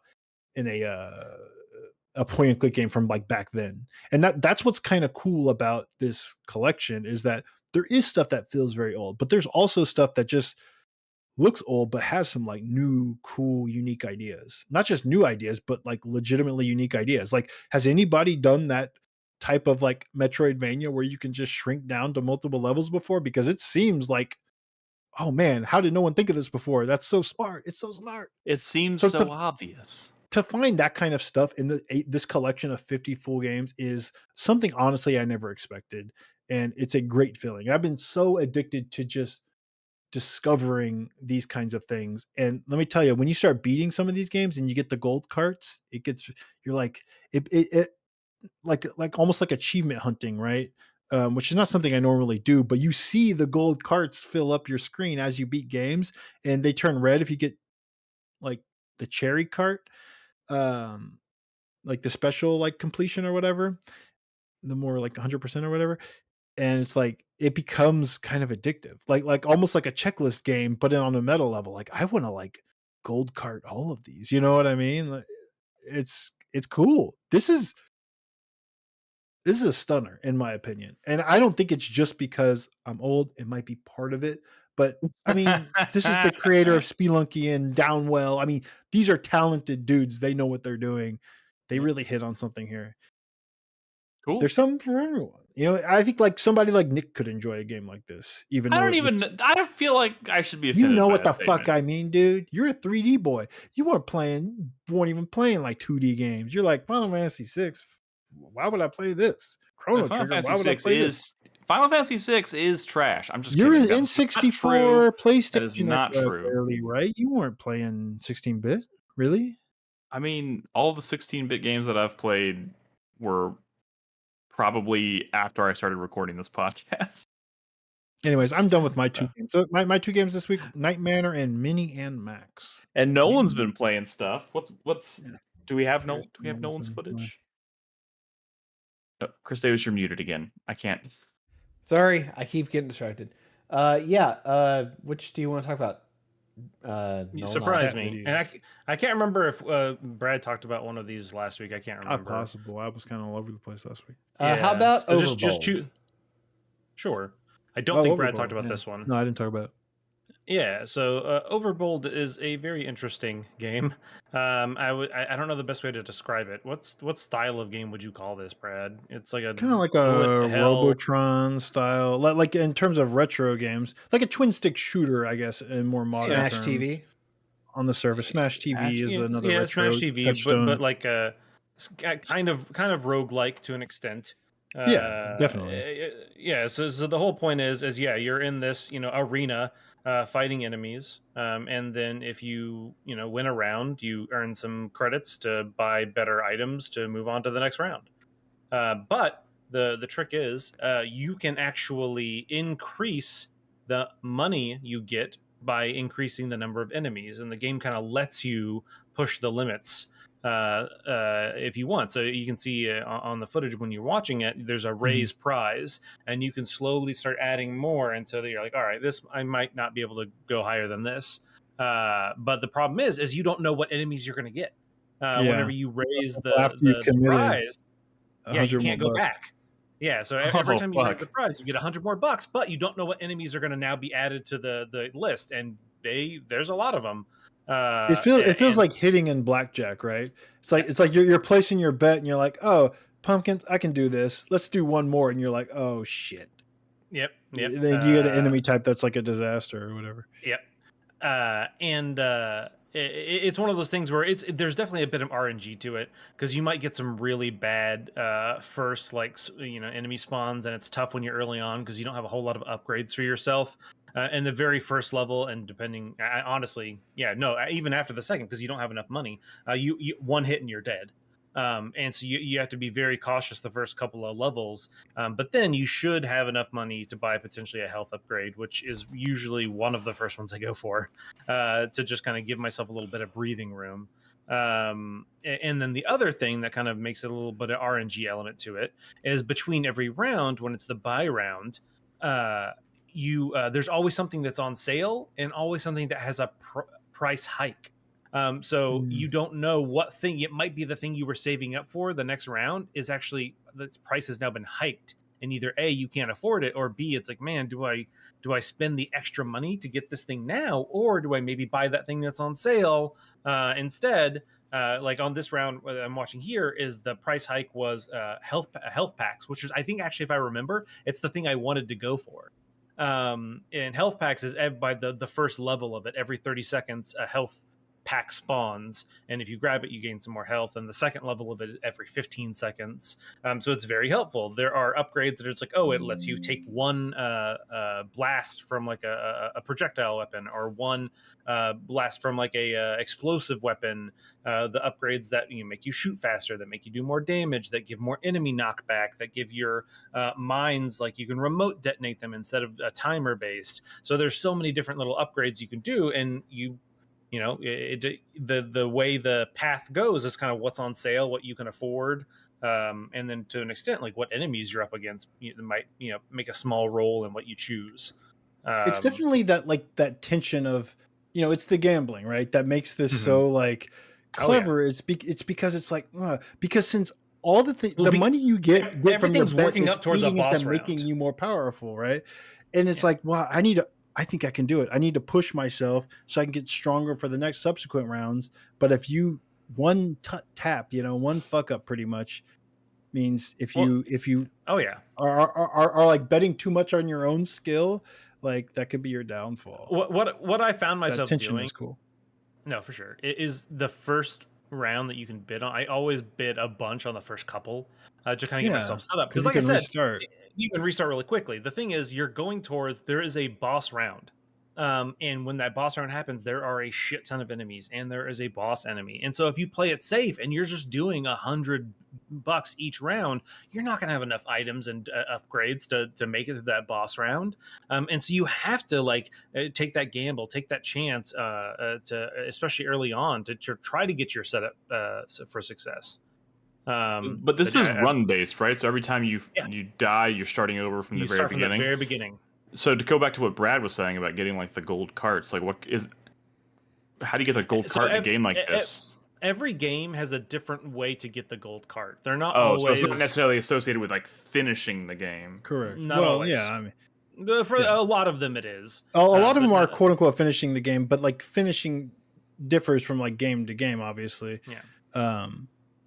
point and click game from like back then. And that's what's kind of cool about this collection is that there is stuff that feels very old, but there's also stuff that just looks old but has some like new cool unique ideas. Not just new ideas, but like legitimately unique ideas. Like, has anybody done that type of like Metroidvania where you can just shrink down to multiple levels before? Because it seems like, oh man, how did no one think of this before? That's so smart. It's so smart. It seems so obvious. To find that kind of stuff in this collection of 50 full games is something honestly I never expected, and it's a great feeling. I've been so addicted to just discovering these kinds of things, and let me tell you, when you start beating some of these games and you get the gold carts, you're like it like almost like achievement hunting, right? Which is not something I normally do, but you see the gold carts fill up your screen as you beat games, and they turn red if you get like the cherry cart, like the special like completion or whatever, the more like 100% or whatever. And it's like it becomes kind of addictive, like almost like a checklist game, but on a meta level. Like I want to like gold cart all of these, you know what I mean? Like, it's cool. This is a stunner in my opinion, and I don't think it's just because I'm old. It might be part of it, but I mean, this is the creator of Spelunky and Downwell. I mean, these are talented dudes. They know what they're doing. They really hit on something here. Cool. There's something for everyone. You know, I think like somebody like Nick could enjoy a game like this. Even I don't feel like I should be offended. You know by what the that fuck statement. I mean, dude? You're a 3D boy. You weren't even playing like 2D games. You're like Final Fantasy 6. Why would I play this? Chrono Trigger. Why would I play this? Final Fantasy 6 is trash. I'm just You're kidding. an N64 PlayStation. That is not true. Early, right? You weren't playing 16-bit, really? I mean, all the 16-bit games that I've played were probably after I started recording this podcast. Anyways, I'm done with my two games. So my two games this week: Night Manor and Mini and Max. And Nolan's been playing stuff. What's do we have Nolan's footage? Oh, Chris Davis, you're muted again. I can't. Sorry, I keep getting distracted. Which do you want to talk about? You surprised me, and I can't remember if Brad talked about one of these last week. I can't remember. Possible. I was kind of all over the place last week. How about so just choose? Sure. I don't think Brad talked about this one. No, I didn't talk about it. Yeah, so Overbold is a very interesting game. I don't know the best way to describe it. What style of game would you call this, Brad? It's like kind of like a Robotron style, like in terms of retro games, like a twin stick shooter, I guess, in more modern Smash terms. TV on the surface. Smash TV is another retro Smash TV, but like a kind of roguelike to an extent. Yeah, definitely. Yeah, so the whole point is you're in this arena fighting enemies, and then if you win a round, you earn some credits to buy better items to move on to the next round. But the trick is you can actually increase the money you get by increasing the number of enemies, and the game kind of lets you push the limits if you want. So you can see on the footage when you're watching it, there's a raise prize, and you can slowly start adding more until you're like, all right, this I might not be able to go higher than this. But the problem is you don't know what enemies you're going to get whenever you raise the prize. Yeah, you 100 can't more go bucks. back. Yeah, so every Oh, time you raise the fuck. prize, you get $100 more, but you don't know what enemies are going to now be added to the list, and there's a lot of them. It feels And like hitting in blackjack, right? It's like you're placing your bet and you're like, oh, pumpkins, I can do this. Let's do one more, and you're like, oh shit. yep. Then you get an enemy type that's like a disaster or whatever. Yep. It's one of those things where there's definitely a bit of RNG to it, because you might get some really bad first enemy spawns, and it's tough when you're early on because you don't have a whole lot of upgrades for yourself in the very first level, and depending honestly, even after the second, because you don't have enough money, you one hit and you're dead. And so you have to be very cautious the first couple of levels, but then you should have enough money to buy potentially a health upgrade, which is usually one of the first ones I go for, to just kind of give myself a little bit of breathing room. And then the other thing that kind of makes it a little bit of RNG element to it is between every round, when it's the buy round, there's always something that's on sale and always something that has a price hike. So you don't know what thing it might be. The thing you were saving up for the next round is actually, the price has now been hiked, and either A, you can't afford it, or B, it's like, man, do I spend the extra money to get this thing now, or do I maybe buy that thing that's on sale instead? Like on this round that I'm watching here, is the price hike was health packs, which is, I think, actually, if I remember, it's the thing I wanted to go for. And health packs is by the first level of it, every 30 seconds a health pack spawns, and if you grab it, you gain some more health, and the second level of it is every 15 seconds. So it's very helpful. There are upgrades that are just like, oh, it lets you take one blast from like a projectile weapon, or one blast from like a explosive weapon. The upgrades that make you shoot faster, that make you do more damage, that give more enemy knockback, that give your mines, like you can remote detonate them instead of a timer based. So there's so many different little upgrades you can do, and the way the path goes is kind of what's on sale, what you can afford, and then to an extent, like what enemies you're up against might make a small role in what you choose. It's definitely that tension of, it's the gambling, right, that makes this so like clever. It's because it's like, because since all the money you get from your everything's bet working is up towards a feeding boss into round, making you more powerful, right? And it's like, well, I think I can do it. I need to push myself so I can get stronger for the next subsequent rounds. But if you one tap, one fuck up pretty much means if you are like betting too much on your own skill, like that could be your downfall. What I found myself doing is cool. No, for sure. It is the first round that you can bid on. I always bid a bunch on the first couple, to kind of get myself set up. Because like I said, you can restart really quickly. The thing is, there is a boss round. And when that boss round happens, there are a shit ton of enemies, and there is a boss enemy. And so if you play it safe and you're just doing $100 each round, you're not going to have enough items and upgrades to make it to that boss round. And so you have to take that gamble, take that chance, to especially early on, to try to get your setup for success. But this is run based, right? So every time you die, you're starting over from the very beginning. So to go back to what Brad was saying about getting like the gold carts, like how do you get the gold cart in a game like this? Every game has a different way to get the gold cart. They're not always. So it's not necessarily associated with like finishing the game. Correct. Not always. Yeah, I mean, for a lot of them it is. A lot of them are quote unquote finishing the game, but like finishing differs from like game to game, obviously. Yeah.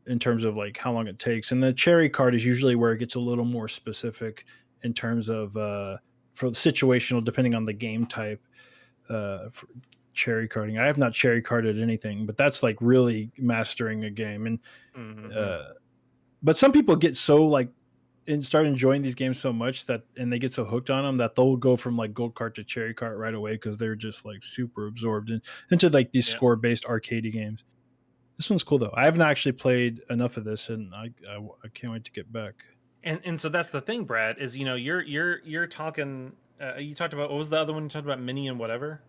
In terms of like how long it takes, and the cherry card is usually where it gets a little more specific in terms of for the situational, depending on the game type. For cherry carding, I have not cherry carded anything, but that's like really mastering a game. And but some people get so like and start enjoying these games so much and they get so hooked on them that they'll go from like gold cart to cherry cart right away, because they're just like super absorbed into like these score based arcadey games. This one's cool though. I haven't actually played enough of this, and I can't wait to get back. And so that's the thing, Brad, is you're talking. You talked about, what was the other one you talked about? Mini and whatever.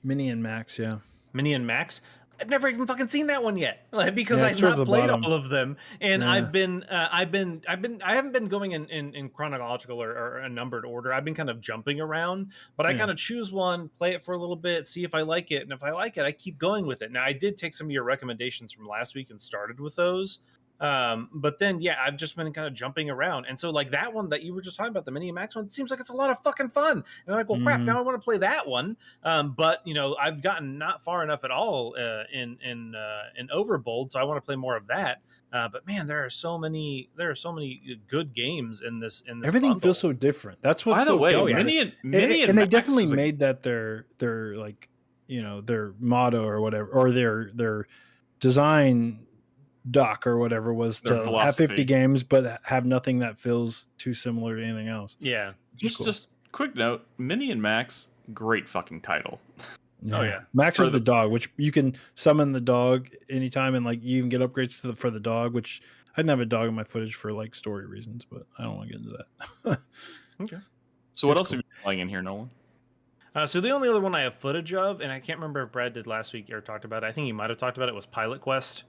Mini and Max, yeah. Mini and Max. I've never even fucking seen that one yet, because I've not played all of them, and I haven't been going in chronological or a numbered order. I've been kind of jumping around, but I kind of choose one, play it for a little bit, see if I like it, and if I like it, I keep going with it. Now, I did take some of your recommendations from last week and started with those, But then, yeah, I've just been kind of jumping around. And so like that one that you were just talking about, the Mini Max one, seems like it's a lot of fucking fun. And I'm like, well, crap, now I want to play that one. But you know, I've gotten not far enough at all in Overbold, so I want to play more of that. But man, there are so many good games in this Everything bundle. feels so different. That's what's By the so way, good. Mini and Mini and they Max definitely is a- made that their like, you know, their motto or whatever, or their design doc or whatever was Their to have philosophy. 50 games but have nothing that feels too similar to anything else. Yeah. Just quick note, Mini and Max, great fucking title. Oh yeah. Max For is the the- dog, which you can summon the dog anytime, and like you even get upgrades for the dog, which I didn't have a dog in my footage for like story reasons, but I don't want to get into that. Okay. So what It's else cool. have you been playing in here, Nolan? So the only other one I have footage of, and I can't remember if Brad did last week or talked about it. I think he might have talked about it, was Pilot Quest.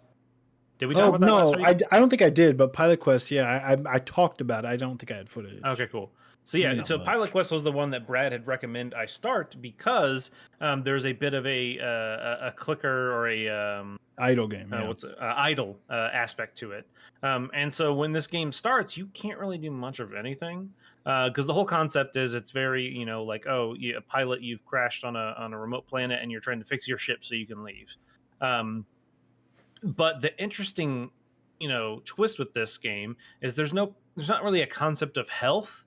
Did we talk about that last week? I don't think I did, but Pilot Quest, yeah, I talked about it. I don't think I had footage. Okay, cool. So yeah, so Pilot Quest was the one that Brad had recommended I start because there's a bit of a clicker or a idle game. Yeah. Idle aspect to it. And so when this game starts, you can't really do much of anything because the whole concept is it's very, you know, like, oh, a pilot, you've crashed on a remote planet and you're trying to fix your ship so you can leave. But the interesting, you know, twist with this game is there's not really a concept of health,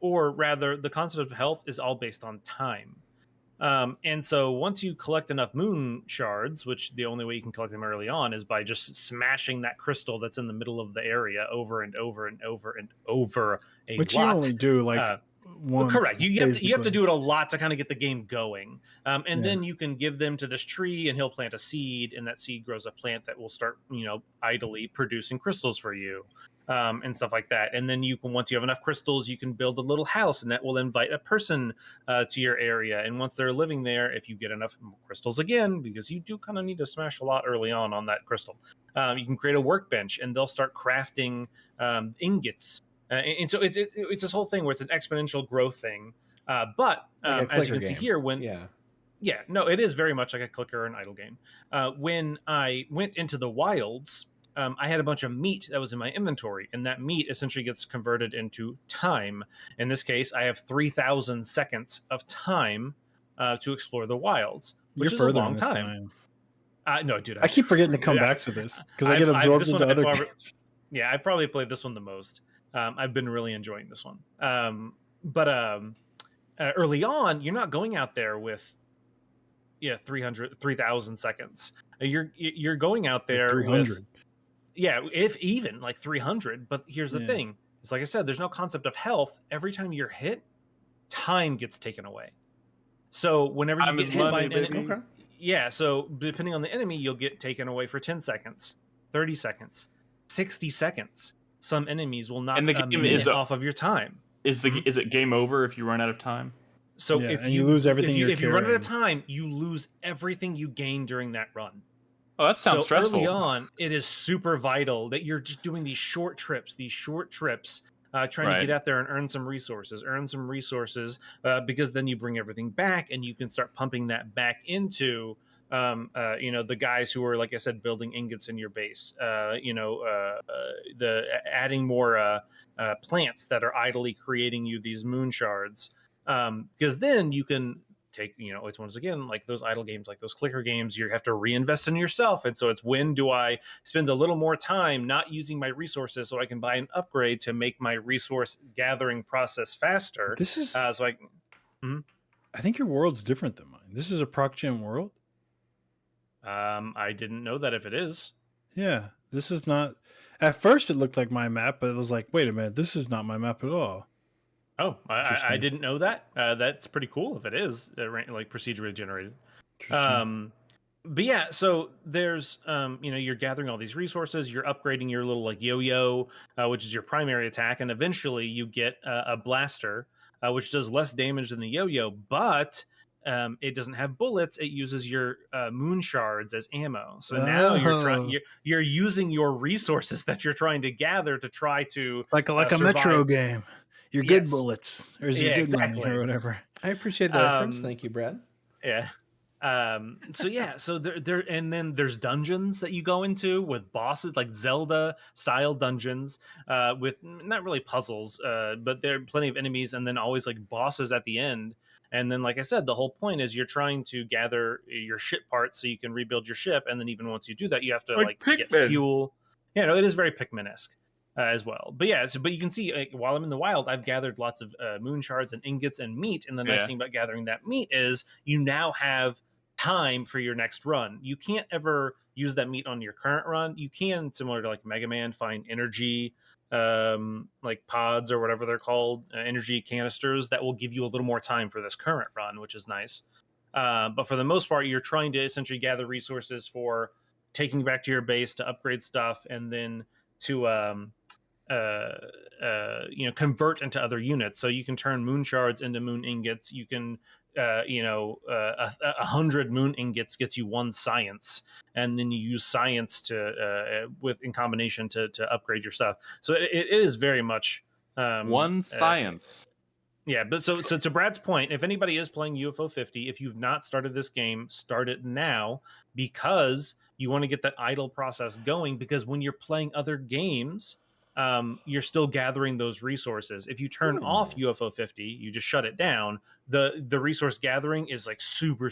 or rather the concept of health is all based on time. And so once you collect enough moon shards, which the only way you can collect them early on is by just smashing that crystal that's in the middle of the area over and over and over and over a Which lot. you only do like once. Correct. You have to do it a lot to kind of get the game going. And then you can give them to this tree and he'll plant a seed, and that seed grows a plant that will start, you know, idly producing crystals for you. And stuff like that. And then you can, once you have enough crystals, you can build a little house, and that will invite a person to your area. And once they're living there, if you get enough crystals again, because you do kind of need to smash a lot early on that crystal, you can create a workbench, and they'll start crafting ingots. And so it's this whole thing where it's an exponential growth thing. But Like as you can see game. here, no, it is very much like a clicker or an idle game. When I went into the wilds, I had a bunch of meat that was in my inventory, and that meat essentially gets converted into time. In this case, I have 3,000 seconds of time to explore the wilds, which is a long time. No, dude, I keep forgetting to come back to this because I get absorbed into other games. Yeah, I've probably played this one the most. I've been really enjoying this one. But early on, you're not going out there with 3,000 seconds. You're going out there 300. with if even like 300. But here's the thing: it's like I said, there's no concept of health. Every time you're hit, time gets taken away. So whenever you get hit by an enemy, so depending on the enemy, you'll get taken away for 10 seconds, 30 seconds, 60 seconds. Some enemies will knock a minute off of your time. Is it game over if you run out of time? So if you lose everything, if you run out of time, you lose everything you gain during that run. Oh, that sounds stressful. Early on, it is super vital that you're just doing these short trips, trying to get out there and earn some resources, because then you bring everything back and you can start pumping that back into, the guys who are, like I said, building ingots in your base, the adding more plants that are idly creating you these moon shards, because then you can take, it's once again like those idle games, like those clicker games, you have to reinvest in yourself. And so it's, when do I spend a little more time not using my resources so I can buy an upgrade to make my resource gathering process faster? This is I think your world's different than mine. This is a proc gen world. I didn't know that if it is. Yeah, this is not. At first, it looked like my map, but it was like, wait a minute, this is not my map at all. Oh, I didn't know that. That's pretty cool if it is like procedurally generated. But yeah, so there's you're gathering all these resources, you're upgrading your little like yo-yo, which is your primary attack, and eventually you get a blaster, which does less damage than the yo-yo, but it doesn't have bullets. It uses your moon shards as ammo. So now you're using your resources that you're trying to gather to try to like a Metro game. Your good bullets, or is it good money or whatever? I appreciate the reference. Thank you, Brad. Yeah. So yeah, so there and then there's dungeons that you go into with bosses, like Zelda style dungeons, with not really puzzles, but there are plenty of enemies, and then always like bosses at the end. And then, like I said, the whole point is you're trying to gather your ship parts so you can rebuild your ship, and then even once you do that, you have to like get fuel. Yeah, no, it is very Pikmin-esque. As well, but yeah, but you can see while I'm in the wild, I've gathered lots of moon shards and ingots and meat. And the nice thing about gathering that meat is you now have time for your next run. You can't ever use that meat on your current run. You can, similar to like Mega Man, find energy like pods or whatever they're called, energy canisters that will give you a little more time for this current run, which is nice. But for the most part, you're trying to essentially gather resources for taking back to your base to upgrade stuff, and then to convert into other units. So you can turn moon shards into moon ingots. You can 100 moon ingots gets you 1 science, and then you use science to in combination to upgrade your stuff. So it is very much 1 science. Yeah, but so to Brad's point, if anybody is playing UFO 50, if you've not started this game, start it now, because you want to get that idle process going, because when you're playing other games, you're still gathering those resources. If you turn off UFO 50, you just shut it down, the resource gathering is like super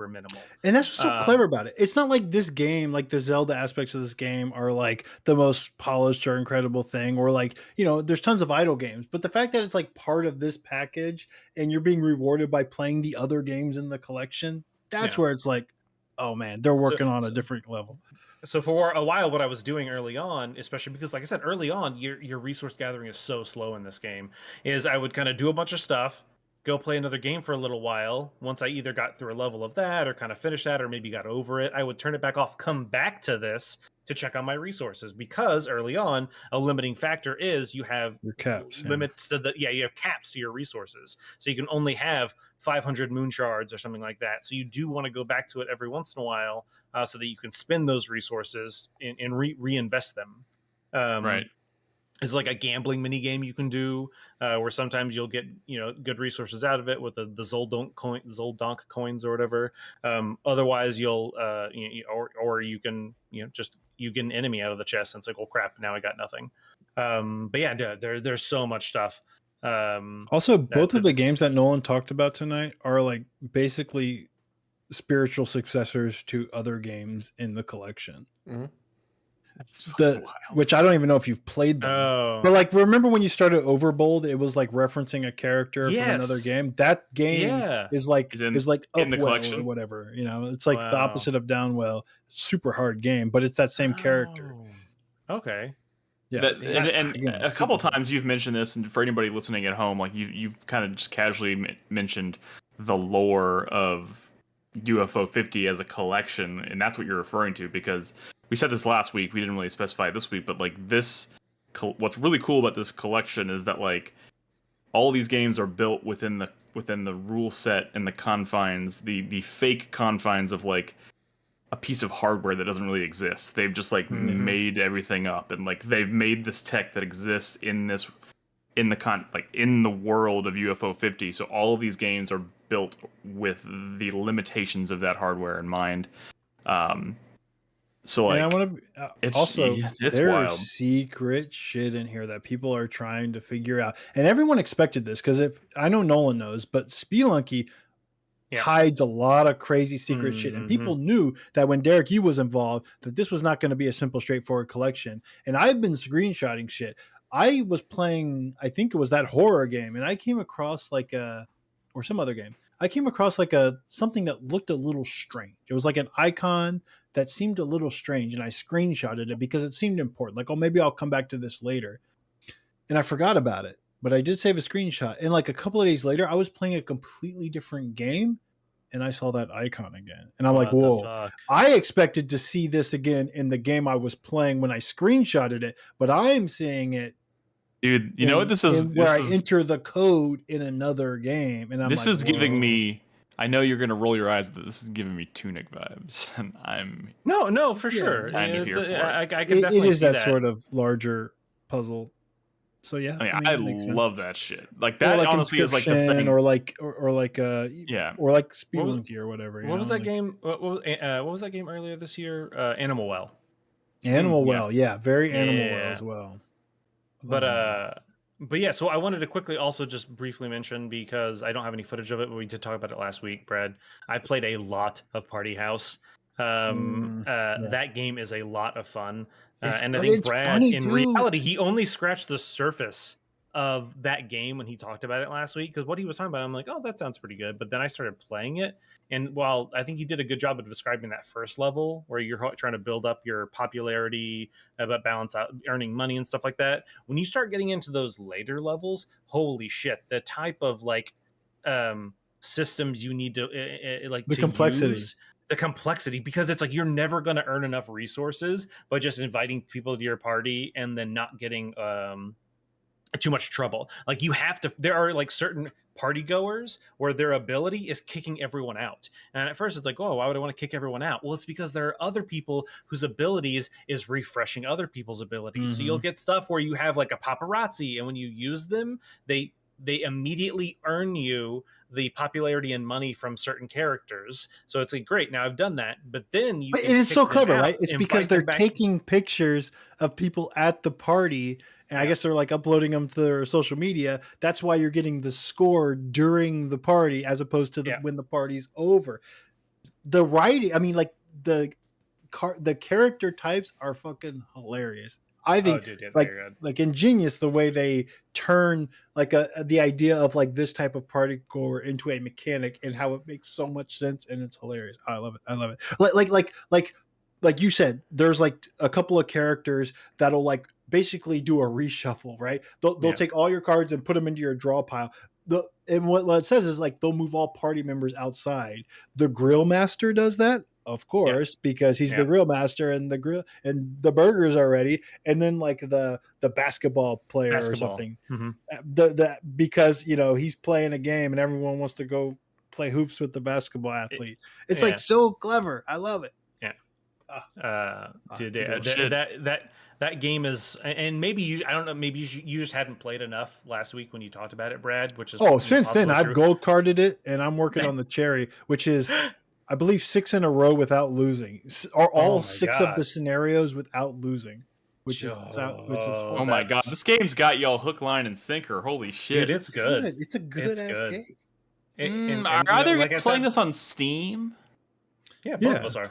minimal. And that's what's so clever about it. It's not like this game, like the Zelda aspects of this game are like the most polished or incredible thing, or like, there's tons of idle games, but the fact that it's like part of this package and you're being rewarded by playing the other games in the collection, that's where it's like, oh man, they're working on a different level. So for a while, what I was doing early on, especially because, like I said, early on, your resource gathering is so slow in this game, is I would kind of do a bunch of stuff, go play another game for a little while. Once I either got through a level of that or kind of finished that or maybe got over it, I would turn it back off, come back to this to check on my resources, because early on, a limiting factor is you have your caps, limits to you have caps to your resources. So you can only have 500 moon shards or something like that. So you do want to go back to it every once in a while, so that you can spend those resources and reinvest them. Right. It's like a gambling mini game you can do, where sometimes you'll get good resources out of it with the Zoldonk coins or whatever. Otherwise, you'll or you can just you get an enemy out of the chest and it's like, oh crap, now I got nothing. But yeah, there's so much stuff. Also, both of the games that Nolan talked about tonight are like basically spiritual successors to other games in the collection. Mm-hmm. Which I don't even know if you've played them. But like, remember when you started Overbold, it was like referencing a character from another game. That game is like in the collection or whatever. It's like the opposite of Downwell. Super hard game, but it's that same character. Okay. Yeah, and again, a couple times you've mentioned this, and for anybody listening at home, like you've kind of just casually mentioned the lore of UFO 50 as a collection, and that's what you're referring to, because we said this last week, we didn't really specify this week, but like this, what's really cool about this collection is that like all these games are built within the rule set and the confines, the fake confines of like a piece of hardware that doesn't really exist. They've just like made everything up, and like they've made this tech that exists in the world of UFO 50. So all of these games are built with the limitations of that hardware in mind. So like, and I want to also, it's there's wild. Secret shit in here that people are trying to figure out, and everyone expected this, because if I know Nolan knows, but Spelunky hides a lot of crazy secret shit, and people knew that when Derek Yu was involved, that this was not going to be a simple, straightforward collection. And I've been screenshotting shit. I was playing, I think it was that horror game, and I came across or some other game. I came across something that looked a little strange. It was like an icon that seemed a little strange, and I screenshotted it because it seemed important. Like, oh, maybe I'll come back to this later. And I forgot about it, but I did save a screenshot. And like a couple of days later, I was playing a completely different game, and I saw that icon again. And I'm like, whoa, I expected to see this again in the game I was playing when I screenshotted it, but I'm seeing it. Dude, you know what this is? Where I enter the code in another game, and this is giving me. I know you're gonna roll your eyes, but this is giving me Tunic vibes, and I'm no for sure. Kind of here for it. I can definitely it is see that sort of larger puzzle So yeah, I mean, that makes sense. love that shit. Like Or that like honestly is like the Inscription, thing. or like Yeah. or like What was- Spelunky or whatever. What was that game? What was that game earlier this year? Animal Well. Animal yeah. Well, yeah, very Animal Well Yeah. as well. But yeah, so I wanted to quickly also just briefly mention, because I don't have any footage of it, but we did talk about it last week, Brad. I played a lot of Party House. That game is a lot of fun. And I think Brad, funny, in dude. reality, he only scratched the surface of that game when he talked about it last week, because what he was talking about, I'm like, oh, that sounds pretty good. But then I started playing it, and while I think you did a good job of describing that first level where you're trying to build up your popularity, but balance out earning money and stuff like that, when you start getting into those later levels, holy shit, the type of like systems you need to like The to complexity. use, the complexity, because it's like you're never going to earn enough resources by just inviting people to your party and then not getting too much trouble. Like you have to, there are like certain party goers where their ability is kicking everyone out. And at first it's like, oh, why would I want to kick everyone out? Well, it's because there are other people whose abilities is refreshing other people's abilities. So you'll get stuff where you have like a paparazzi, and when you use them, they immediately earn you the popularity and money from certain characters. So it's like, great, now I've done that. But then you, But it is so clever, right? It's because invite they're them back. taking pictures of people at the party, and I guess they're like uploading them to their social media. That's why you're getting the score during the party as opposed to when the party's over. The writing, I mean, like the character types are fucking hilarious. I think like ingenious the way they turn like the idea of like this type of party goer into a mechanic, and how it makes so much sense, and it's hilarious. I love it. I love it. Like you said, there's like a couple of characters that'll like basically do a reshuffle, right? They'll take all your cards and put them into your draw pile. And what it says is like they'll move all party members outside. The grill master does that, of course, because he's the grill master, and the grill and the burgers are ready. And then like the basketball player or something, because he's playing a game and everyone wants to go play hoops with the basketball athlete. It's like so clever. I love it. Dude, that game is, and maybe I don't know, maybe you just hadn't played enough last week when you talked about it, Brad. Which is since then I've gold carded it, and I'm working on the cherry, which is I believe 6 in a row without losing, or all 6 of the scenarios without losing, which is oh my god, this game's got y'all hook, line, and sinker. Holy shit, dude, it's good. It's a good ass game. Are either playing this on Steam? Yeah, both of us are.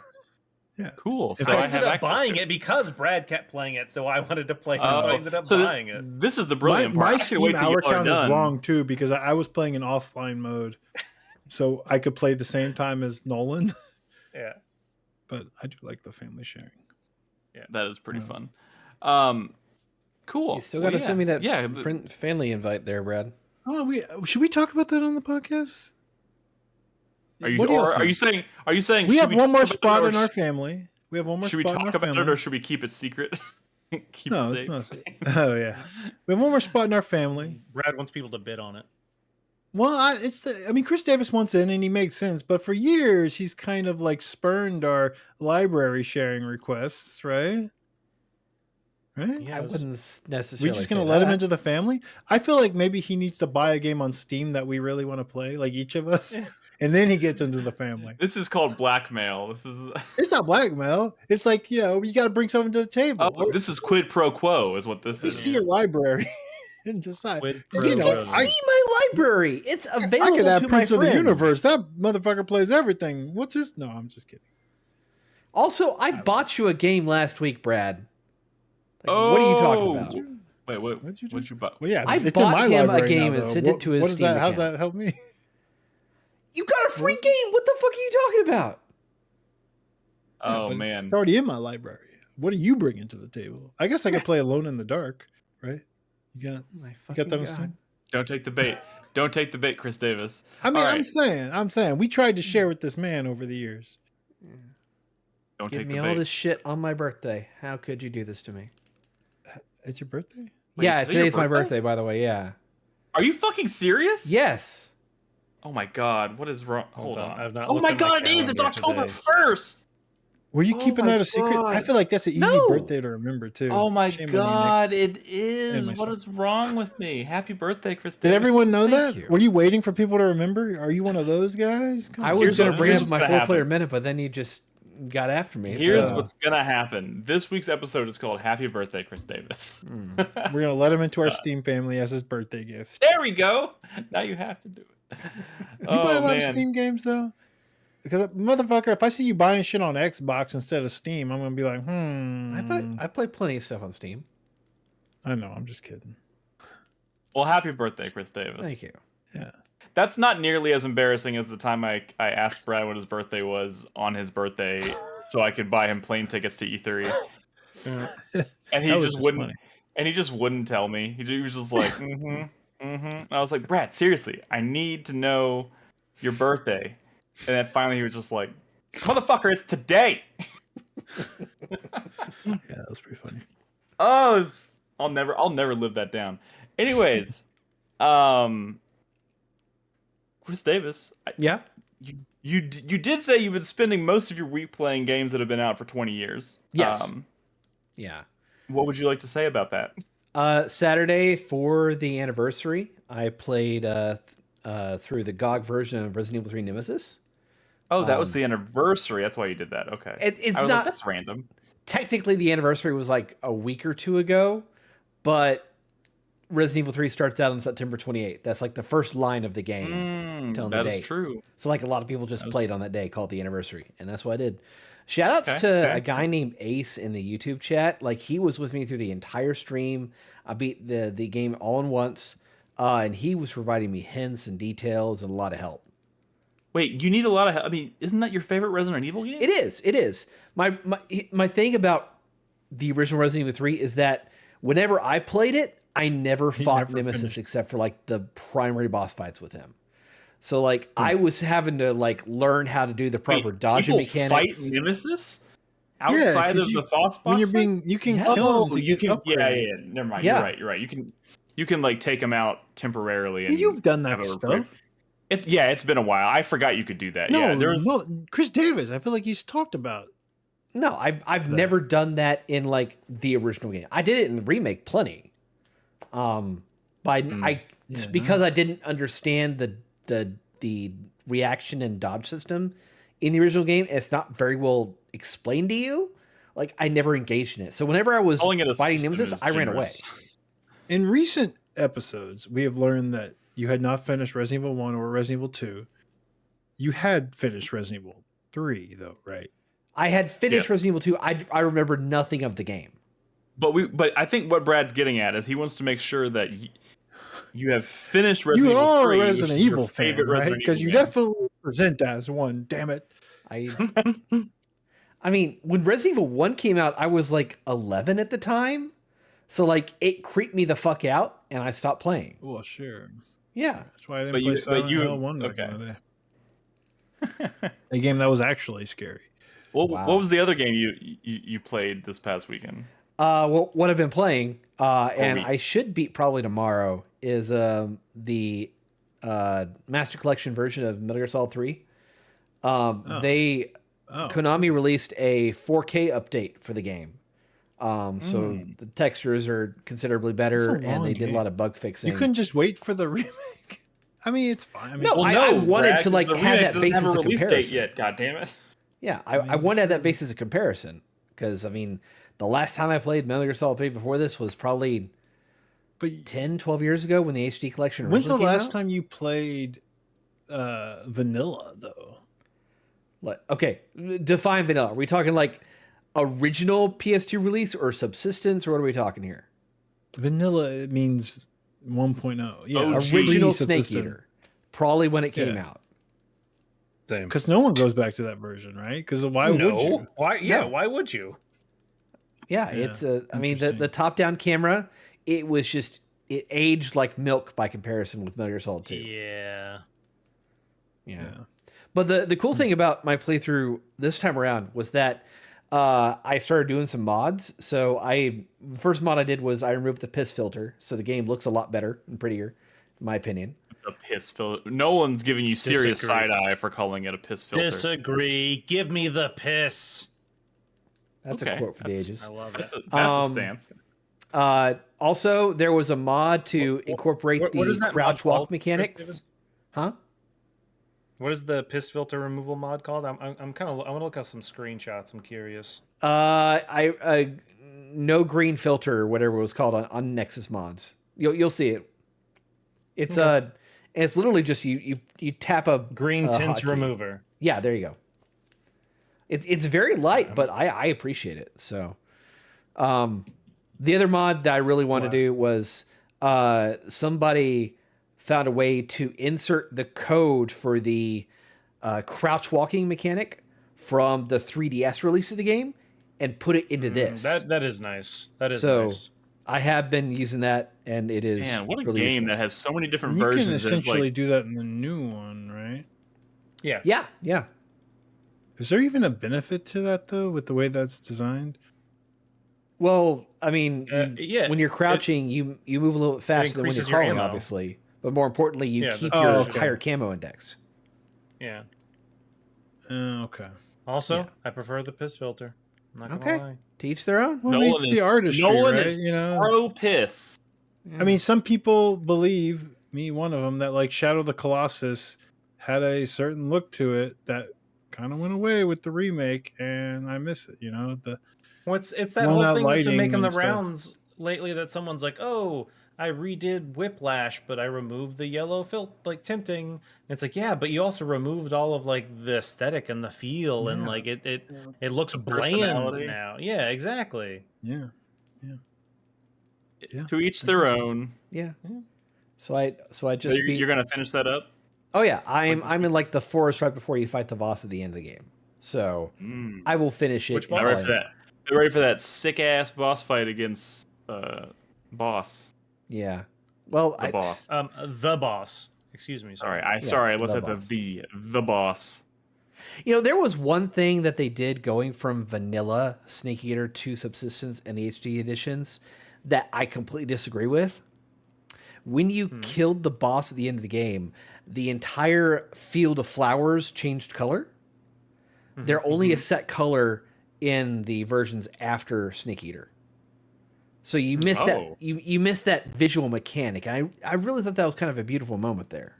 Yeah, cool. So I ended up buying it because Brad kept playing it, so I wanted to play it. So I ended up buying it. This is the brilliant part. My Steam hour count is wrong too, because I was playing in offline mode, so I could play the same time as Nolan. Yeah, but I do like the family sharing. Yeah, that is pretty fun. Cool. You still got to send me that family invite there, Brad. Oh, should we talk about that on the podcast? Are you saying we have one more spot in our family? We have one more. Should we talk about it, or should we keep it secret? It's not. Oh yeah, we have one more spot in our family. Brad wants people to bid on it. Well, I mean, Chris Davis wants in, and he makes sense. But for years, he's kind of like spurned our library sharing requests, right? Right? I wouldn't necessarily. We're just gonna let him into the family. I feel like maybe he needs to buy a game on Steam that we really want to play, like each of us, and then he gets into the family. This is called blackmail. It's not blackmail. It's like you got to bring something to the table. Oh, this is quid pro quo, is what this is. See your library and decide. You can see my library. It's available. I could have to my Prince of the friends. Universe. That motherfucker plays everything. What's his? No, I'm just kidding. Also, I bought you a game last week, Brad. What are you talking about? Wait, what'd you buy? Well, yeah, I bought him a game and sent it to his What is Steam that? How's account. that help me? You got a free game. What the fuck are you talking about? Oh man, it's already in my library. What are you bringing to the table? I guess I could play Alone in the Dark, right? You got that on Steam? Don't take the bait. Don't take the bait, Chris Davis. I mean, I'm saying we tried to share with this man over the years. Don't Give take me the all bait. this shit on my birthday. How could you do this to me? It's your birthday? Wait, Yeah, is it today's your my birthday? birthday, by the way. Yeah. Are you fucking serious? Yes. Oh my god, what is wrong? Hold on. I've not Oh looked my at god, it is. It's calendar October today. 1st. Were you Oh keeping my that a secret? I God. feel like that's an easy No. birthday to remember too. Oh my Shame on you, Nick. God, it is. myself. What is wrong with me? Happy birthday, Chris Did Davis. everyone know Thank that? you. Were you waiting for people to remember? Are you one of those guys? Come I on, was Here's going to what- bring here's up my what's gonna 4-player happen. minute, but then you just got after me. Here's so- what's gonna happen. This week's episode is called Happy Birthday, Chris Davis. we're gonna let him into our Steam family as his birthday gift. There we go. Now you have to do it. You buy a lot of man. Steam games though? Because motherfucker, if I see you buying shit on Xbox instead of Steam, I'm gonna be like, I play plenty of stuff on Steam. I know, I'm just kidding. Well, happy birthday, Chris Davis. Thank you. Yeah. That's not nearly as embarrassing as the time I asked Brad what his birthday was on his birthday so I could buy him plane tickets to E3. And he That was just just wouldn't funny. and he just wouldn't tell me. He was just like, I was like, Brad, seriously, I need to know your birthday. And then finally he was just like, motherfucker, it's today. Yeah, that was pretty funny. Oh, I'll never live that down. Anyways, Chris Davis, Yeah. you did say you've been spending most of your week playing games that have been out for 20 years. Yes. Yeah. What would you like to say about that? Saturday for the anniversary, I played through the GOG version of Resident Evil 3 Nemesis. Oh, that was the anniversary. That's why you did that. Okay. It's I was not like, that's random. Technically, the anniversary was like a week or two ago, but Resident Evil 3 starts out on September 28th. That's like the first line of the game. Telling the That date. is true. So like a lot of people just played on that day, called the anniversary, and that's what I did. Shout outs to a guy named Ace in the YouTube chat. Like he was with me through the entire stream. I beat the game all in once, and he was providing me hints and details and a lot of help. Wait, you need a lot of help. I mean, isn't that your favorite Resident Evil game? It is. It is. My thing about the original Resident Evil 3 is that whenever I played it, I never fought Nemesis finished. except for like the primary boss fights with him. So like I was having to like learn how to do the proper dodging people mechanics. fight Nemesis outside of the boss when you're fights? being, you can Yeah. kill him to you get can. Yeah, upgraded. yeah. Never mind. Yeah. You're right. You can like take him out temporarily. And You've done that have a stuff. It's been a while. I forgot you could do that. No, yeah, no, Chris Davis. I feel like he's talked about. No, I've never done that in like the original game. I did it in the remake plenty. But it's because I didn't understand the reaction and dodge system in the original game. It's not very well explained to you. Like I never engaged in it. So whenever I was Calling it a fighting system Nemesis, is I ran away. generous. In recent episodes, we have learned that you had not finished Resident Evil 1 or Resident Evil 2. You had finished Resident Evil 3, though, right? I had finished Yes. Resident Evil 2. I remember nothing of the game. But I think what Brad's getting at is he wants to make sure that you have finished Resident You Evil are 3, a which Resident is your Evil fan, favorite right? Resident Because Evil you game. definitely present as one. Damn it! I mean, when Resident Evil 1 came out, I was like 11 at the time. So like it creeped me the fuck out and I stopped playing. Well, sure. Yeah. That's why I didn't But play you- Silent but you- Hill 1 back okay. in the day. A game that was actually scary. What Wow. was the other game you played this past weekend? Well, what I've been playing, and week. I should beat probably tomorrow, is the Master Collection version of Metal Gear Solid 3. Konami released a 4K update for the game. So the textures are considerably better, That's a and long they did a game. lot of bug fixing. You couldn't just wait for the remake. I mean, it's fine. I mean, No, I wanted Brad, to like the have remake that doesn't basis have a of release comparison. date yet. God damn it! Yeah, I wanted to have that basis of comparison because I mean, the last time I played Metal Gear Solid 3 before this was probably 10, 12 years ago when the HD collection when's the originally came last out. time you played vanilla though? Okay, define vanilla. Are we talking like original PS2 release or subsistence, or what are we talking here? Vanilla, it means 1.0. Yeah, Original Snake pre-subsistent. Eater, probably when it came Yeah. out. Same. Because no one goes back to that version, right? Because why would you? Why? Yeah. No. Why would you? Yeah, Yeah, it's I mean, interesting. the top-down camera, it was just it aged like milk by comparison with Metal Gear Solid 2. Yeah. Yeah. But the cool thing about my playthrough this time around was that I started doing some mods. So the first mod I did was I removed the piss filter, so the game looks a lot better and prettier, in my opinion. A piss filter. Nolan's giving you serious Disagree. side eye for calling it a piss filter. Disagree. Give me the piss. That's Okay, a quote for the that's- ages. I love it. That's a stance. Also, there was a mod to incorporate what is the that mod crouch called, walk mechanic. Chris Davis? Huh? What is the piss filter removal mod called? I'm kind of I want to look at some screenshots. I'm curious. No green filter or whatever it was called on Nexus mods. You'll see it. It's and it's literally just you tap a Green tint hotkey. remover. Yeah, there you go. It's very light, but I appreciate it. So, the other mod that I really wanted to do was somebody found a way to insert the code for the crouch walking mechanic from the 3DS release of the game and put it into this. That is nice. That is so nice. I have been using that, and it is Man, what a really game useful. that has so many different You versions. can It's essentially like, do that in the new one, right? Yeah. Yeah. Is there even a benefit to that though, with the way that's designed? Well, I mean, yeah, when you're crouching, you move a little bit faster than when you're increases your crawling, ammo. obviously. But more importantly, you Yeah, keep that's your okay. higher camo index. Yeah. Okay. Also, Yeah. I prefer the piss filter. I'm not gonna Okay. lie. To each their own. Well, it's the artistry, Nolan right? is You know, pro piss. I mean, some people believe, me one of them, that like Shadow of the Colossus had a certain look to it that kind of went away with the remake, and I miss it. You know, It's that blown whole out thing that's been lighting making the and stuff. rounds lately. That someone's like, "Oh, I redid Whiplash, but I removed the yellow tinting." And it's like, yeah, but you also removed all of like the aesthetic and the feel, and Yeah. like it looks bland personality. now. Yeah, exactly. yeah. To each their own. Yeah. So I just You're gonna finish that up. Oh yeah, I'm in like the forest right before you fight the boss at the end of the game. So I will finish it. Which Get boss? ready for that. Get ready for that sick ass boss fight against boss. Yeah. Well, The boss. The boss. Excuse me. Sorry, Sorry. I looked the at boss. the boss. You know, there was one thing that they did going from vanilla Snake Eater to Subsistence and the HD editions that I completely disagree with. When you killed the boss at the end of the game, the entire field of flowers changed color. They're only a set color in the versions after Snake Eater. So you missed that you missed that visual mechanic. I really thought that was kind of a beautiful moment there.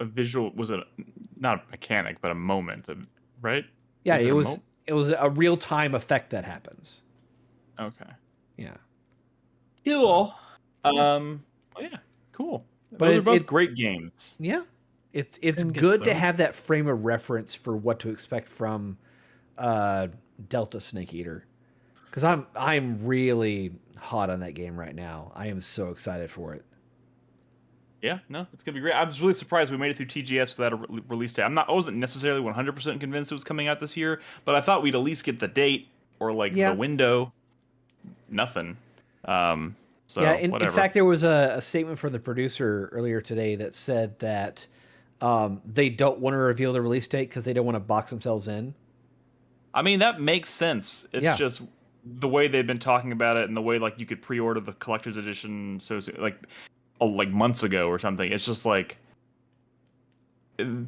A visual was not a mechanic, but a moment, right? Yeah, Was it was a real time effect that happens. Okay. Yeah. Cool. Well, yeah, cool. But Those are both great games. Yeah. It's And good to so. have that frame of reference for what to expect from Delta Snake Eater. Because I'm really hot on that game right now. I am so excited for it. Yeah, no, it's gonna be great. I was really surprised we made it through TGS without a release date. I wasn't necessarily 100% convinced it was coming out this year, but I thought we'd at least get the date or like the window. Nothing. So yeah, in whatever. fact, there was a statement from the producer earlier today that said that they don't want to reveal the release date because they don't want to box themselves in. I mean, that makes sense. It's just the way they've been talking about it and the way like you could pre-order the collector's edition so like months ago or something. It's just like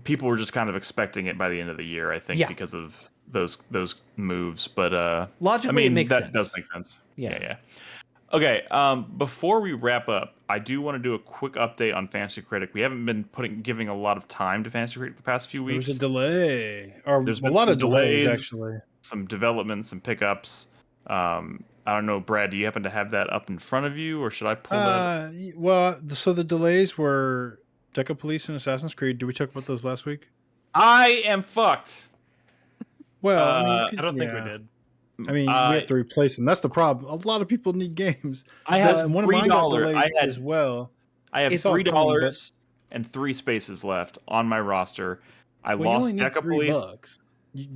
people were just kind of expecting it by the end of the year, I think, because of those moves. But logically, I mean, it does make sense. Yeah. Okay, before we wrap up, I do want to do a quick update on Fantasy Critic. We haven't been giving a lot of time to Fantasy Critic the past few weeks. There's a delay, or There's a been lot some of delays delays, actually. Some developments, some pickups. I don't know, Brad, do you happen to have that up in front of you, or should I pull that? Well, so the delays were Deca Police and Assassin's Creed. Did we talk about those last week? I am fucked. Well, I don't think we did. I mean, we have to replace them. That's the problem. A lot of people need games. I have one of mine got $3. delayed I had as well. I have It's all coming, $3 and 3 spaces left on my roster. I Well, you lost only need Deca Police. $3.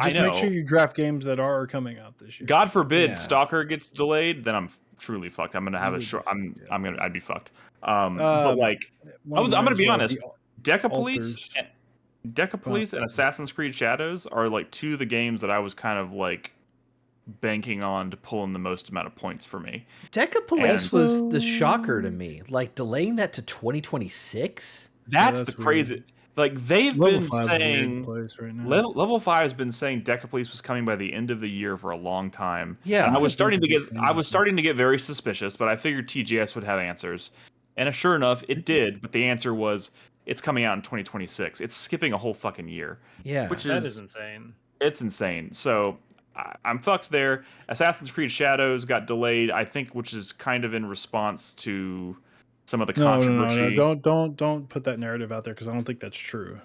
Just make sure you draft games that are coming out this year. God forbid Stalker gets delayed, then I'm truly fucked. I'm gonna have a short. I'd be fucked. But like, I'm gonna be honest. Deca Police, and Assassin's Creed Shadows are like two of the games that I was kind of like banking on to pull in the most amount of points for me. Deca Police was the shocker to me. Like delaying that to 2026. That's the crazy. Like they've Level been 5 is a weird saying, place right now. Level 5 has been saying Deca Police was coming by the end of the year for a long time. Yeah. And I was That's a starting to big get change. very suspicious, but I figured TGS would have answers. And sure enough, it did. But the answer was it's coming out in 2026. It's skipping a whole fucking year. Yeah. Which That is is insane. It's insane. So I'm fucked there. Assassin's Creed Shadows got delayed, I think, which is kind of in response to some of the controversy. Don't put that narrative out there because I don't think that's true.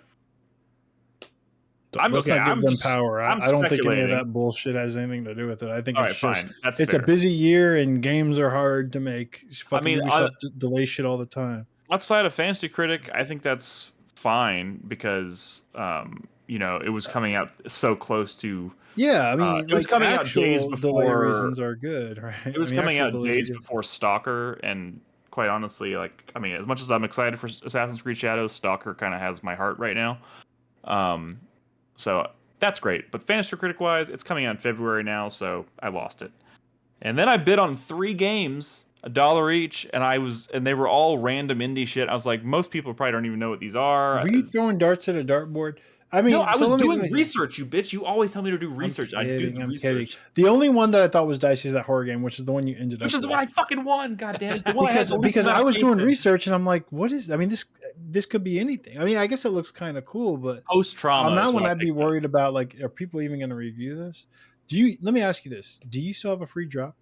I'm Let's okay. not give I'm them just, power. I'm I don't think any of speculating. that bullshit has anything to do with it. I think All it's right, just fine. That's it's fair. a busy year and games are hard to make. Fucking mean, Ubisoft delay shit all the time. Outside of Fantasy Critic, I think that's fine because it was coming out so close to. Yeah, I mean, it was like coming out days actual delay before. reasons are good, right? It was I mean, coming actual out delays are days good. before Stalker, and quite honestly, as much as I'm excited for Assassin's Creed Shadows, Stalker kind of has my heart right now. So that's great. But Fantasy Critic wise, it's coming out in February now, so I lost it. And then I bid on 3 games, $1 each, and they were all random indie shit. I was like, most people probably don't even know what these are. Were you throwing darts at a dartboard? I mean, No, I so was let me- doing research, you bitch. You always tell me to do research. I do the I'm research. kidding. The only one that I thought was dicey is that horror game, which is the one you ended up Which is the with. one I fucking won, goddamn. It's the one because I was doing research and I'm like, what is? I mean, this could be anything. I mean, I guess it looks kind of cool, but Post trauma. on that one, I'd be worried about like, are people even going to review this? Let me ask you this: do you still have a free drop?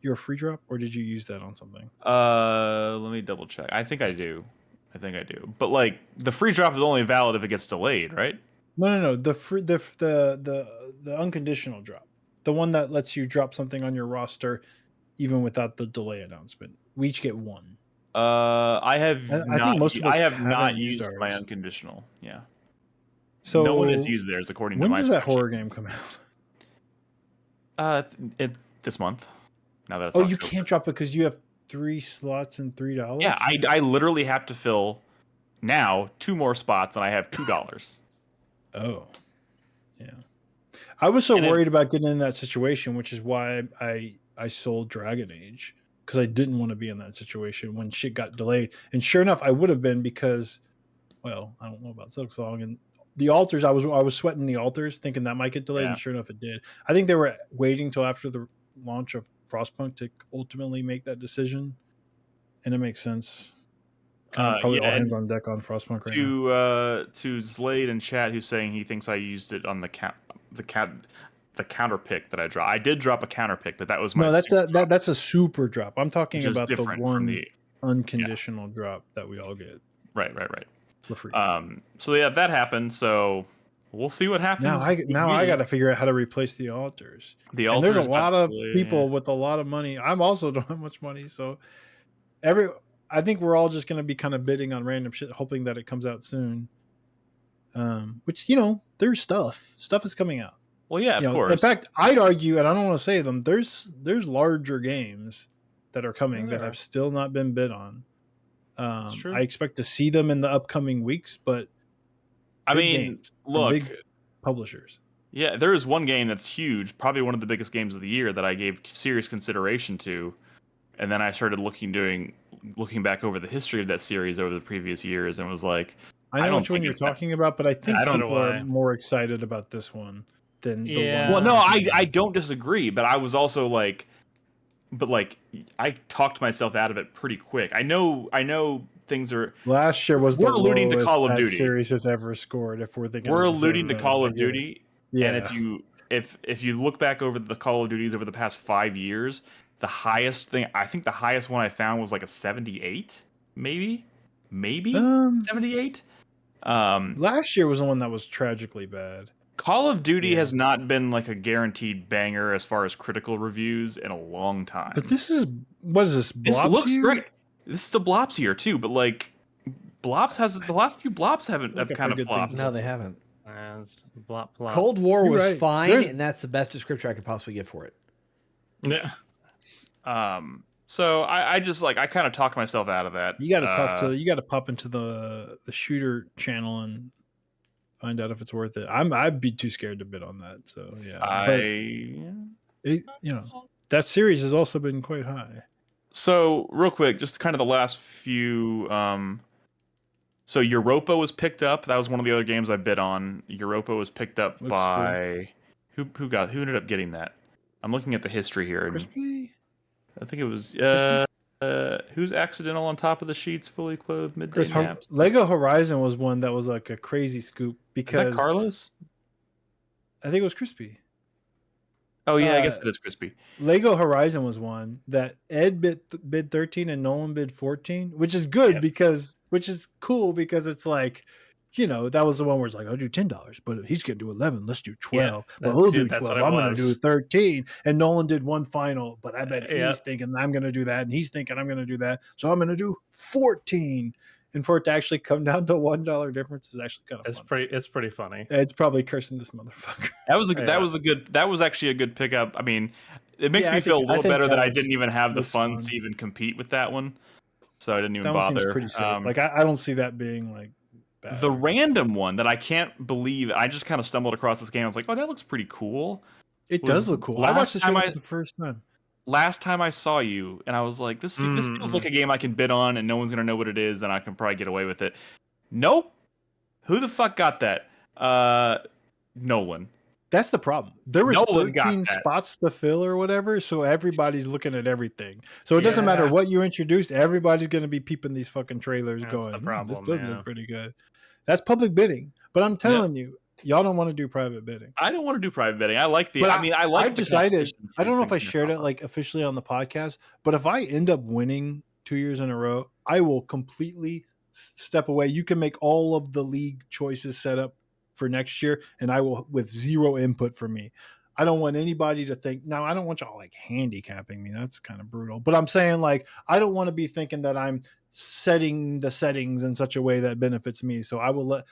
Your free drop, or did you use that on something? Let me double check. I think I do. But like, the free drop is only valid if it gets delayed, right? No. The unconditional drop, the one that lets you drop something on your roster, even without the delay announcement. We each get one. I think most of us have haven't not used used my ours. unconditional. Yeah. So no one has used theirs according to when my. When does that horror game come out? This month. Now that it's you October. can't drop it because you have 3 slots and $3. Yeah, I literally have to fill now 2 more spots, and I have $2. Oh, yeah. I was so worried about getting in that situation, which is why I sold Dragon Age, because I didn't want to be in that situation when shit got delayed. And sure enough, I would have been because, well, I don't know about Silksong and the altars. I was sweating the altars, thinking that might get delayed, and sure enough, it did. I think they were waiting till after the launch of Frostpunk to ultimately make that decision, and it makes sense. Probably all hands on deck on Frostpunk right now. To Slade in chat, who's saying he thinks I used it on the counter pick that I dropped. I did drop a counter pick, but that was my that's a super drop. I'm talking about the one unconditional drop that we all get. Right. For free. So yeah, that happened. So we'll see what happens. Now I got to figure out how to replace the altars. And there's a lot of people with a lot of money. I'm also don't have much money, so I think we're all just going to be kind of bidding on random shit, hoping that it comes out soon. Which, there's stuff. Stuff is coming out. Well, yeah, of course. In fact, I'd argue, and I don't want to say them, there's larger games that are coming that have still not been bid on. I expect to see them in the upcoming weeks, but I mean, look, big publishers. Yeah, there is one game that's huge, probably one of the biggest games of the year that I gave serious consideration to, and then I started looking back over the history of that series over the previous years, and was like, I know which one you're talking about, but I think people are more excited about this one than the one. Well, no, I don't disagree, but I was also like, I talked myself out of it pretty quick. I know things are. Last year was the alluding to Call of Duty series has ever scored. If we're thinking, we're alluding to Call of Duty, yeah. And if you look back over the Call of Duties over the past 5 years, the highest one I found was like a 78, maybe 78. Last year was the one that was tragically bad. Call of Duty has not been like a guaranteed banger as far as critical reviews in a long time. But what is this? This looks great. This is the Blops year too, but like the last few Blops have kind of flopped. No, they haven't. Blop. Cold War was fine, and that's the best descriptor I could possibly give for it. Yeah. So I just I kind of talked myself out of that. You got to you got to pop into the shooter channel and find out if it's worth it. I'd be too scared to bid on that. So yeah, that series has also been quite high. So real quick, just kind of the last few So Europa was picked up. That was one of the other games I bid on. Europa was picked up Looks by who ended up getting that? I'm looking at the history here, and Crispy? I think it was who's accidental on top of the sheets, fully clothed midday naps. Lego Horizon was one that was like a crazy scoop Is because that Carlos? I think it was Crispy. Oh yeah, I guess it is Crispy. Lego Horizon was one that Ed bid 13 and Nolan bid 14, which is good which is cool because it's like, you know, that was the one where it's like, I'll do $10, but he's gonna do 11. Let's do 12. But he'll do 12. I'm gonna do 13. And Nolan did one final, but I bet he's thinking I'm gonna do that, and he's thinking I'm gonna do that. So I'm gonna do 14. And for it to actually come down to $1 difference is actually kind of fun. It's pretty funny. It's probably cursing this motherfucker. That was actually a good pickup. I mean, it makes me feel a little better that I didn't even have the funds to even compete with that one, so I didn't even bother. That seems pretty safe. Like I don't see that being like bad. The random one that I can't believe, I just kind of stumbled across this game. I was like, oh, that looks pretty cool. It does look cool. I watched this for the first time. Last time I saw you, and I was like, this feels like a game I can bid on, and no one's gonna know what it is, and I can probably get away with it. Nope. Who the fuck got that? Nolan. That's the problem. There was 13 spots to fill or whatever, so everybody's looking at everything. So it doesn't matter what you introduce, everybody's going to be peeping these fucking trailers going, the problem, this does look pretty good. That's public bidding. But I'm telling you, y'all don't want to do private bidding. I don't want to do private bidding. I like the, I've decided, I don't know if I shared it like officially on the podcast, but if I end up winning 2 years in a row, I will completely step away. You can make all of the league choices set up for next year, and I will with zero input for me. I don't want anybody to think, now I don't want y'all like handicapping me. That's kind of brutal. But I'm saying like, I don't want to be thinking that I'm setting the settings in such a way that benefits me. So I will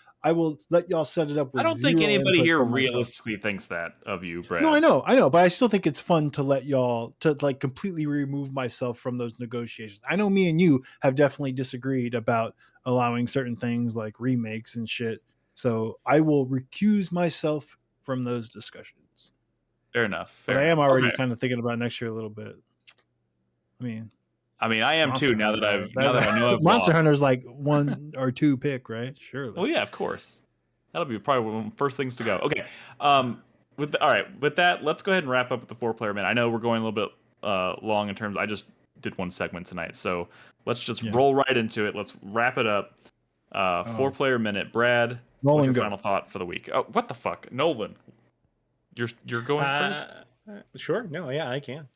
let y'all set it up with I don't think anybody here realistically thinks that of you, Brad. No, I know, but I still think it's fun to let y'all to like completely remove myself from those negotiations. I know me and you have definitely disagreed about allowing certain things like remakes and shit. So I will recuse myself from those discussions. Fair enough. But I am already kind of thinking about next year a little bit. I mean, I am too. Now that I know I've Monster Hunter's like 1 or 2 pick, right? Surely. Well, yeah, of course. That'll be probably one of the first things to go. Okay. With that, let's go ahead and wrap up with the 4-player minute. I know we're going a little bit long in terms. I just did one segment tonight, so let's just roll right into it. Let's wrap it up. 4-player minute. Brad, Nolan, what's your final thought for the week? Oh, what the fuck, Nolan? You're going first. Sure. No. Yeah, I can.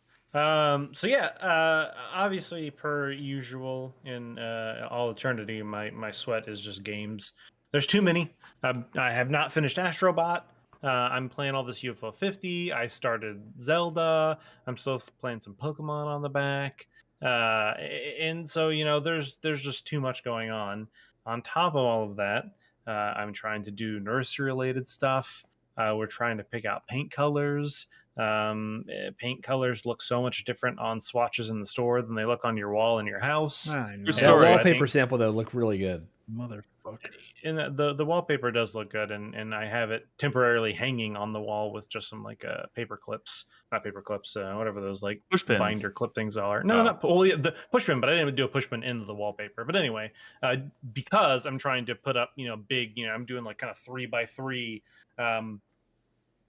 Obviously, per usual in all eternity, my sweat is just games. There's too many. I have not finished Astrobot. I'm playing all this UFO 50. I started Zelda. I'm still playing some Pokemon on the back. And so, you know, there's just too much going on. On top of all of that, I'm trying to do nursery-related stuff. We're trying to pick out paint colors. Paint colors look so much different on swatches in the store than they look on your wall in your house. The wallpaper sample though look really good. Motherfuckers. And the wallpaper does look good, and I have it temporarily hanging on the wall with just some like paper clips, not paper clips, whatever those like push pins, binder clip things are. No, not the push pin, but I didn't even do a push pin into the wallpaper. But anyway, because I'm trying to put up, you know, big, you know, I'm doing like kind of 3x3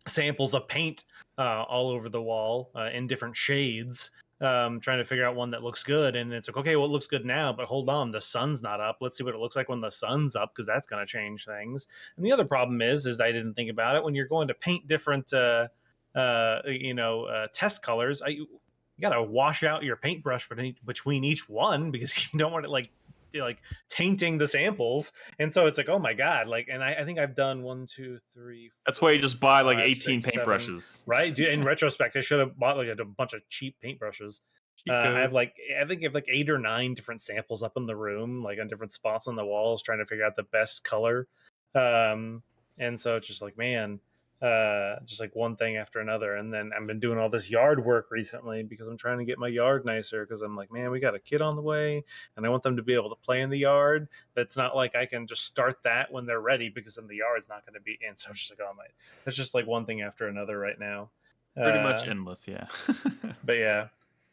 samples of paint all over the wall in different shades. Trying to figure out one that looks good, and it's like, okay, well, it looks good now, but hold on, the sun's not up. Let's see what it looks like when the sun's up, because that's going to change things. And the other problem is I didn't think about it. When you're going to paint different, test colors, you got to wash out your paintbrush between each one, because you don't want it like tainting the samples. And so it's like, oh my god, like, and I think I've done 1, 2, 3. That's why you just buy like 18 paintbrushes, right? In retrospect, I should have bought like a bunch of cheap paintbrushes. I have like 8 or 9 different samples up in the room, like on different spots on the walls, trying to figure out the best color. And so it's just like, man, just like one thing after another. And then I've been doing all this yard work recently because I'm trying to get my yard nicer, because I'm like, man, we got a kid on the way and I want them to be able to play in the yard. But it's not like I can just start that when they're ready, because then the yard's not going to be. And so I'm just like, oh my, it's just like one thing after another right now. Pretty much endless. Yeah. But yeah.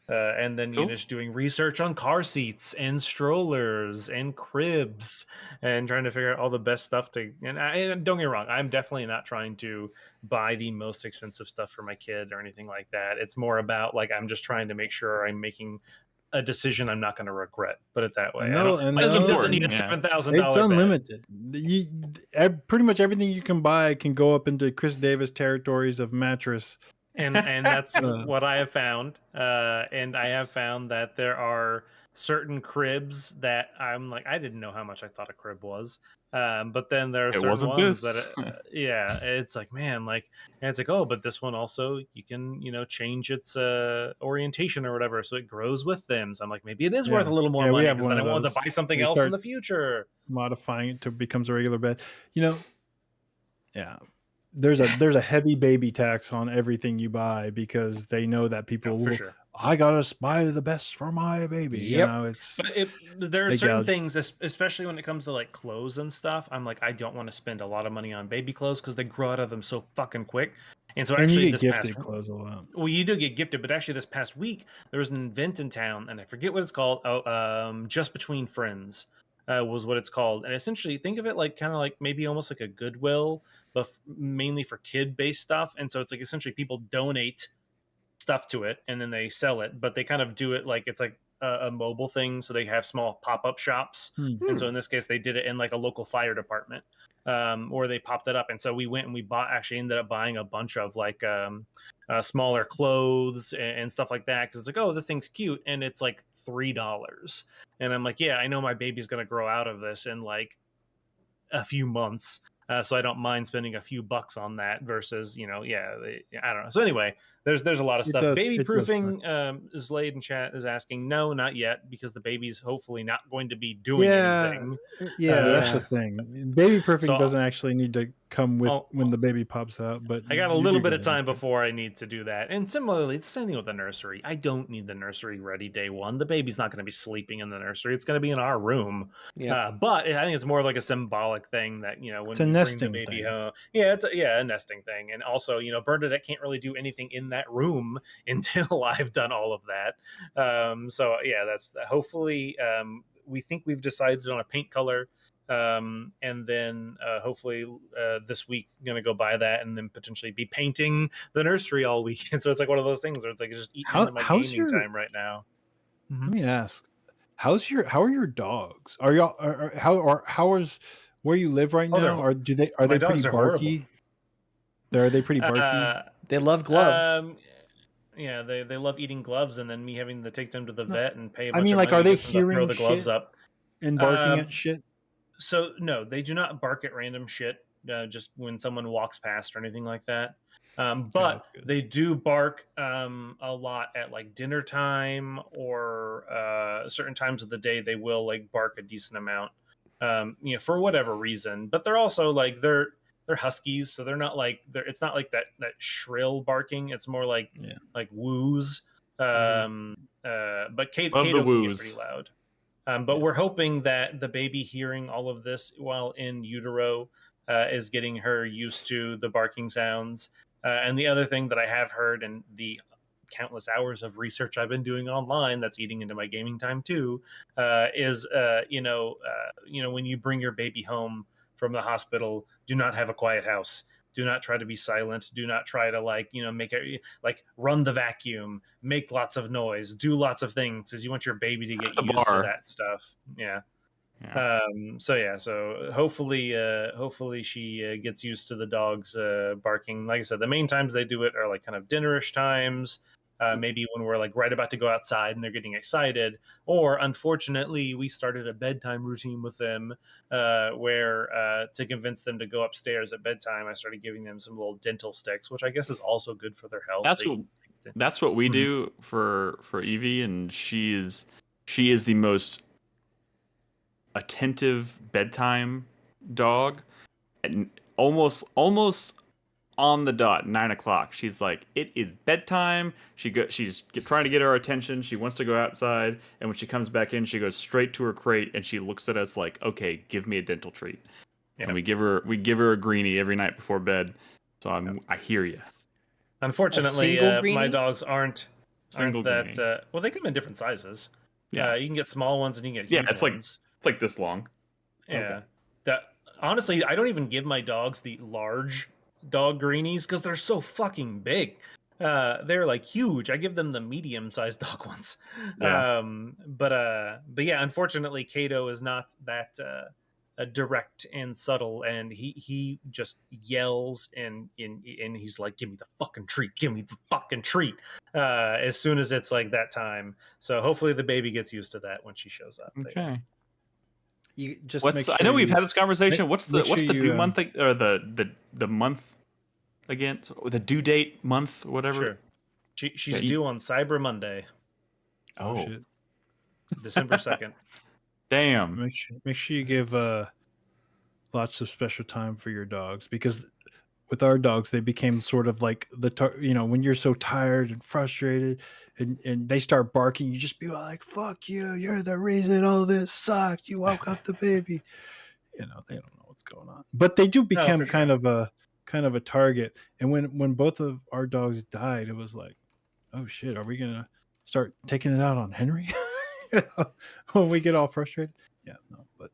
And then Cool. just doing research on car seats and strollers and cribs and trying to figure out all the best stuff to. And don't get me wrong, I'm definitely not trying to buy the most expensive stuff for my kid or anything like that. It's more about like I'm just trying to make sure I'm making a decision I'm not going to regret. Put it that way. My kid doesn't need a $7,000 It's unlimited. Pretty much everything you can buy can go up into Chris Davis territories of mattress. And that's what I have found. And I have found that there are certain cribs that I'm like, I didn't know how much I thought a crib was. But then there are certain ones that, it's like, man, like, and it's like, oh, but this one also, you can, change its orientation or whatever, so it grows with them. So I'm like, maybe it is worth a little more money because then I want to buy something else in the future. Modifying it to becomes a regular bed. Yeah. There's a heavy baby tax on everything you buy because they know that people will, sure. I gotta buy the best for my baby. Yep. But there are certain things, especially when it comes to like clothes and stuff. I'm like, I don't want to spend a lot of money on baby clothes because they grow out of them so fucking quick. And so actually, you get gifted clothes a lot. Well, you do get gifted, but actually, this past week there was an event in town, and I forget what it's called. Just Between Friends. Was what it's called, and essentially think of it like kind of like maybe almost like a Goodwill, but mainly for kid-based stuff. And so it's like essentially people donate stuff to it and then they sell it, but they kind of do it like it's like a mobile thing, so they have small pop-up shops. And so in this case they did it in like a local fire department, or they popped it up. And so we went and we ended up buying a bunch of like smaller clothes and stuff like that, because it's like, oh, this thing's cute, and it's like $3. And I'm like, yeah, I know my baby's gonna grow out of this in like a few months, so I don't mind spending a few bucks on that versus, I don't know. So anyway, there's a lot of stuff. Baby proofing, Slade in chat is asking, no, not yet, because the baby's hopefully not going to be doing anything. That's the thing. Baby proofing doesn't actually need to come with when the baby pops out, but I got a little bit of time before I need to do that. And similarly, it's the same thing with the nursery. I don't need the nursery ready day one. The baby's not going to be sleeping in the nursery. It's going to be in our room. But I think it's more like a symbolic thing that, when you bring the baby home. Yeah, it's a nesting thing. And also, Bernadette can't really do anything in that room until I've done all of that. So yeah, that's hopefully we think we've decided on a paint color. And then hopefully this week gonna go buy that and then potentially be painting the nursery all week. And so it's like one of those things where it's like it's just eating into my gaming time right now. Let me ask, how are your dogs? Are y'all where you live right now? Are they pretty barky? Are they pretty barky? They love gloves. Yeah, they love eating gloves, and then me having to take them to the vet and pay a bunch I mean, of like, money are they to throw hearing the gloves shit up and barking at shit? So no, they do not bark at random shit, just when someone walks past or anything like that. But they do bark a lot at like dinner time or certain times of the day. They will like bark a decent amount, for whatever reason. But they're also like they're huskies, so they're not like it's not like that shrill barking. It's more like woos. But Kato can get pretty loud. But we're hoping that the baby hearing all of this while in utero is getting her used to the barking sounds. And the other thing that I have heard in the countless hours of research I've been doing online that's eating into my gaming time too, is when you bring your baby home from the hospital, do not have a quiet house. Do not try to be silent. Do not try to make it run the vacuum, make lots of noise, do lots of things, because you want your baby to get used to that stuff. Yeah. So hopefully she gets used to the dogs barking. Like I said, the main times they do it are like kind of dinnerish times. Maybe when we're like right about to go outside and they're getting excited, or unfortunately we started a bedtime routine with them where to convince them to go upstairs at bedtime, I started giving them some little dental sticks, which I guess is also good for their health. That's what we do for Evie, and she is the most attentive bedtime dog, and almost on the dot, 9:00. She's like, it is bedtime. She's trying to get our attention. She wants to go outside, and when she comes back in, she goes straight to her crate and she looks at us like, okay, give me a dental treat. Yeah. And we give her a greenie every night before bed. So I hear you. Unfortunately, my dogs aren't Single aren't that greenie. well, they come in different sizes. Yeah. You can get small ones and you can get Yeah, huge it's like ones. this long. Yeah. That honestly, I don't even give my dogs the large dog greenies because they're so fucking big. They're like huge. I give them the medium-sized dog ones. Yeah. But yeah, unfortunately, Kato is not that direct and subtle, and he just yells and he's like, "Give me the fucking treat! Give me the fucking treat!" As soon as it's like that time. So hopefully the baby gets used to that when she shows up. Okay. You just What's make sure I know we've you- had this conversation. make- What's make the sure due you, month or the month again? So the due date month, whatever. Sure. She's Okay. due on Cyber Monday, Oh shit! December 2nd. Damn. Make sure you give lots of special time for your dogs, because with our dogs they became sort of like when you're so tired and frustrated and they start barking, you just be like, "Fuck you! You're the reason all this sucked. You woke up the baby." They don't know what's going on, but they do become for sure. kind of a target. And when both of our dogs died, it was like, oh shit, are we gonna start taking it out on Henry? When we get all frustrated. Yeah, no, but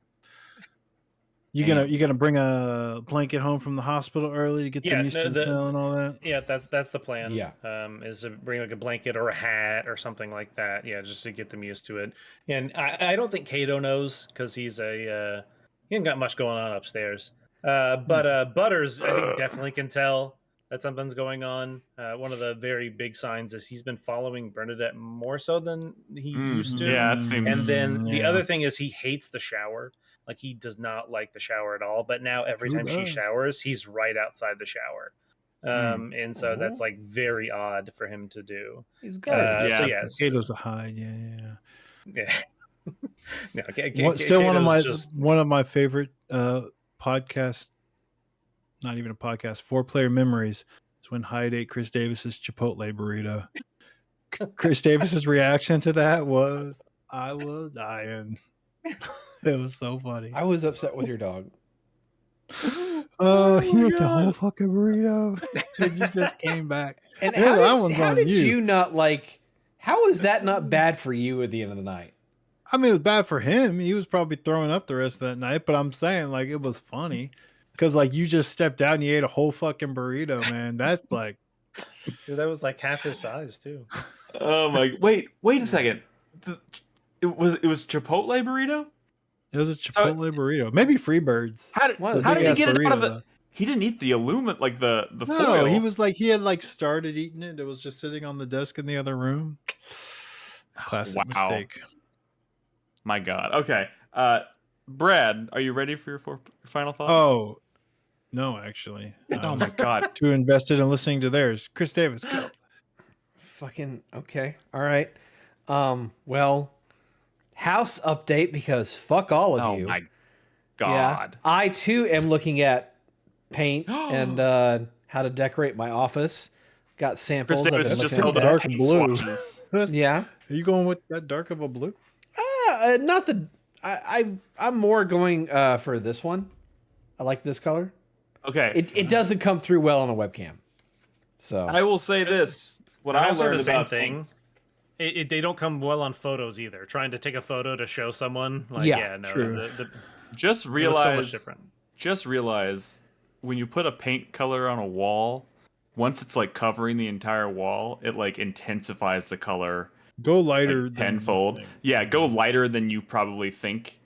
you gonna bring a blanket home from the hospital early to get them used to the smell and all that? Yeah, that's the plan. Yeah. Is to bring like a blanket or a hat or something like that. Yeah, just to get them used to it. And I don't think Kato knows because he ain't got much going on upstairs. But Butters, I think, definitely can tell that something's going on. One of the very big signs is he's been following Bernadette more so than he used to. Yeah, it seems. And then the Yeah. other thing is he hates the shower. Like, he does not like the shower at all. But now every Who time she does? showers, he's right outside the shower. And so that's like very odd for him to do. He's good. So Yeah. yes, Potatoes a hide. Yeah. yeah. Still Kato's one of my favorite podcast, not even a podcast, 4-player memories is when Hyde ate Chris Davis's Chipotle burrito. Chris Davis's reaction to that was, I was dying. It was so funny. I was upset with your dog. Oh, he ate the whole fucking burrito. It just came back. And Yeah, that how one's did, how on did you. you not like? How is that not bad for you at the end of the night? I mean, it was bad for him. He was probably throwing up the rest of that night, but I'm saying, like, it was funny because, like, you just stepped out and you ate a whole fucking burrito, man. That's like, dude, that was like half his size too. Oh my! Wait a second. It was Chipotle burrito. it was a Chipotle burrito. Maybe Freebirds. How did It's a how did he big-ass get it out of burrito, the? though. He didn't eat the aluminum like the No, foil. he had like started eating it. It was just sitting on the desk in the other room. Classic Wow. mistake. My God. Okay. Brad, are you ready for your final thought? Oh, no, actually. Oh my God. Too invested in listening to theirs. Chris Davis, go. Fucking okay. All right. Well, house update because fuck all of Oh you. my Yeah. God. I too am looking at paint and how to decorate my office. Got samples. Chris I've Davis been just looking held at. up dark paint blue. swatches. Yeah. Are you going with that dark of a blue? Not the. I'm more going for this one. I like this color. Okay. It doesn't come through well on a webcam. So I will say this. What I Also learned the same about thing. They don't come well on photos either. Trying to take a photo to show someone, like, Yeah, no, true. Just it looks so realize. much different. Just realize when you put a paint color on a wall, once it's like covering the entire wall, it like intensifies the color Go lighter like, than tenfold. you think. Yeah, go lighter than you probably think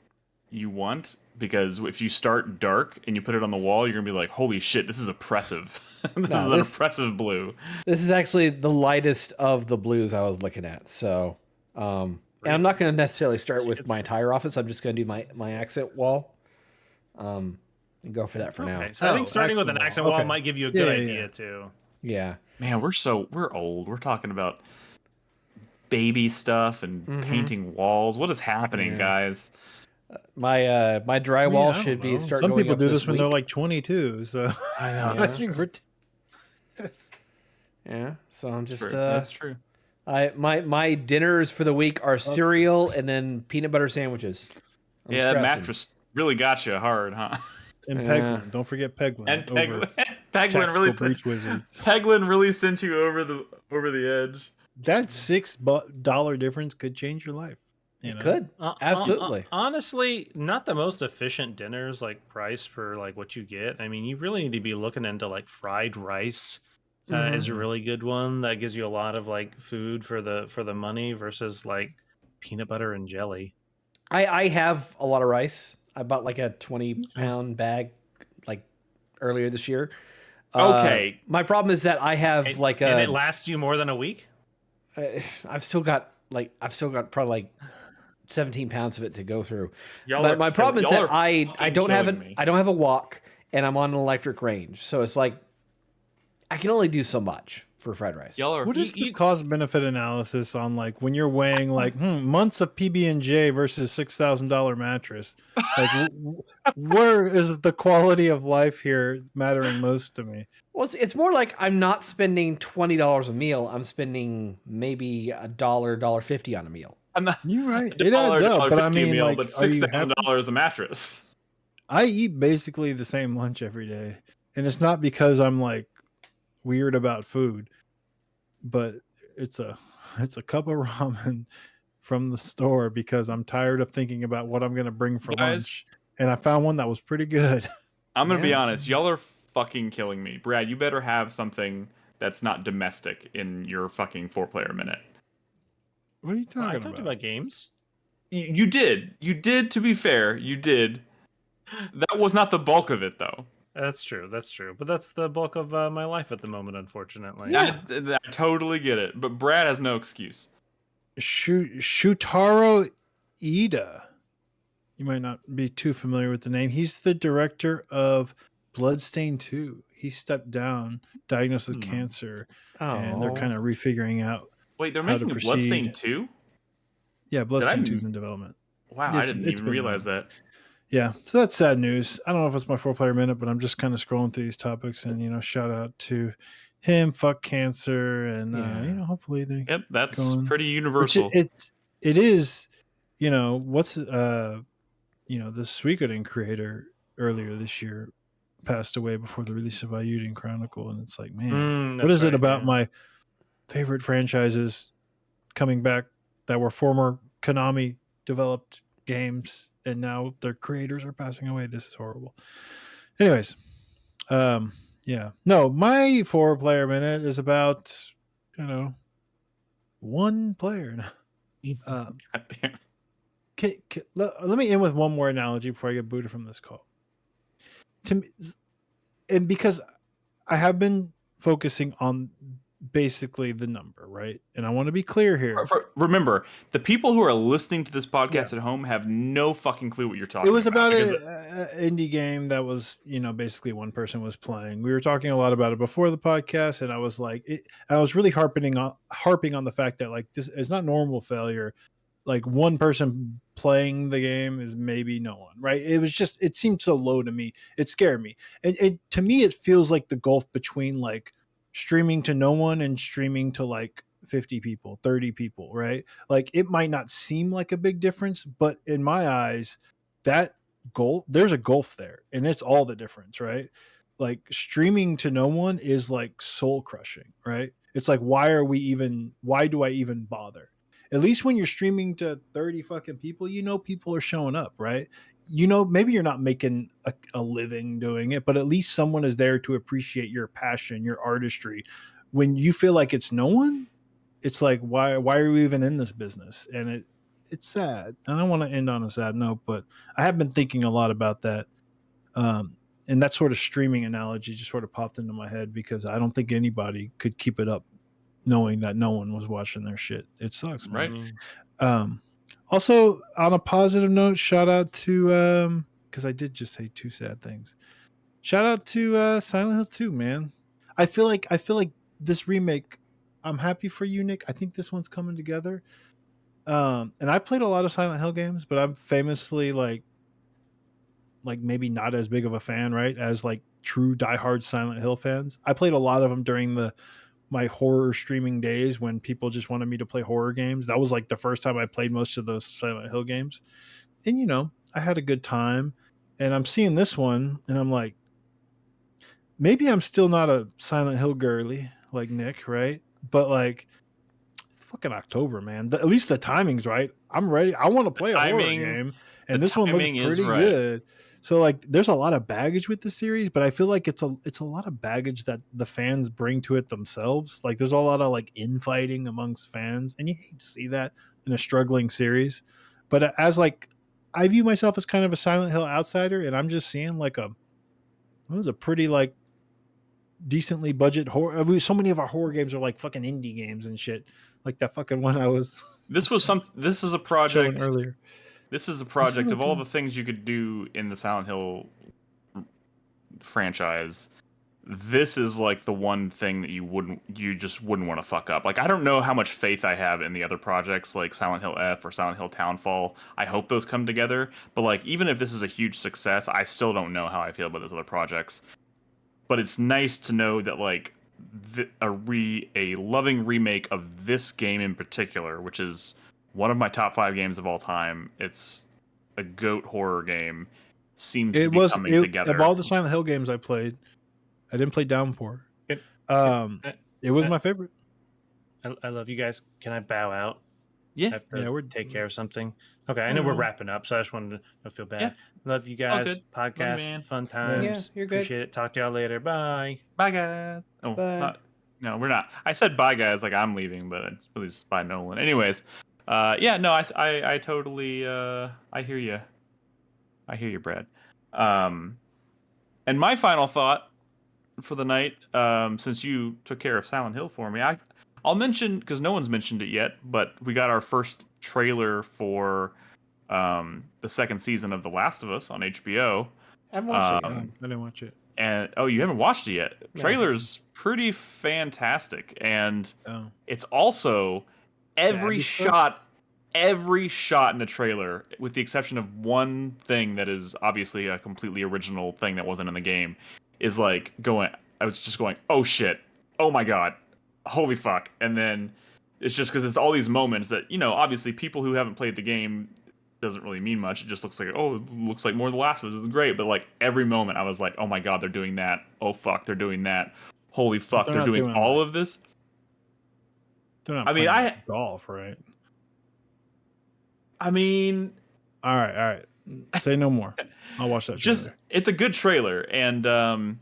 you want, because if you start dark and you put it on the wall, you're gonna be like, holy shit, this is oppressive. This is an oppressive blue. this is actually the lightest of the blues I was looking at. So, and I'm not going to necessarily start with my entire office. I'm just going to do my accent wall. And go for that for now. Okay, so I think starting with an accent accent wall. wall Okay. might give you a Yeah, good yeah, idea yeah. too. Yeah. Man, we're old. We're talking about baby stuff and painting walls. What is happening, guys? My drywall should be start Some going people up do this this when they're week. like 22. So I know. I think we're Yeah. So I'm just True. That's true. my dinners for the week are cereal and then peanut butter sandwiches. I'm Yeah, that stressing. mattress really got you hard, huh? and Yeah. Peglin. Don't forget Peglin. And over Peglin really Tactical Breach Wizards. Peglin really sent you over the edge. that $6 difference could change your life. You It know? could. Absolutely. Honestly, not the most efficient dinners like price for like what you get. I mean, you really need to be looking into like fried rice is a really good one that gives you a lot of like food for the money versus like peanut butter and jelly. I have a lot of rice. I bought like a 20-pound bag like earlier this year. Okay. My problem is that I have And it lasts you more than a week. I've still got probably like 17 pounds of it to go through. Y'all But are my problem is y'all that are I fucking don't have killing me. I don't have a wok, and I'm on an electric range, so it's like I can only do so much for fried rice. Y'all are What is the cost benefit analysis on like when you're weighing like months of PB&J versus $6,000 mattress? Like where is the quality of life here mattering most to me? Well, it's more like I'm not spending $20 a meal. I'm spending maybe $1.50 on a meal. I'm not, You're right. It adds up, but I mean, meal, like, but are you happy? $6,000 a mattress. I eat basically the same lunch every day, and it's not because I'm like weird about food, but it's a cup of ramen from the store because I'm tired of thinking about what I'm going to bring for Guys. lunch, and I found one that was pretty good. I'm gonna be Yeah. honest. Y'all are fucking killing me, Brad. You better have something that's not domestic in your fucking 4-player minute. What are you I talking talked about? about games. You did. You did. To be fair, you did. That was not the bulk of it, though. That's true. That's true. But that's the bulk of my life at the moment, unfortunately. I totally get it. But Brad has no excuse. Shutaro Ida. You might not be too familiar with the name. He's the director of Bloodstained 2. He stepped down, diagnosed with cancer, and they're kind of refiguring out. Wait, they're how to making proceed. Bloodstained 2? Yeah, Bloodstained 2 is in development. Wow, I didn't even been realize that. Yeah, so that's sad news. I don't know if it's my 4-player minute, but I'm just kind of scrolling through these topics, and shout out to him, fuck cancer, and hopefully they. Yep, that's going. pretty universal. It is, what's the Suikoden creator earlier this year passed away before the release of Ayuden Chronicle, and it's like, man, what is it about my favorite franchises coming back that were former Konami developed games, and now their creators are passing away? This is horrible. Anyways, yeah, no, my 4-player minute is about one player now. Let me end with one more analogy before I get booted from this call. To me, and because I have been focusing on basically the number, right? And I want to be clear here. Remember, the people who are listening to this podcast at home have no fucking clue what you're talking about. It was about an indie game that was, basically one person was playing. We were talking a lot about it before the podcast, and I was like, I was really harping on the fact that like this is not normal failure. Like one person playing the game is maybe no one, right? It seemed so low to me. It scared me. And to me, it feels like the gulf between like streaming to no one and streaming to like 50 people, 30 people, right? Like it might not seem like a big difference, but in my eyes, there's a gulf there, and it's all the difference, right? Like streaming to no one is like soul crushing, right? It's like, why do I even bother? At least when you're streaming to 30 fucking people, people are showing up, right? Maybe you're not making a living doing it, but at least someone is there to appreciate your passion, your artistry. When you feel like it's no one, it's like, why are we even in this business? And it's sad. I don't want to end on a sad note, but I have been thinking a lot about that. And that sort of streaming analogy just sort of popped into my head because I don't think anybody could keep it up knowing that no one was watching their shit. It sucks, man. Right. Also, on a positive note, shout out to because I did just say two sad things. Shout out to Silent Hill 2, man. I feel like this remake, I'm happy for you, Nick. I think this one's coming together. And I played a lot of Silent Hill games, but I'm famously like maybe not as big of a fan, right? As like true diehard Silent Hill fans. I played a lot of them during my horror streaming days when people just wanted me to play horror games. That was like the first time I played most of those Silent Hill games. And I had a good time. And I'm seeing this one and I'm like, maybe I'm still not a Silent Hill girly like Nick, right? But like fucking October, man. At least the timing's right. I'm ready. I want to play a horror timing- game, the and this one looks timing is pretty right. good. So like, there's a lot of baggage with the series, but I feel like it's a lot of baggage that the fans bring to it themselves. Like, there's a lot of like infighting amongst fans, and you hate to see that in a struggling series. But as like, I view myself as kind of a Silent Hill outsider, and I'm just seeing like it was a pretty like decently budget horror. I mean, so many of our horror games are like fucking indie games and shit. Like that fucking one I was. This is a showing project earlier. This is a project of all okay. the things you could do in the Silent Hill franchise. This is like the one thing that you just wouldn't want to fuck up. Like, I don't know how much faith I have in the other projects like Silent Hill F or Silent Hill Townfall. I hope those come together. But like, even if this is a huge success, I still don't know how I feel about those other projects. But it's nice to know that like a loving remake of this game in particular, which is one of my top 5 games of all time. It's a goat horror game. Seems to be coming together. Of all the Silent Hill games I played, I didn't play Downpour. It was my favorite. I love you guys. Can I bow out? Yeah. We're take care of something. Okay, I know we're wrapping up, so I just wanted to not feel bad. Yeah. Love you guys. Good. Podcast, fun times. Yeah, you're good. Appreciate it. Talk to y'all later. Bye. Bye, guys. Oh, Bye. No, we're not. I said bye, guys, like I'm leaving, but it's really just bye, Nolan. Anyways, I totally, I hear you. I hear you, Brad. And my final thought for the night, since you took care of Silent Hill for me, I'll mention, because no one's mentioned it yet, but we got our first trailer for the second season of The Last of Us on HBO. I haven't watched it yet. I didn't watch it. And you haven't watched it yet. No. Trailer's pretty fantastic, and Oh. it's also every Abby shot in the trailer, with the exception of one thing that is obviously a completely original thing that wasn't in the game, is like going. I was just going, oh shit, oh my god, holy fuck, and then it's just because it's all these moments that, obviously people who haven't played the game, doesn't really mean much. It just looks like, oh, it looks like more of The Last of Us. It's great, but like every moment I was like, oh my god, they're doing that. Oh fuck, they're doing that. Holy fuck, they're doing all of this. They're not. I mean, playing golf, right? I mean, all right. Say no more. I'll watch that. It's a good trailer, and I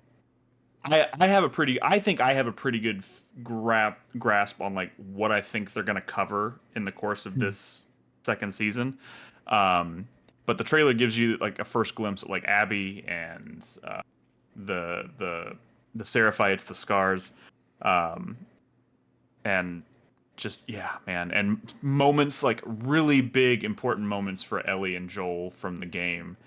think I have a pretty good grasp on like what I think they're gonna cover in the course of this second season. But the trailer gives you like a first glimpse at like Abby and the Seraphites, the Scars, and just man, and moments, like really big important moments for Ellie and Joel from the game,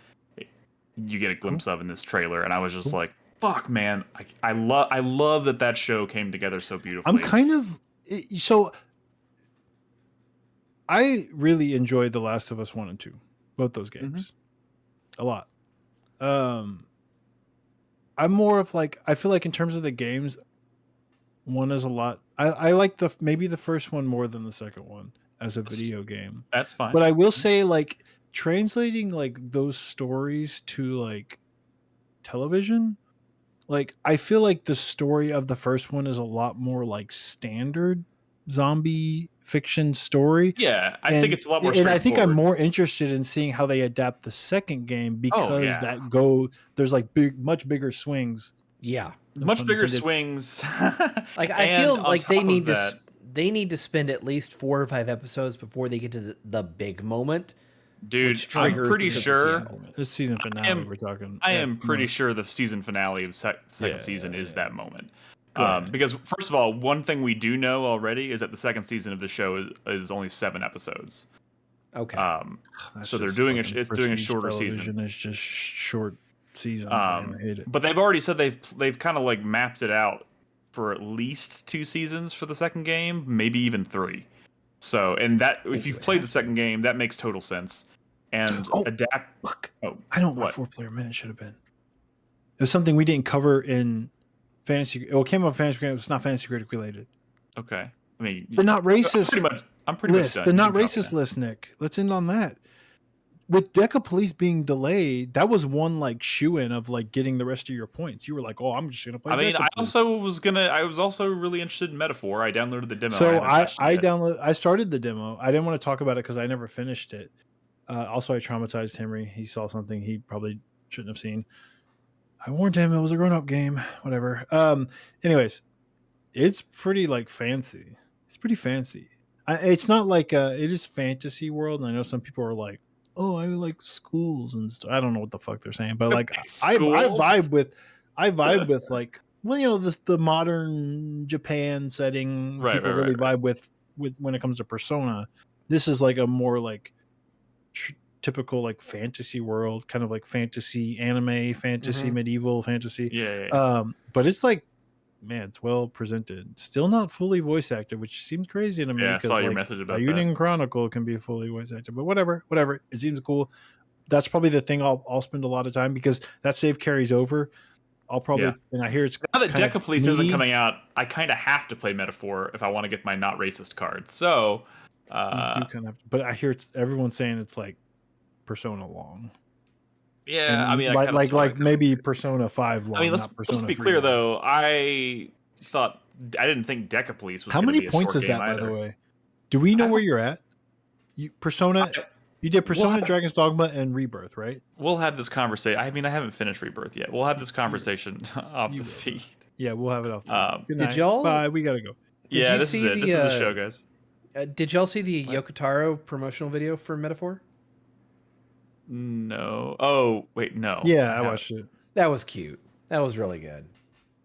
you get a glimpse of in this trailer, and I was just like, fuck, man, I love that show came together so beautifully. I'm kind of so. I really enjoyed The Last of Us 1 and 2, both those games, a lot. I'm more of like, I feel like in terms of the games, one is a lot. I like maybe the first one more than the second one as a video game. That's fine. But I will say, like, translating like those stories to like television, like I feel like the story of the first one is a lot more like standard zombie fiction story. Yeah, I think it's a lot more. And I think I'm more interested in seeing how they adapt the second game, because there's like much bigger swings. Yeah, much bigger swings. Like I feel like they need to spend at least 4 or 5 episodes before they get to the big moment. Dude, I'm pretty sure this season finale we're talking. I am pretty sure the season finale of second season is that moment. Because first of all, one thing we do know already is that the second season of the show is only 7 episodes. Okay. So they're doing a shorter season. It's just short seasons. Man, I hate it. But they've already said they've kind of like mapped it out for at least 2 seasons for the second game, maybe even 3. So, and that if you've played the second game, that makes total sense. And adapt. Look, I don't know what 4-player minute should have been. It was something we didn't cover in fantasy. It came up fantasy. It's not fantasy critic related. Okay, I mean, the not racist. I'm pretty much done. The not racist list, Nick. Let's end on that. with Deca Police being delayed, that was one like shoe-in of like getting the rest of your points. You were like, "Oh, I'm just gonna play." I mean, Deca Police. I was also really interested in Metaphor. I downloaded the demo. So I I started the demo. I didn't want to talk about it because I never finished it. Also, I traumatized Henry. He saw something he probably shouldn't have seen. I warned him it was a grown-up game. Whatever. Anyways, it's pretty like fancy. It's pretty fancy. It's not like it is fantasy world, and I know some people are like, "Oh, I like schools and stuff." I don't know what the fuck they're saying, but like I vibe with like, well, you know, the modern Japan setting. People really vibe with when it comes to Persona. This is like a more like typical like fantasy world, kind of like fantasy anime, fantasy medieval fantasy. Yeah. But it's like, man, it's well presented. Still not fully voice acted, which seems crazy to me. Yeah, I saw your like, message about Union Chronicle can be fully voice acted, but whatever. It seems cool. That's probably the thing I'll spend a lot of time because that save carries over. I'll probably and I hear it's now that Deca Police isn't coming out, I kind of have to play Metaphor if I want to get my not racist card. So you do kind of have to, but I hear it's everyone's saying it's like Persona long. Yeah, and I mean, like maybe Persona 5 long. I mean, let's be clear long. though. I didn't think Deca Police was. How many points is that, by the way? Do we know where you're at? You did Persona, Dragon's Dogma, and Rebirth, right? We'll have this conversation. I mean, I haven't finished Rebirth yet. We'll have this conversation off the feed. Yeah, we'll have it off the feed. Good night. Did y'all? Bye. We gotta go. Yeah, this is it. This is the show, guys. Did y'all see the Yokotaro promotional video for Metaphor? No. Oh, wait, no. Yeah, I watched it. That was cute. That was really good.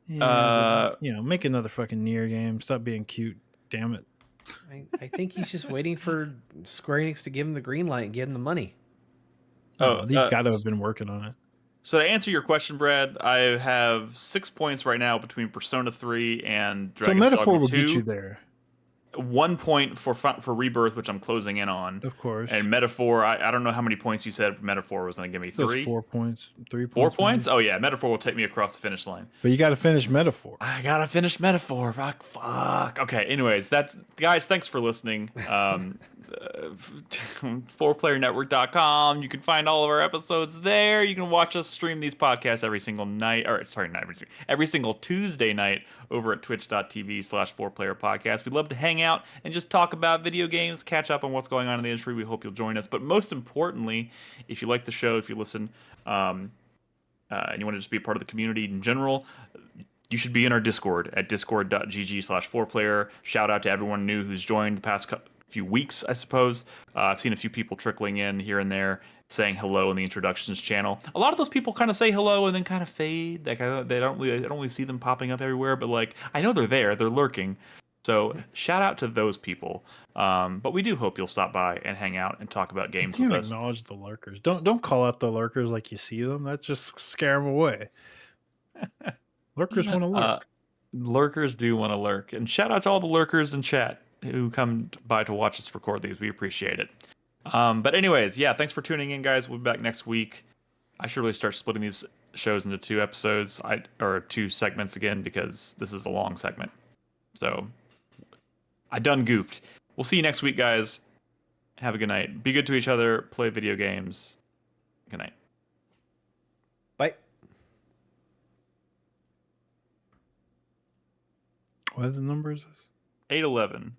Yeah, you know, make another fucking Nier game. Stop being cute. Damn it. I think he's just waiting for Square Enix to give him the green light and give him the money. These gotta have been working on it. So to answer your question, Brad, I have 6 points right now between Persona 3 and Dragon's Dogma 2. Metaphor will get you there. 1 point for Rebirth, which I'm closing in on. Of course. And Metaphor, I don't know how many points you said Metaphor was going to give me. 3? 4 points. 3 points. 4 points? Oh, yeah. Metaphor will take me across the finish line. But you got to finish Metaphor. I got to finish Metaphor. Fuck. Okay, anyways, guys, thanks for listening. 4playernetwork.com. You can find all of our episodes there. You can watch us stream these podcasts every single night, every single Tuesday night over at twitch.tv/4playerpodcast. We'd love to hang out and just talk about video games, catch up on what's going on in the industry. We hope you'll join us. But most importantly, if you like the show, if you listen, and you want to just be a part of the community in general, you should be in our Discord at discord.gg/4player. Shout out to everyone new who's joined the past few weeks, I suppose. I've seen a few people trickling in here and there saying hello in the introductions channel. A lot of those people kind of say hello and then kind of fade. Like I don't really see them popping up everywhere, but like I know they're there, they're lurking. So shout out to those people. But we do hope you'll stop by and hang out and talk about games with us. Acknowledge the lurkers. Don't call out the lurkers like you see them. That's just scare them away. Lurkers want to lurk. Lurkers do want to lurk. And shout out to all the lurkers in chat who come by to watch us record these. We appreciate it. But anyways, yeah, thanks for tuning in, guys. We'll be back next week. I should really start splitting these shows into 2 episodes, or 2 segments again, because this is a long segment. So I done goofed. We'll see you next week, guys. Have a good night. Be good to each other. Play video games. Good night. Bye. What are the numbers? 811.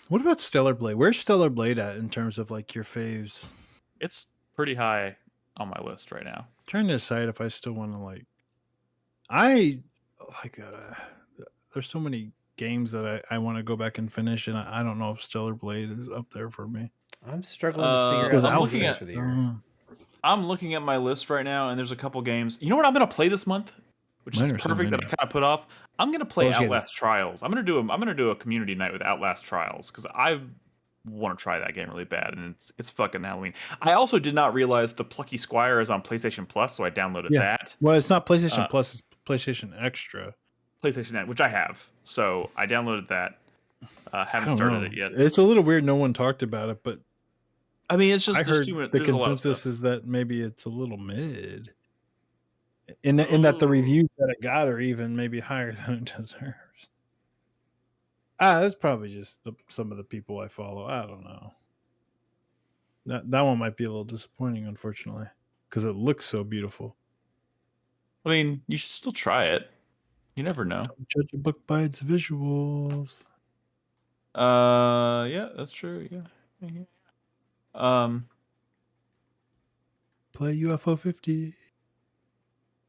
What about Stellar Blade? Where's Stellar Blade at in terms of like your faves? It's pretty high on my list right now. I'm trying to decide if I still want to like. There's so many games that I want to go back and finish, and I don't know if Stellar Blade is up there for me. I'm struggling to figure out I'm looking at for the year. I'm looking at my list right now, and there's a couple games. You know what I'm going to play this month, which is perfect that I kind of put off. I'm going to play Outlast Trials. I'm going to do a community night with Outlast Trials because I want to try that game really bad, and it's fucking Halloween. I also did not realize the Plucky Squire is on PlayStation Plus, so I downloaded that. Well, it's not PlayStation Plus; it's PlayStation Extra. PlayStation Net, which I have, so I downloaded that. Haven't started it yet. It's a little weird. No one talked about it, but I mean, it's just I heard the consensus is that maybe it's a little mid. In that the reviews that it got are even maybe higher than it deserves. That's probably just some of the people I follow. I don't know. That one might be a little disappointing, unfortunately, because it looks so beautiful. I mean, you should still try it. You never know. Don't judge a book by its visuals. Yeah, that's true. Yeah. Play UFO 50.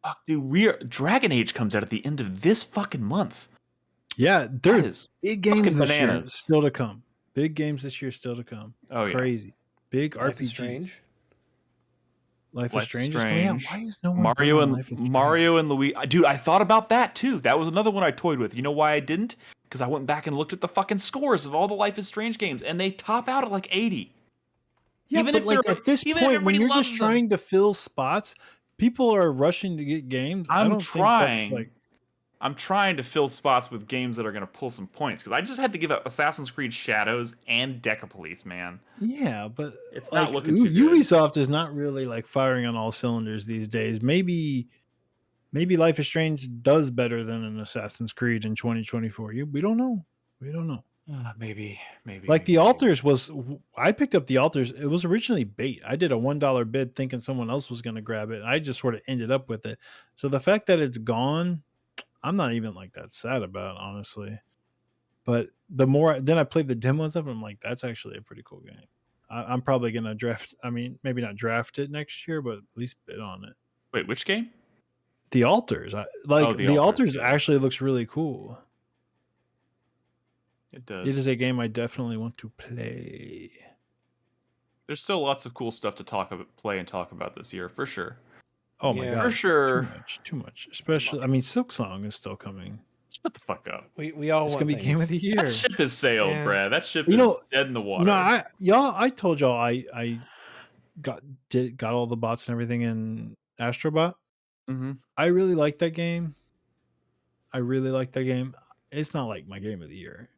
Fuck, dude, Dragon Age comes out at the end of this fucking month. Yeah, That there's is big games this year bananas. still to come. Big games this year still to come. Oh, yeah. Crazy. Big Life RPGs. is Strange. Life is Strange is coming out. Why is no one Mario on and Life is Strange? Mario and Luigi. Dude, I thought about that too. That was another one I toyed with. You know why I didn't? Because I went back and looked at the fucking scores of all the Life is Strange games, and they top out at like 80. Yeah, Even but if like they're- at this even if point, when everybody you're loves just them. trying to fill spots, people are rushing to get games. I I'm don't think that's like I'm trying to fill spots with games that are going to pull some points because I just had to give up Assassin's Creed Shadows and Decapolice, man. yeah, but It's like not looking too good. Ubisoft is not really like firing on all cylinders these days. Maybe Life is Strange does better than an Assassin's Creed in 2024. We don't know. We don't know. Maybe. Like the Altars I picked up the Altars. It was originally bait. I did a $1 bid thinking someone else was going to grab it. And I just sort of ended up with it. So the fact that it's gone, I'm not even like that sad about, honestly. But then I played the demo and stuff, and I'm like, that's actually a pretty cool game. I'm probably going to draft. I mean, maybe not draft it next year, but at least bid on it. Wait, which game? The Altars. The Altars actually looks really cool. It does. It is a game I definitely want to play. There's still lots of cool stuff to play and talk about this year, for sure. Oh my god, for sure. Too much. Especially, I mean, Silk Song is still coming. Shut the fuck up. We all It's want gonna be things. game of the year. That ship has sailed, Yeah. Brad. That ship is dead in the water. I told y'all I got all the bots and everything in Astrobot. Mm-hmm. I really like that game. It's not like my game of the year.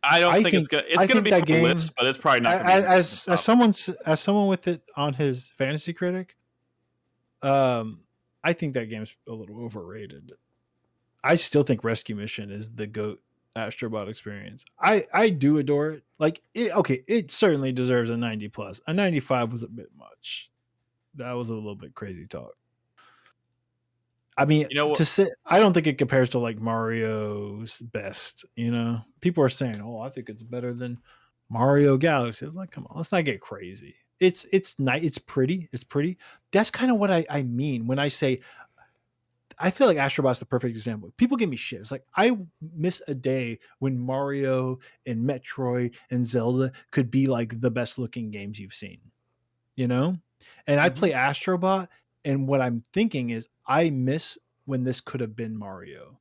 I don't think it's gonna be on the list, but it's probably not gonna be as someone with it on his fantasy critic. I think that game's a little overrated. I still think Rescue Mission is the GOAT Astrobot experience. I do adore it. Like it certainly deserves a 90 plus. A 95 was a bit much. That was a little bit crazy talk. I mean, I don't think it compares to like Mario's best. People are saying, "Oh, I think it's better than Mario Galaxy." It's like, come on, let's not get crazy. It's nice. It's pretty. That's kind of what I mean when I say I feel like Astrobot's the perfect example. People give me shit. It's like I miss a day when Mario and Metroid and Zelda could be like the best looking games you've seen. And I play Astrobot, and what I'm thinking is I miss when this could have been Mario.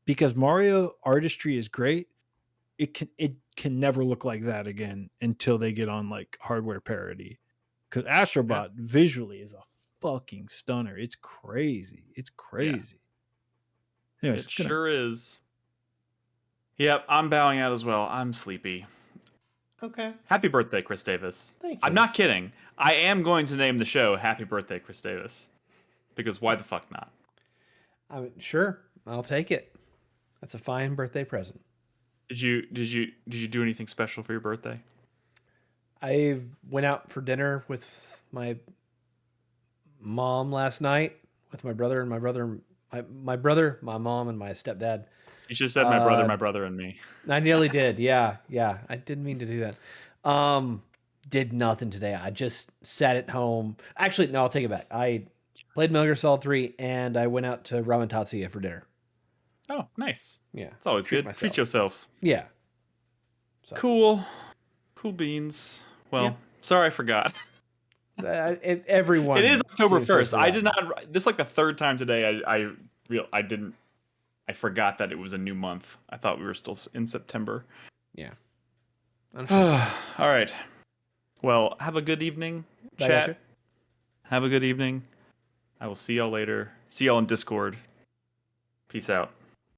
Because Mario artistry is great. It can never look like that again until they get on like hardware parity. Because Astrobot visually is a fucking stunner. It's crazy. Anyways, it sure is. Yep, I'm bowing out as well. I'm sleepy. Okay. Happy birthday, Chris Davis. Thank you. I'm not kidding. I am going to name the show Happy Birthday, Chris Davis. Because why the fuck not? Sure, I'll take it. That's a fine birthday present. Did you do anything special for your birthday? I went out for dinner with my mom last night with my brother, my mom, and my stepdad. You should have said my brother, and me. I nearly did. Yeah. I didn't mean to do that. Did nothing today. I just sat at home. Actually, no, I'll take it back. I played Metal Gear Solid 3, and I went out to Ramen Tatsuya for dinner. Oh, nice. Yeah. It's always good. myself. Treat yourself. Yeah. So. Cool beans. Well, sorry I forgot. Everyone. It is October seems to 1st. I have did not. This is like the third time today I forgot that it was a new month. I thought we were still in September. Yeah. All right. Well, have a good evening, chat. Have a good evening. I will see y'all later. See y'all in Discord. Peace out.